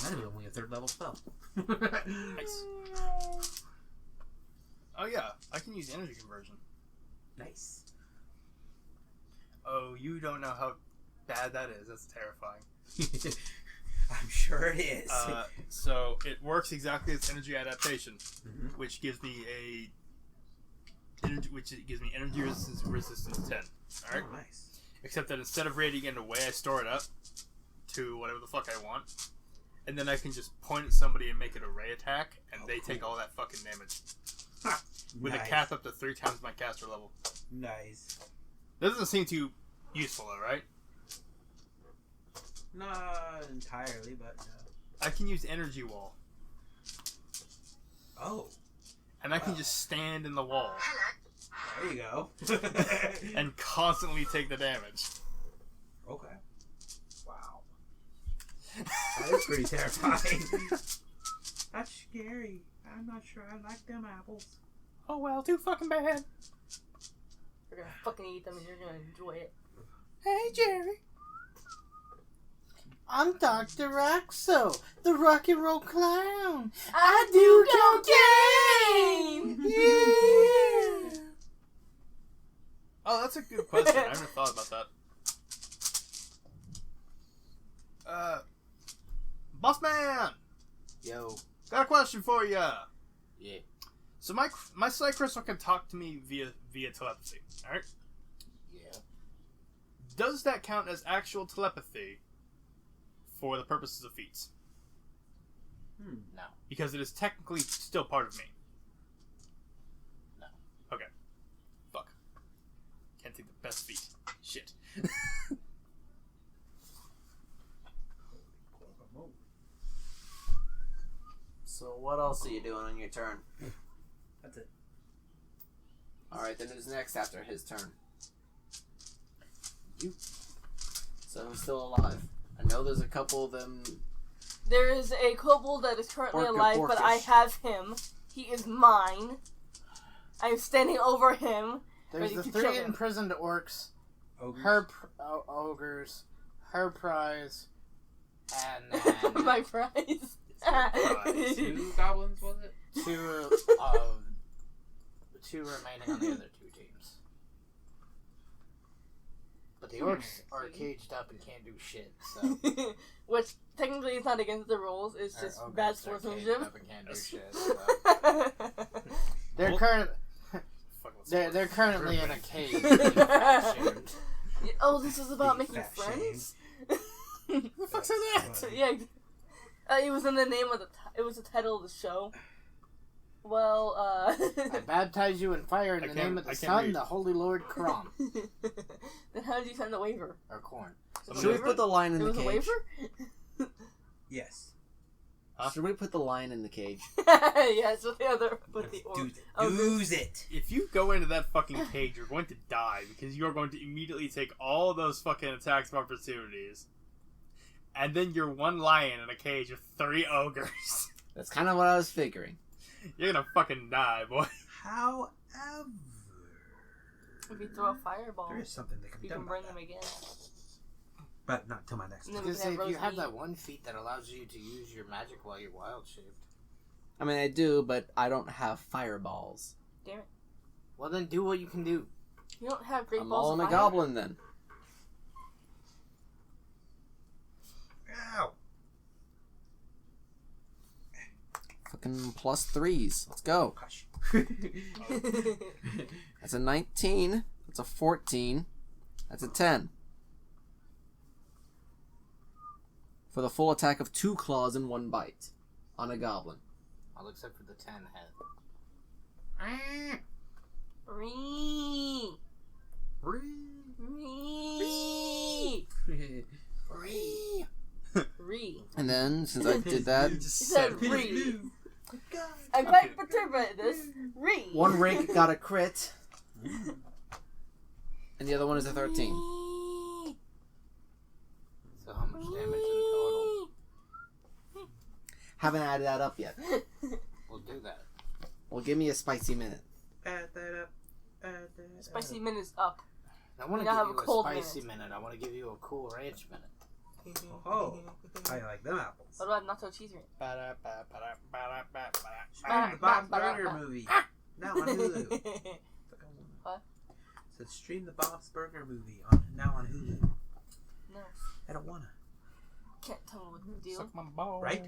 That is only a 3rd level spell. Nice. Oh yeah, I can use energy conversion. Nice. Oh, you don't know how bad that is. That's terrifying. I'm sure it is. So it works exactly as energy adaptation, Mhm. which gives me energy resistance 10. All right. Oh, nice. Except that instead of radiating it away, I store it up to whatever the fuck I want, and then I can just point at somebody and make it a ray attack, and they take all that fucking damage with Nice. a cap up to 3 times my caster level. Nice. Doesn't seem too useful though, right? Not entirely, but I can use energy wall, oh, and I can just stand in the wall there you go. and constantly take the damage. Okay. Wow. That is pretty terrifying. That's scary. I'm not sure I like them apples. Oh well, too fucking bad. We're gonna fucking eat them and you're gonna enjoy it. Hey, Jerry. I'm Dr. Roxo, the rock and roll clown. I do cocaine! Yeah. Oh, that's a good question. I never thought about that. Boss man, Yo. got a question for ya. Yeah. So my Psy Crystal can talk to me via telepathy. All right. Yeah. Does that count as actual telepathy for the purposes of feats? No. Because it is technically still part of me. No. Okay. Fuck. Can't take the best feat. Shit. So what else are you doing on your turn? That's it. Alright, then who's next after his turn? You. So who's still alive? I know there's a couple of them. There is a kobold that is currently alive, but I orcish. have him. He is mine. I'm standing over him. There's Ready the to 3 kill him. imprisoned orcs, Ogres. ogres, her prize, and then My prize. prize. 2 goblins, was it? 2 remaining on the other 2 teams. But the orcs are caged up and can't do shit, so... Which technically is not against the rules. It's Our just ogres bad are caged sportsmanship. up and can't do Yes. shit, so... Well- They're currently in a cage. Shamed. Oh, this is about Big making fat friends. Who the fuck's that? Yeah, it was in the name of it was the title of the show. Well, I baptize you in fire in I the can't- name of I the can't sun, read. the holy Lord Krom. then how did you sign the waiver? Or corn. Was it Should we waiver? put the lion in It the was a cage? waiver? Yes. Huh? Should we put the lion in the cage? Yeah, it's with the other with the orc. Use it. If you go into that fucking cage, you're going to die because you are going to immediately take all of those fucking attacks of opportunities. And then you're one lion in a cage with 3 ogres. That's kind of what I was figuring. You're gonna fucking die, boy. However, If you throw a fireball, there is something that can be you done can about bring them that. again. But not till my next And turn. then we Because can if have you Rose have eat. that one feat that allows you to use your magic while you're wild shaped. I mean, I do, but I don't have fireballs. Damn it! Well, then do what you can do. You don't have great I'm balls all of in a fire. goblin then. Ow! Fucking plus 3s. Let's go. Gosh. That's a 19. That's a 14. That's a 10. For the full attack of 2 claws and 1 bite on a goblin. All except for the 10 head. Ree. Ree. And then, since I did that, You just He said said Ree. I'm quite perturbed by this. Ree. 1 rake got a crit. And the other one is a 13. Ree. So how much damage in total? Haven't added that up yet. We'll do that. Well, give me a spicy minute. Add that up. Spicy mint is up. I want to now give have you a a cold spicy minute. I want to give you a cool ranch minute. Oh, I like them apples. What about nacho cheese mint? Stream the Bob's Burger movie. Now on Hulu. What? Said stream the Bob's Burger movie now on Hulu. No. I don't wanna. Can't tell me what the deal. Suck my balls. Right?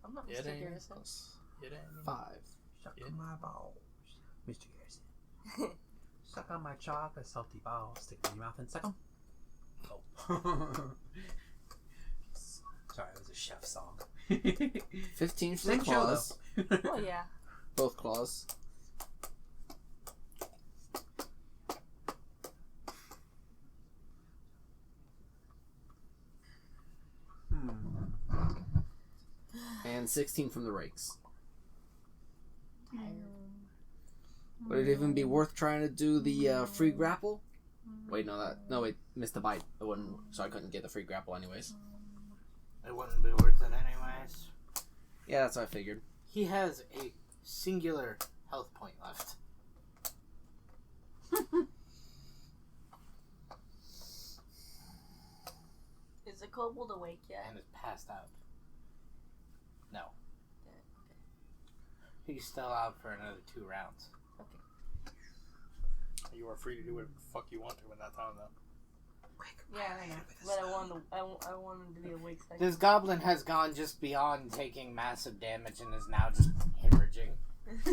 I'm not It Mr. ain't Garrison. close. It ain't. 5. Suck Yeah. on my balls, Mr. Garrison. Suck on my chocolate salty balls. Stick them in your mouth and suck them. Oh. Sorry, it was a chef song. 15 for the Same show claws. though. Oh yeah. Both claws. And 16 from the rakes. Would it even be worth trying to do the free grapple? Wait, wait, missed the bite. I wouldn't, so I couldn't get the free grapple anyways. It wouldn't be worth it anyways. Yeah, that's what I figured. He has a singular health point left. kobold awake yet? and is passed out. No. Yeah, He's still out for another 2 rounds. okay. You are free to do whatever the fuck you want to in that time, though. Yeah, I know. But I want him to be awake. So I This goblin has gone just beyond taking massive damage and is now just hemorrhaging.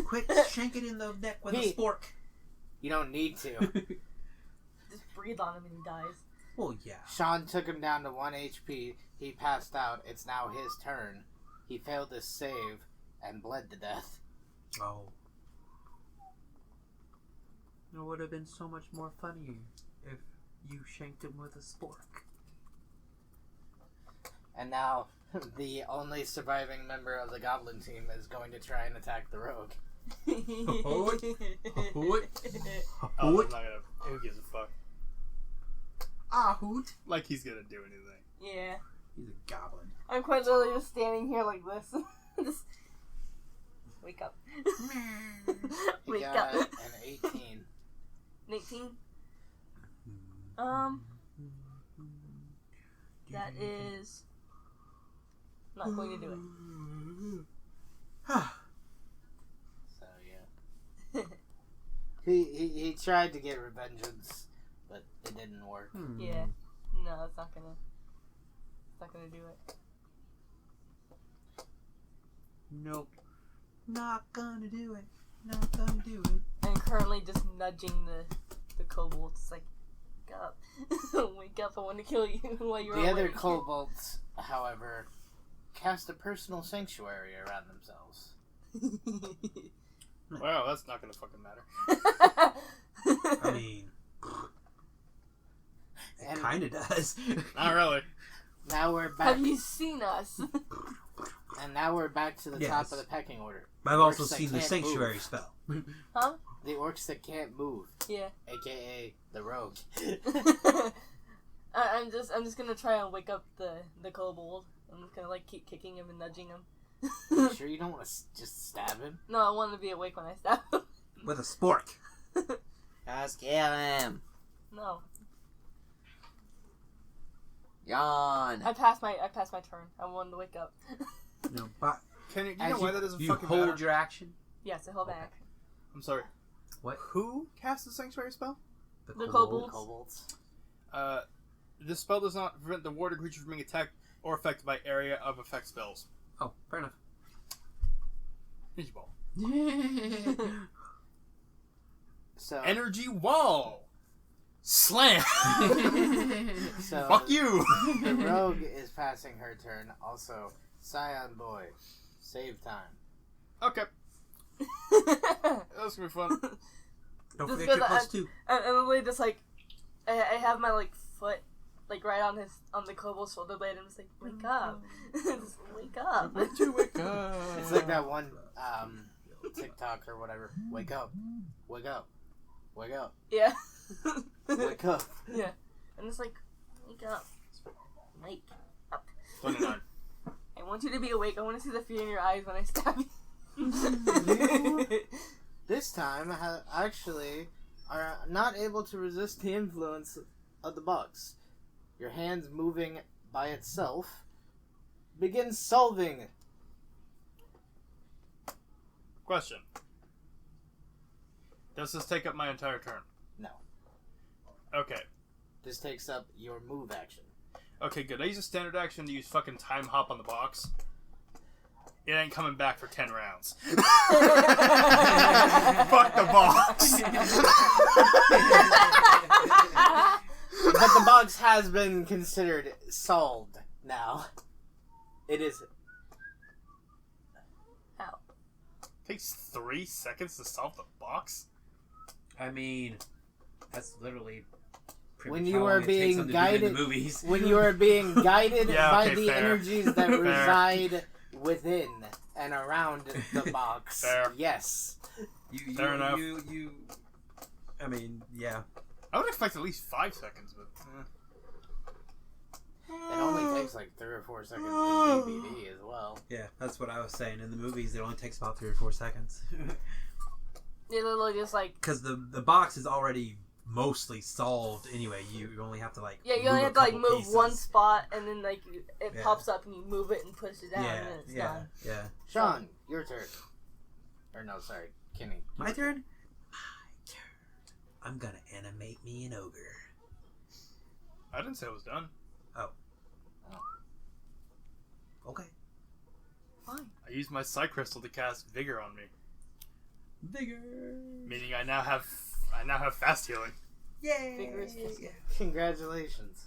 Quick, shank it in the neck with a He- spork. You don't need to. just breathe on him and he dies. Well, yeah. Sean took him down to 1 HP. He passed out. It's now his turn. He failed his save and bled to death. Oh. It would have been so much more funny if you shanked him with a spork. And now the only surviving member of the goblin team is going to try and attack the rogue. Oh, I'm not gonna. Who gives a fuck? Ah, hoot. Like he's gonna do anything. Yeah. He's a goblin. I'm quite literally just standing here like this. Just wake up. He Wake got up. an 18. 18? That is not going to do it. So yeah. he tried to get revengeance, but it didn't work. Yeah. No, it's not gonna do it. Nope. Not gonna do it. Not gonna do it. I'm currently just nudging the kobold. It's like, wake up. Wake up, I want to kill you while you're The other awake. kobolds, however, cast a personal sanctuary around themselves. Wow, that's not gonna fucking matter. I mean, it And- kind of does. Not really. Now we're back, Have you seen us? and now we're back to the Yes. top of the pecking order. I've also Orcs that seen the can't sanctuary move. spell. Huh? The orcs that can't move, Yeah. aka the rogue. I'm just gonna try and wake up the kobold. I'm just gonna like keep kicking him and nudging him. You sure you don't want to just stab him? No, I want to be awake when I stab him. With a spork. Just kill him. No, Yawn. I passed my turn. I wanted to wake up. No, but Can you As know why that doesn't you fucking hold matter? your action. Yes, I hold Okay. back. I'm sorry. What? Who cast the sanctuary spell? The Kobolds. kobolds. This spell does not prevent the warded creature from being attacked or affected by area of effect spells. Oh, fair enough. Ninja ball. So, Energy wall. Slam. so Fuck you. the rogue is passing her turn. Also, Scion Boy, save time. Okay, that's gonna be fun. Don't Just forget because your plus 2. And literally just like, I have my like foot like right on the kobold's shoulder blade. And I'm just like, wake up, just wake up. Wake you wake up. It's like that one TikTok or whatever. Wake up, wake up, wake up, Yeah. wake up. Yeah. I'm just like, wake up, wake up. 29. I want you to be awake. I want to see the fear in your eyes when I stab you. This time, actually, are not able to resist the influence of the bugs. Your hands moving by itself begins solving. Question. Does this take up my entire turn? No. Okay. This takes up your move action. Okay, good. I use a standard action to use fucking time hop on the box. It ain't coming back for 10 rounds. Fuck the box. But the box has been considered solved now. It is. Ow. Takes 3 seconds to solve the box? I mean, that's literally pretty When much you how are long it takes being them to do guided- in the movies. When you are being guided Yeah, by okay, the fair. energies that Fair. reside within and around the box. Fair. Yes. Fair enough. I mean, yeah. I would expect at least 5 seconds, but... It only takes like 3 or 4 seconds in DVD as well. Yeah, that's what I was saying. In the movies, it only takes about 3 or 4 seconds. They literally just like, Because the box is already mostly solved anyway. You only have to like Yeah, you move only a have to like couple move pieces. one spot, and then like it Yeah. pops up, and you move it and push it down, Yeah, and then it's yeah, done. yeah. Sean, your turn. Or no, sorry, Kenny. My turn. I'm gonna animate me an ogre. I didn't say it was done. Okay. Fine. I used my Psy Crystal to cast Vigor on me, Vigor. meaning I now have fast healing. Yay! Vigorous just- Yeah. Congratulations.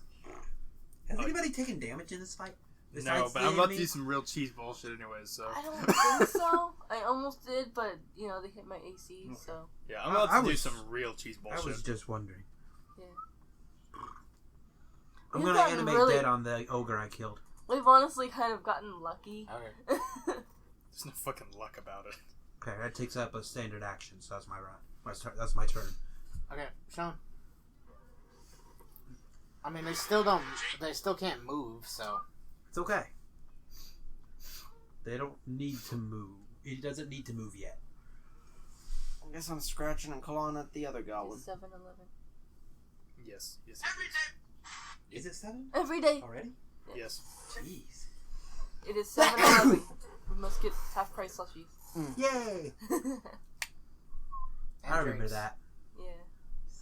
Has anybody taken damage in this fight? No, Besides but the I'm about to enemy? do some real cheese bullshit anyways. So I don't think so. I almost did, but you know they hit my AC, so yeah, I'm about to I do was- some real cheese I bullshit. was just wondering. yeah. I'm We've gonna gotten animate really- dead on the ogre I killed. We've honestly kind of gotten lucky. Okay. There's no fucking luck about it. Okay, that takes up a standard action, so that's my round. That's my turn. Okay, Sean. I mean, they still can't move, so. It's okay. They don't need to move. He doesn't need to move yet. I guess I'm scratching and clawing at the other goblin. 7-Eleven. Yes, yes, Is it 7 Every day. already? yes. Jeez. It is 7-Eleven. We must get half price slushies. Yay! I remember drinks. that. Yeah.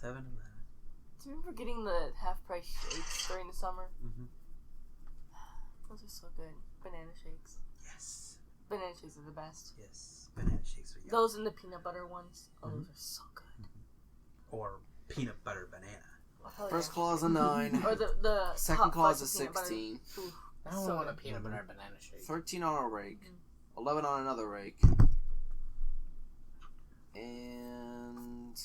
7-Eleven. Do you remember getting the half price shakes during the summer? Mm-hmm. Those are so good. Banana shakes. Yes. Banana shakes are the best. Yes. Banana shakes are yummy. Those and the peanut butter ones. Oh, those are so good. Or peanut butter banana. Oh, hell First yeah. claw is a 9. Or the Second hot claw is a fudge peanut butter. 16. Ooh, I don't so want a good. peanut butter banana shake. 13 on a rake. 11 on another rake. And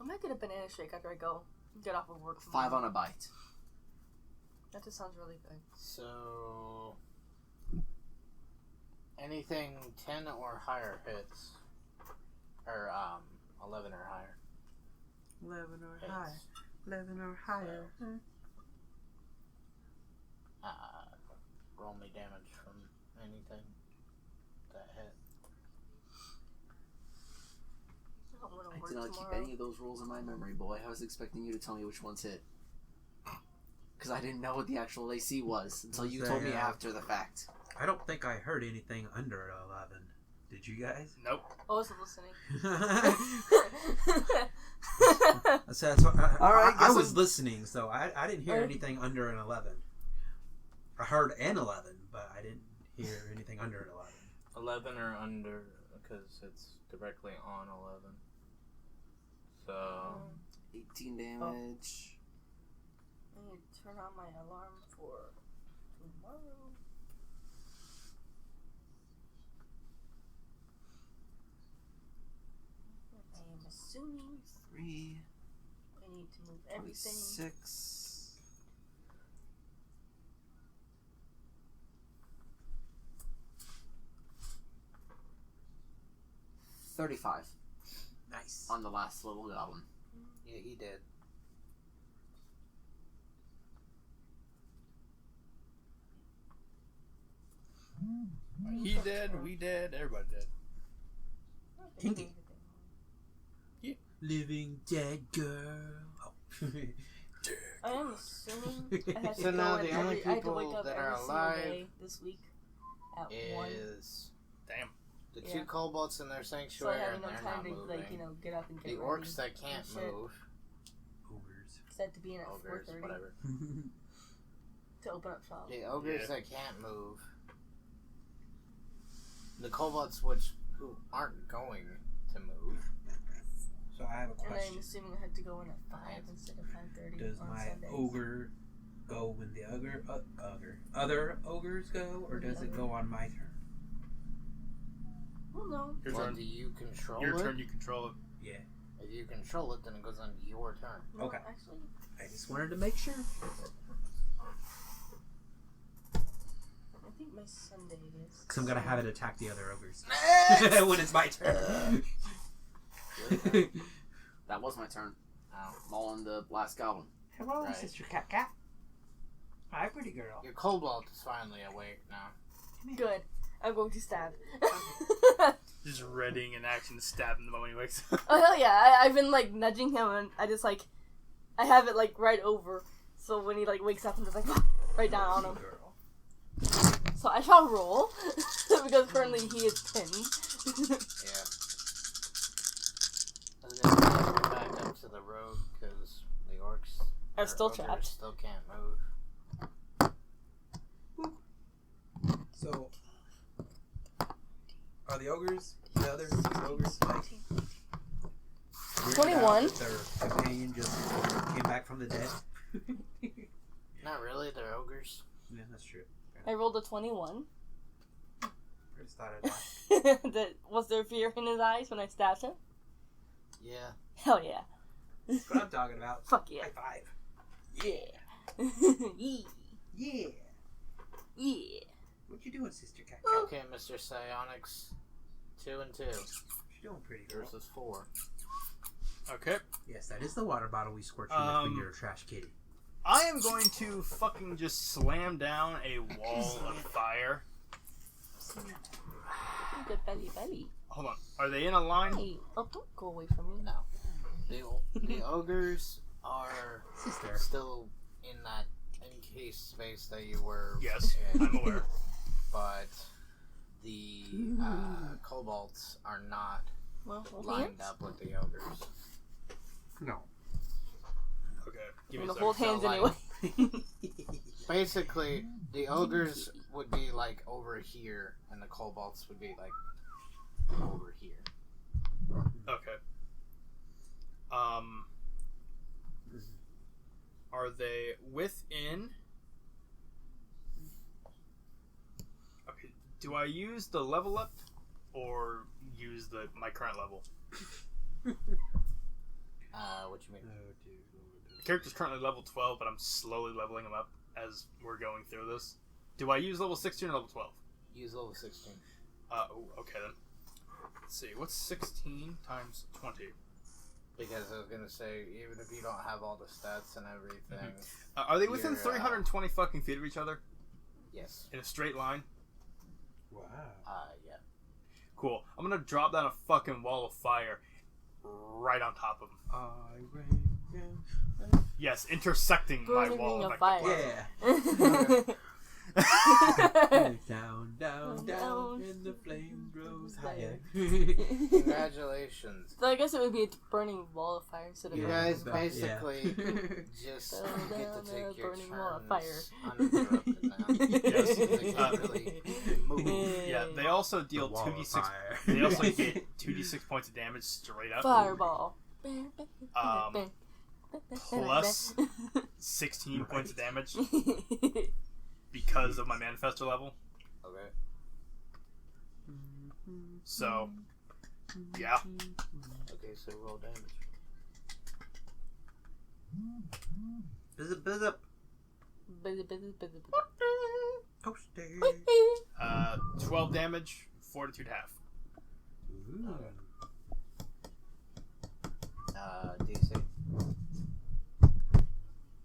I might get a banana shake after I get off of work. 5 on a bite. That just sounds really good. So. Anything 10 or higher hits. Or, 11 or higher. 11 or Hits. higher. 11 or higher. Roll me damage from anything that hit. I don't want to I work did not tomorrow. keep any of those rolls in my memory, boy. I was expecting you to tell me which ones hit. Because I didn't know what the actual AC was until you told me after the fact. I don't think I heard anything under 11. Did you guys? Nope. I wasn't listening. Alright, I guess was I'm- listening, so I didn't hear Oh. anything under an 11. I heard an 11, but I didn't hear anything under an 11. 11 or under, because it's directly on 11. So. 18 damage. I need to turn on my alarm for tomorrow. I am assuming 3, I need to move everything. 26. 35 Nice. on the last little goblin. Yeah, he did. He did, we did, everybody did. Kinky. Living dead girl. Oh. I am assuming I had to So go now in the only I had to wake people up that every are single alive day this week at 1. Is Damn. the Yeah. two kobolds in their So I sanctuary, have and no they're time not to moving. get up and The get orcs ready. that can't and shit. move, Ogres. Set to be in at ogres, 4:30 whatever. to open up shop. The ogres Yeah. that can't move. The kobolds who aren't going to move. So I have a And I'm question. assuming I had to go in at 5 instead of 5:30 Does on my Sundays. ogre go when the other ogres go, or does it go on my turn? Well, no. Your Well, turn. do you control Your it? turn, you control it. Yeah. If you control it, then it goes on your turn. No, Okay. Actually, I just wanted to make sure. I think my Sunday is. Because I'm going to have it attack the other ogres. when it's my turn. That was my turn. Ow. I'm all in the last goblin. Hello, Right. Sister Cat Cat. Hi, pretty girl. Your kobold is finally awake now. Good. I'm going to stab. Just readying an action to stab him the moment he wakes up. Oh hell yeah! I've been like nudging him, and I just like I have it like right over, so when he like wakes up, I'm just like right down on him. Girl. So I shall roll because currently he is pinned. Yeah. I was gonna say we're back up to the road because the orcs Are still ogres trapped. Still can't move. So, are the ogres, the other ogres, like, weirded 21. out that their companion just came back from the dead? Not really. They're ogres. Yeah, that's true. I rolled a 21. I just thought I'd lie. Was there fear in his eyes when I stabbed him? Yeah. Hell yeah! That's what I'm talking about. Fuck yeah! High five. Yeah! Yeah! Yeah. Yeah! What you doing, Sister Cat? Okay, Mr. Psionics. 2 and 2 She's doing pretty good. versus 4. Okay. Yes, that is the water bottle we scorched you with when you're a trash kitty. I am going to fucking just slam down a wall of fire. Good belly belly. Hold on. Are they in a line? Hey, oh, don't go away from me. No. The ogres are Sister. still in that encased space that you were Yes, in. I'm aware. But the kobolds are not Well, hold lined hands. up with the ogres. No. Okay. Give I'm me a gonna second. hold hands So, anyway. Basically, the ogres would be like over here, and the kobolds would be like over here. Okay. Are they within? Okay. Do I use the level up, or use my current level? What you mean? Oh, dude. The character's currently level 12, but I'm slowly leveling him up as we're going through this. Do I use level 16 or level 12? Use level 16. Okay then. Let's see. What's 16 times 20? Because I was gonna say, even if you don't have all the stats and everything, Are they within You're, 320 fucking feet of each other yes. in a straight line? Wow. Yeah. Cool. I'm gonna drop down a fucking wall of fire right on top of him. Yes, intersecting my Burning wall. ring of effectively. fire. Yeah. Down, down, down, and the flame grows higher. Congratulations. So I guess it would be a burning wall of fire instead of You burning guys wall. basically just Down, get to down, take your burning wall of turns fire. uninterrupted now. Yes. They can't really move. Yeah, they also deal Wall of 2d6. fire. They also get 2d6 points of damage straight up. Fireball. Plus 16 points of damage because of my manifestor level. Okay. So, yeah. Okay, so roll damage. Buzz up. Toasty. 12 damage, fortitude half. Ooh. DC.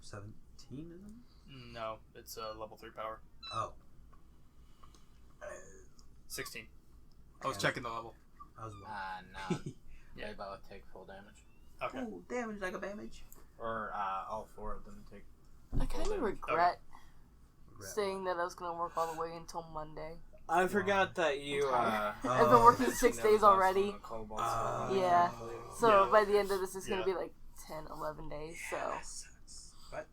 17, isn't it? No, it's level 3 power. Oh. 16. I was Okay. checking the level. I was wrong. No. Yeah. They both take full damage. Okay. Oh, damage like a damage. Or all 4 of them take. I kind of regret Regret. saying that I was gonna work all the way until Monday. I forgot that you. I've been working 6 days already. Yeah. So Yeah. by the end of this, it's gonna Yeah. be like 10, 11 days. So But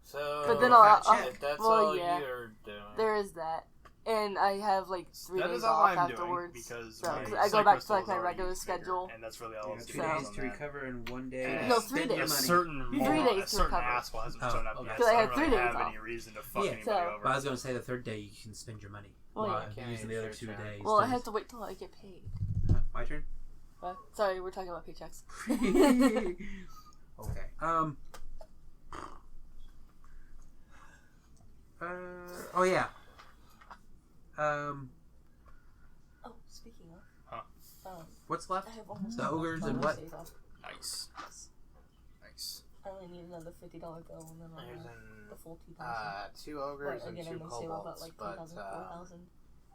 So, But then if that's well, all yeah. you're doing. there is that, and I have like 3 That days is all off I'm afterwards. doing because So, my 'cause I go Psych back Crystal to like is my already regular used bigger, schedule. and that's really all you I got was 2 doing. days on to that. recover and 1 day. And to No, 3 spend days. your A money. certain 3 moron, days a to certain recover. asshole hasn't Oh, shown up okay. yet. 'Cause So I I had don't 3 really days have any off. reason to fuck Yeah. anybody So- over. But I was going to say the 3rd day you can spend your money. Well, while yeah. Okay, using the other it's 2 your turn. days. Well, I to- have to wait till I get paid. My turn? What? Sorry, we're talking about paychecks. Okay. Oh yeah. Oh, speaking of. Huh. What's left? I have almost The ogres and what? days off. Nice. Nice. I only need another $50 bill and then I'll There's have the full 2,000. 2 ogres But and again, 2 I'm gonna save about kobolds, like but 3,000, 4,000.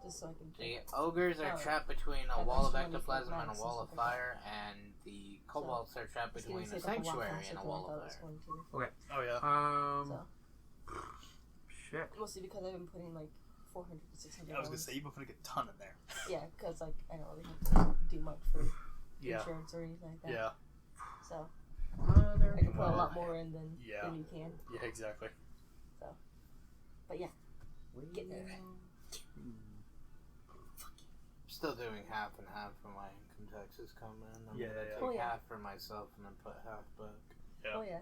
Just so I can. The ogres are Oh. trapped between a I've wall of actually only ectoplasm played and a Max wall and of stuff like fire, and the kobolds are trapped It's gonna between a take up lot sanctuary faster and a than I wall thought of it was fire. going to. Oh yeah. So Shit. mostly because I've been putting like 400 to 600. I was gonna say you've been putting a ton in there. Yeah, because like I don't really have to do much for Yeah. insurance or anything like that. Yeah. So Mother I can put a Well, lot more in than yeah. you can. Yeah. Exactly. But yeah, get there. Still doing half and half for my income taxes coming in. I'm Yeah, gonna yeah. take Oh, yeah. half for myself and then put half back. Yeah. Oh yeah.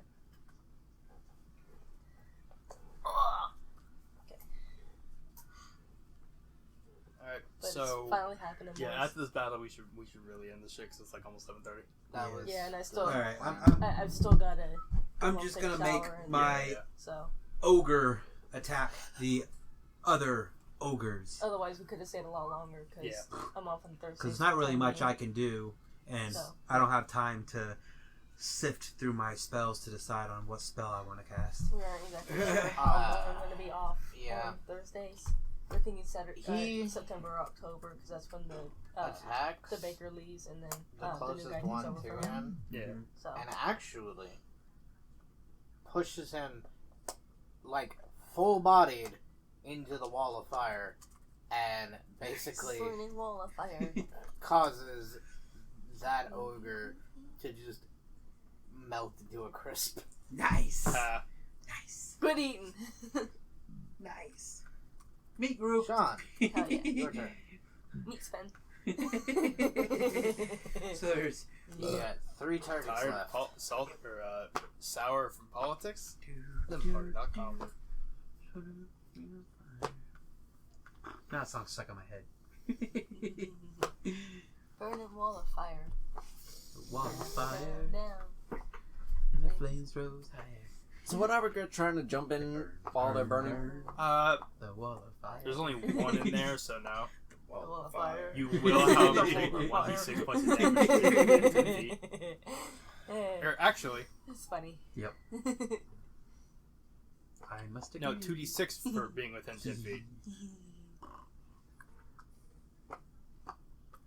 All right. But So it's finally happening. yeah, boys. after this battle, we should really end this shit because it's like almost 7:30. That Yeah. was Yeah, and I still- All right, I've still got to. I'm just gonna make my Yeah. So ogre attack the other ogres otherwise, we could have stayed a lot longer because Yeah. I'm off on Thursday. because there's not really much I can do, and So. I don't have time to sift through my spells to decide on what spell I want to cast. We aren't exactly sure. I'm going to be off yeah. on Thursdays. We're thinking Saturday, He- September or October because that's when the attacks Baker leaves and then the the new closest guy takes one over to for him. him, Yeah. So and actually pushes him like full-bodied into the wall of fire, and basically Burning wall of fire. causes that ogre to just melt into a crisp. Nice, Nice. Good eating. nice. Meat group. Sean, Hell yeah. your turn. Meat spin. So there's You got 3 targets Tired, left. salt or sour from politics. Party.com. that song stuck in my head. Burning wall of fire. The wall of fire Down. and the flames rose higher. So what are we trying to jump in while they're burning? The wall of fire. There's only one in there, so no. The wall of fire. You will have a 1d6 points of damage within 10 feet. Or actually, It's funny. Yep. I must agree. no, 2d6 for being within 10 feet.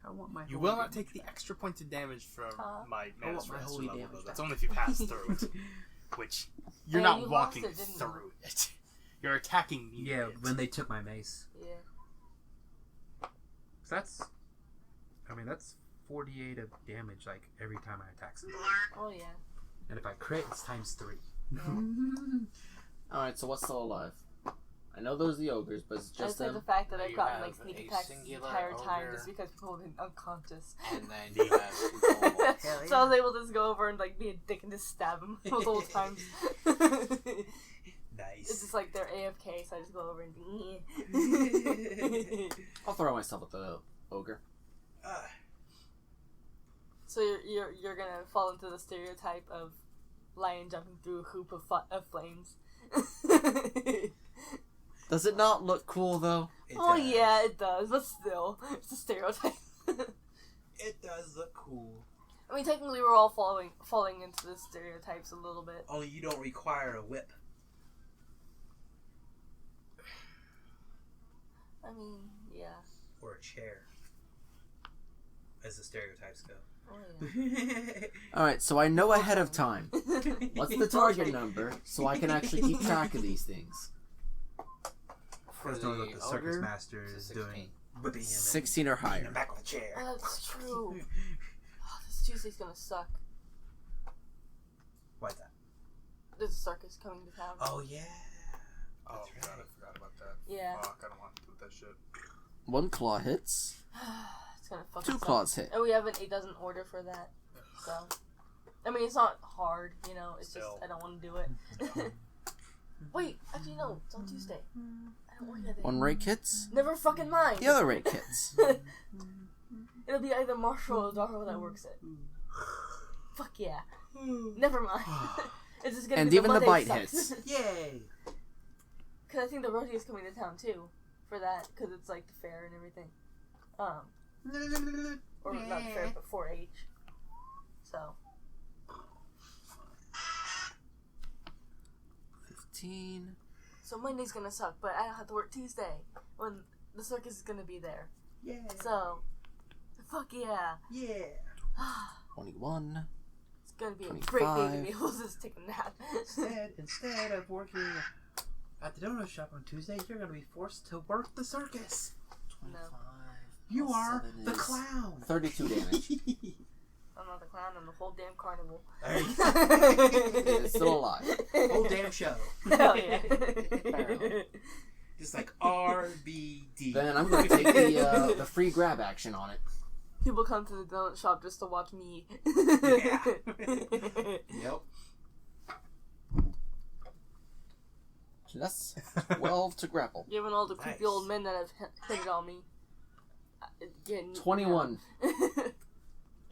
I want my You holy will not damage take the back. extra points of damage from my I mana want my master holy level, damage though. back. That's only if you pass through it. Which, you're Yeah, not you walking lost it, didn't you? through it. You're attacking me. Yeah, with it. when they took my mace. Yeah. So that's 48 of damage like every time I attack something. Oh yeah. And if I crit, it's times 3. Alright, so what's still alive? I know those are the ogres, but it's I'd just say the them. fact that You I've gotten have like sneak a attacks the singular entire time ogre. just because people have been unconscious. And then you have 2 kobolds. Hell So I was able to just go over and like be a dick and just stab them those whole times. Nice. It's just like they're AFK, so I just go over and I'll throw myself at the ogre. So you're gonna fall into the stereotype of lion jumping through a hoop of flames. Does it not look cool though? It Oh does. yeah, it does, but still, it's a stereotype. It does look cool. I mean, technically, we're all falling into the stereotypes a little bit. Only you don't require a whip. I mean, yeah. Or a chair. As the stereotypes go. Oh yeah. Alright, so I know ahead of time. What's the target number so I can actually keep track of these things? For Because know that the circus ogre, master it's a is 16. doing whipping him 16 or and hitting higher. him back with a chair. Oh, that's true. Oh, this Tuesday's gonna suck. Why's that? There's a circus coming to town. Oh yeah. Oh, That's God, right. I forgot about that. Yeah. Fuck, I don't want to do that shit. 1 claw hits, It's gonna fuck 2 us up. claws hit. And it doesn't order for that. So, I mean, it's not hard, you know. It's Still. just I don't want to do it. Wait, actually no, it's on Tuesday. I don't work that day. 1 rake hits, Never fucking mind. the other rake hits. It'll be either Marshall or Darrow that works it. Fuck yeah. Never mind. It's just gonna And be even the Monday bite sucks. hits. Yay! Because I think the rodeo's coming to town too, for that, because it's like the fair and everything. Or not fair, but 4-H. So, 15. so Monday's gonna suck, but I don't have to work Tuesday when the circus is gonna be there. Yeah. So, fuck yeah. Yeah. 21. It's gonna be a great day to be able to just take a nap. Instead of working at the donut shop on Tuesday, you're going to be forced to work the circus. 25. You are 7 the is clown. 32 damage. I'm not the clown, I'm the whole damn carnival. It is still alive. Whole damn show. Hell yeah. Just like RBD. Then I'm going to take the free grab action on it. People come to the donut shop just to watch me. Yeah. Yep. That's 12 to grapple. Given all the creepy Nice. old men that have hit it on me. Again, 21.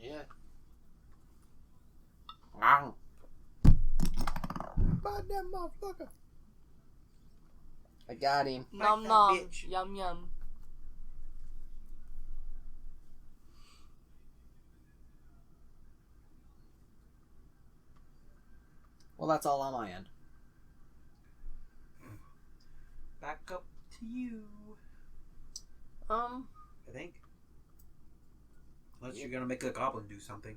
Yeah. Wow. Goddamn motherfucker. I got him. Nom that nom. bitch. Yum yum. Well, that's all on my end. Back up to you, Um, I think. Unless you're going to make the goblin do something.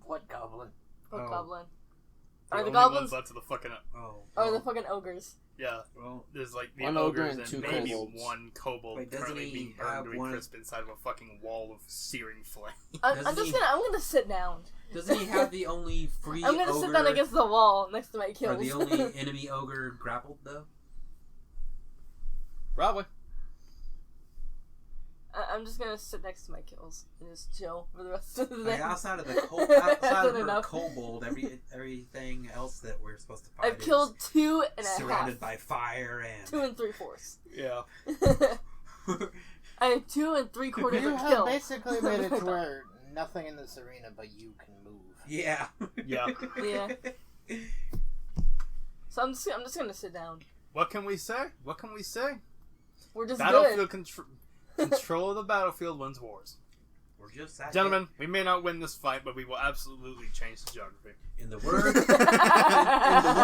What goblin? what Oh. goblin? The Are the only goblins ones left of the fucking... Oh. or the fucking ogres? Yeah, Well, there's like the One ogre ogres and and 2 maybe kobolds. one kobold Wait, doesn't currently he being have burned to a one- crisp inside of a fucking wall of searing flame. I'm Doesn't just he- gonna. I'm gonna sit down. doesn't he have the only free I'm gonna ogre? sit down against the wall next to my Or kills. the only enemy ogre grappled, though? Probably. I'm just gonna sit next to my kills and just chill for the rest of the day. Like, outside of the That's outside of not her enough. kobold, everything else that we're supposed to fight I've killed 2 and a surrounded half. by fire and 2 and 3/4. Yeah. I have 2 and 3/4 You of have kill. basically made it to where nothing in this arena but you can move. yeah. Yeah. Yeah. So I'm just gonna sit down. What can we say? What can we say? We're just Battlefield good. control of the battlefield wins wars. We're just that Gentlemen, we may not win this fight, but we will absolutely change the geography. in the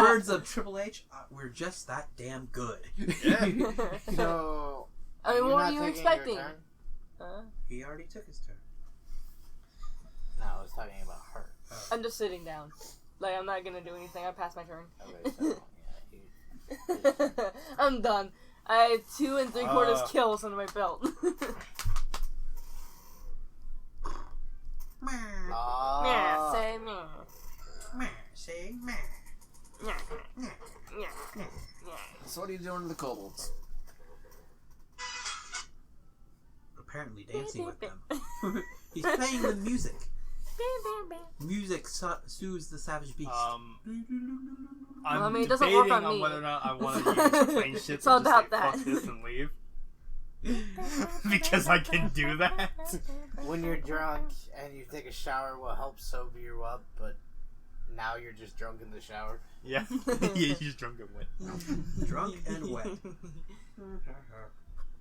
words of Triple H, we're just that damn good. Yeah. So, I mean, you're what not were you taking expecting? your turn? Huh? He already took his turn. No, I was talking about her. I'm just sitting down. Like, I'm not gonna do anything. I passed my turn. Okay, so, yeah, I'm done. I have 2 and 3/4 Uh. kills under my belt. Yeah, say me. Say Yeah, yeah, yeah. So what are you doing to the kobolds? Apparently dancing with them. He's playing the music. Music soothes the savage beast. I'm I mean, it doesn't work debating on me. whether or not I want to use plain shit It's all to just say about that. fuck this and leave. Because I can do that. when you're drunk and you take a shower will help sober you up, but now you're just drunk in the shower. Yeah. Yeah, he's drunk and wet. Drunk and wet.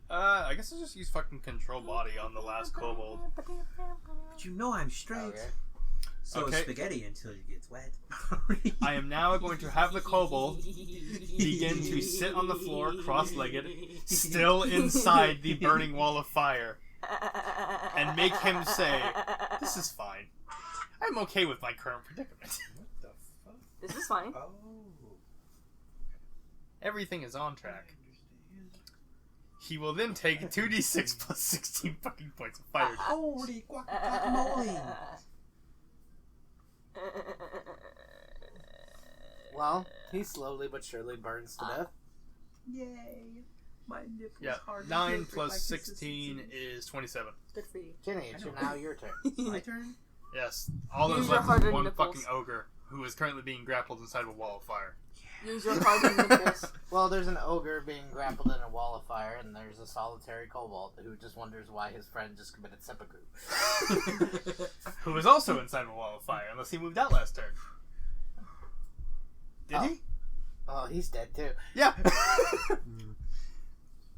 I guess I'll just use fucking control body on the last kobold. But you know I'm straight. Okay. So Okay. is spaghetti until it gets wet. I am now going to have the kobold begin to sit on the floor, cross-legged, still inside the burning wall of fire, and make him say, "This is fine. I'm okay with my current predicament." What the fuck? This is fine. Oh. Everything is on track. He will then take 2d6 plus 16 fucking points of fire. Holy guacamole! Well, he slowly but surely burns to death. Yay! My nipples Yeah, hard. 9 plus 16 is 27. Good for you. Jenny, it's now your turn. My turn? Yes, all Use that's your left harder is one nipples. fucking ogre who is currently being grappled inside of a wall of fire. Use your hardened nipples. Well, there's an ogre being grappled in a wall of fire, and there's a solitary kobold who just wonders why his friend just committed seppuku. Who is also inside of a wall of fire, unless he moved out last turn. Did Oh. he? Oh, he's dead too. Yeah.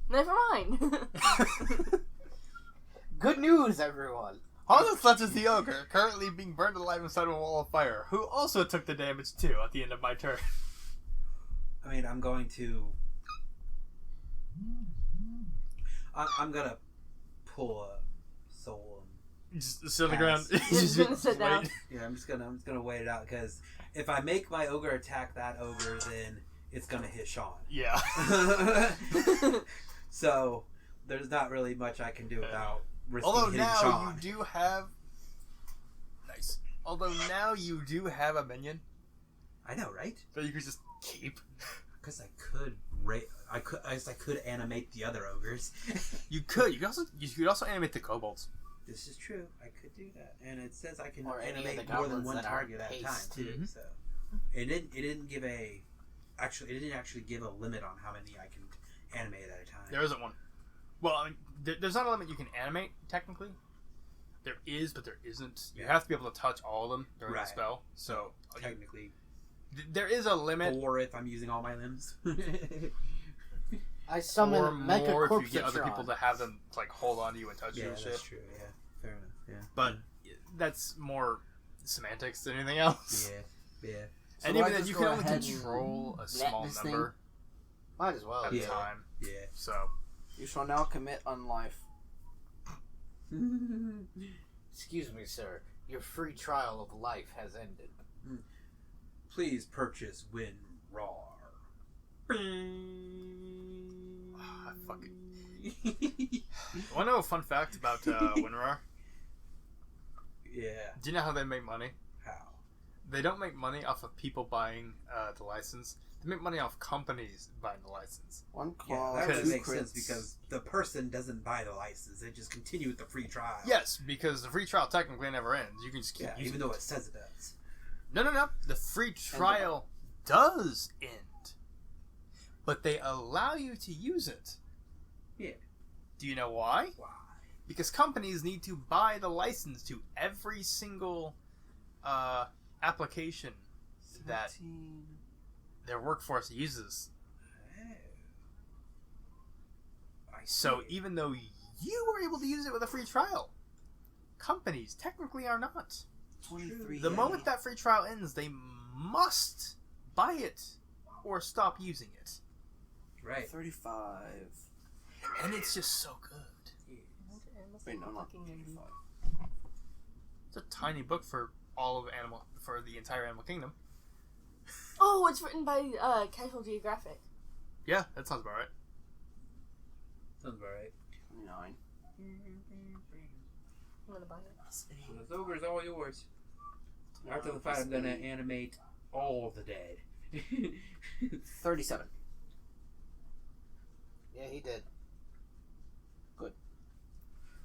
Never mind. Good news, everyone! All that's left is the ogre, currently being burned alive inside of a wall of fire, who also took the damage too at the end of my turn. I mean, I'm going to I'm gonna pull a soul. Just sit on the ground. Just gonna sit down. Wait. Yeah, I'm just gonna wait it out because if I make my ogre attack that ogre, then it's gonna hit Sean. Yeah. So there's not really much I can do without risking Although hitting now Sean. you do have. Nice. Although now you do have a minion I know, right? that you could just keep. Because I could animate the other ogres. You could. You could also animate the kobolds. This is true. I could do that, and it says I can Or any of animate the more than goblins one that target aren't at a time paced. too. Mhm. So it didn't give a it didn't actually give a limit on how many I can animate at a time. There isn't one. Well, I mean, there's not a limit you can animate, technically. There is, but there isn't. You have to be able to touch all of them during Right. the spell. So, Technically, there is a limit. or if I'm using all my limbs. I summon Or Mecha more if you Corpse get other people to have them, like, hold on to you and touch you Yeah, and shit. that's true. Yeah, fair enough. Yeah, But that's more semantics than anything else. yeah. So And do I even then, just you go can only ahead and control a net small this number Might as well. at Yeah. a time. Yeah. So, You shall now commit unlife. Excuse me, sir. Your free trial of life has ended. Please purchase Win Raw. fucking. Want to know a fun fact about WinRAR? Yeah. Do you know how they make money? How? They don't make money off of people buying the license. They make money off companies buying the license. One Yeah, claw, that Because- would two make sense crits. because the person doesn't buy the license; they just continue with the free trial. Yes, because the free trial technically never ends. You can just keep Yeah, using even though it. it says it does. No. The free trial does end. But they allow you to use it. Yeah. Do you know why? Why? Because companies need to buy the license to every single application that their workforce uses. I So see. even though you were able to use it with a free trial, companies technically are not. 23. The moment that free trial ends, they must buy it or stop using it. Right. 35. And it's just so good. Wait, no, not Fucking indie. 35. It's a tiny book for the entire Animal Kingdom. Oh, it's written by Casual Geographic. Yeah, that sounds about right. Sounds about right. 29. I'm gonna buy it. So this ogre's all yours. After the fight, I'm gonna animate all of the dead. 37. Yeah, he did.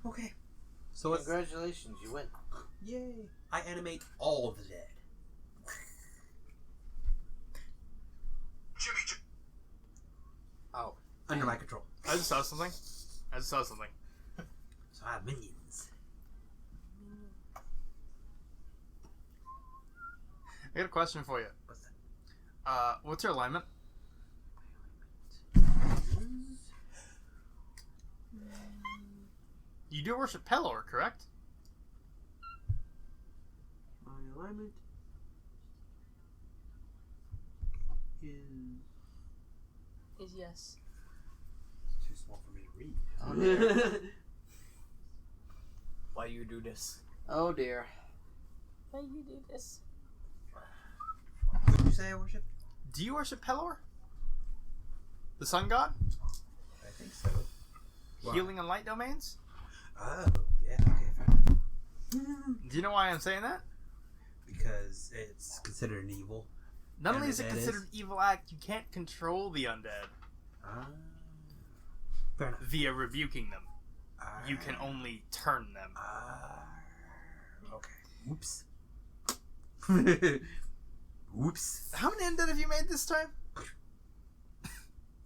Okay. So it's Congratulations, you win. yay! I animate all of the dead. Oh. Under my control. I just saw something. So I have minions. I got a question for you. What's that? What's your alignment? You do worship Pelor, correct? My alignment is Is yes. too small for me to read. Oh, dear. Why you do this? Oh dear. Why you do this? What did you say I worship? Do you worship Pelor? The sun god? I think so. Why? Healing and light domains? Oh, yeah, okay, fair enough. Do you know why I'm saying that? Because it's considered an evil. Not And only is it that is- considered evil act, you can't control the undead Fair enough. via rebuking them. You can only turn them. Okay. Oops. Oops. How many undead have you made this time?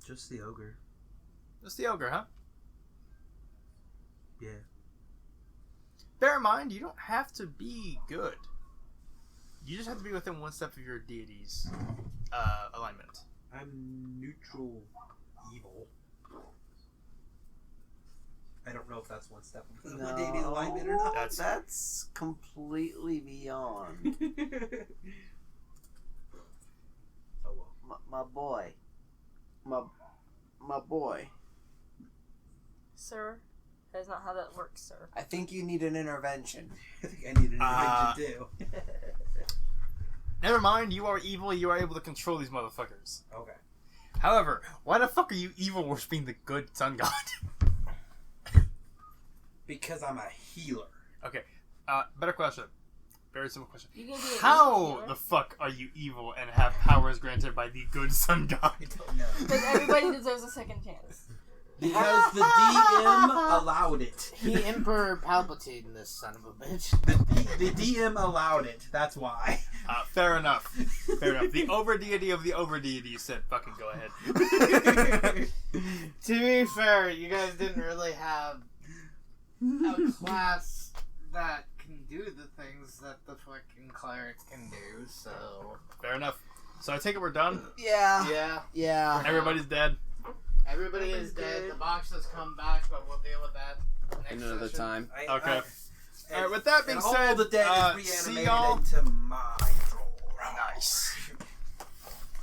Just the ogre. Just the ogre, huh? Yeah. Bear in mind, you don't have to be good. You just have to be within one step of your deity's alignment. I'm neutral evil. I don't know if that's one step of my daily alignment or not. That's completely beyond. Oh well. My boy. My boy. sir. That is not how that works, sir. I think you need an intervention. I think I need an intervention too. Never mind, you are evil, you are able to control these motherfuckers. Okay. However, why the fuck are you evil worshipping the good sun god? Because I'm a healer. Okay, better question. Very simple question. You can be an evil How healer. the fuck are you evil and have powers granted by the good sun god? I don't know. Because everybody deserves a second chance. Because the DM allowed it. He Emperor Palpatine, this son of a bitch. The DM allowed it. That's why. Fair enough. Fair enough. The over deity of the over deity said, fucking go ahead. To be fair, you guys didn't really have a class that can do the things that the fucking cleric can do, so... Fair enough. So I take it we're done? Yeah. Yeah. Everybody's dead? Everybody is dead. The box has come back, but we'll deal with that next Another session. time. Okay. Alright, with that being and said, all the dead is see reanimated y'all. into my drawer. Nice.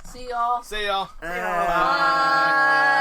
See y'all. See y'all. Bye. Bye.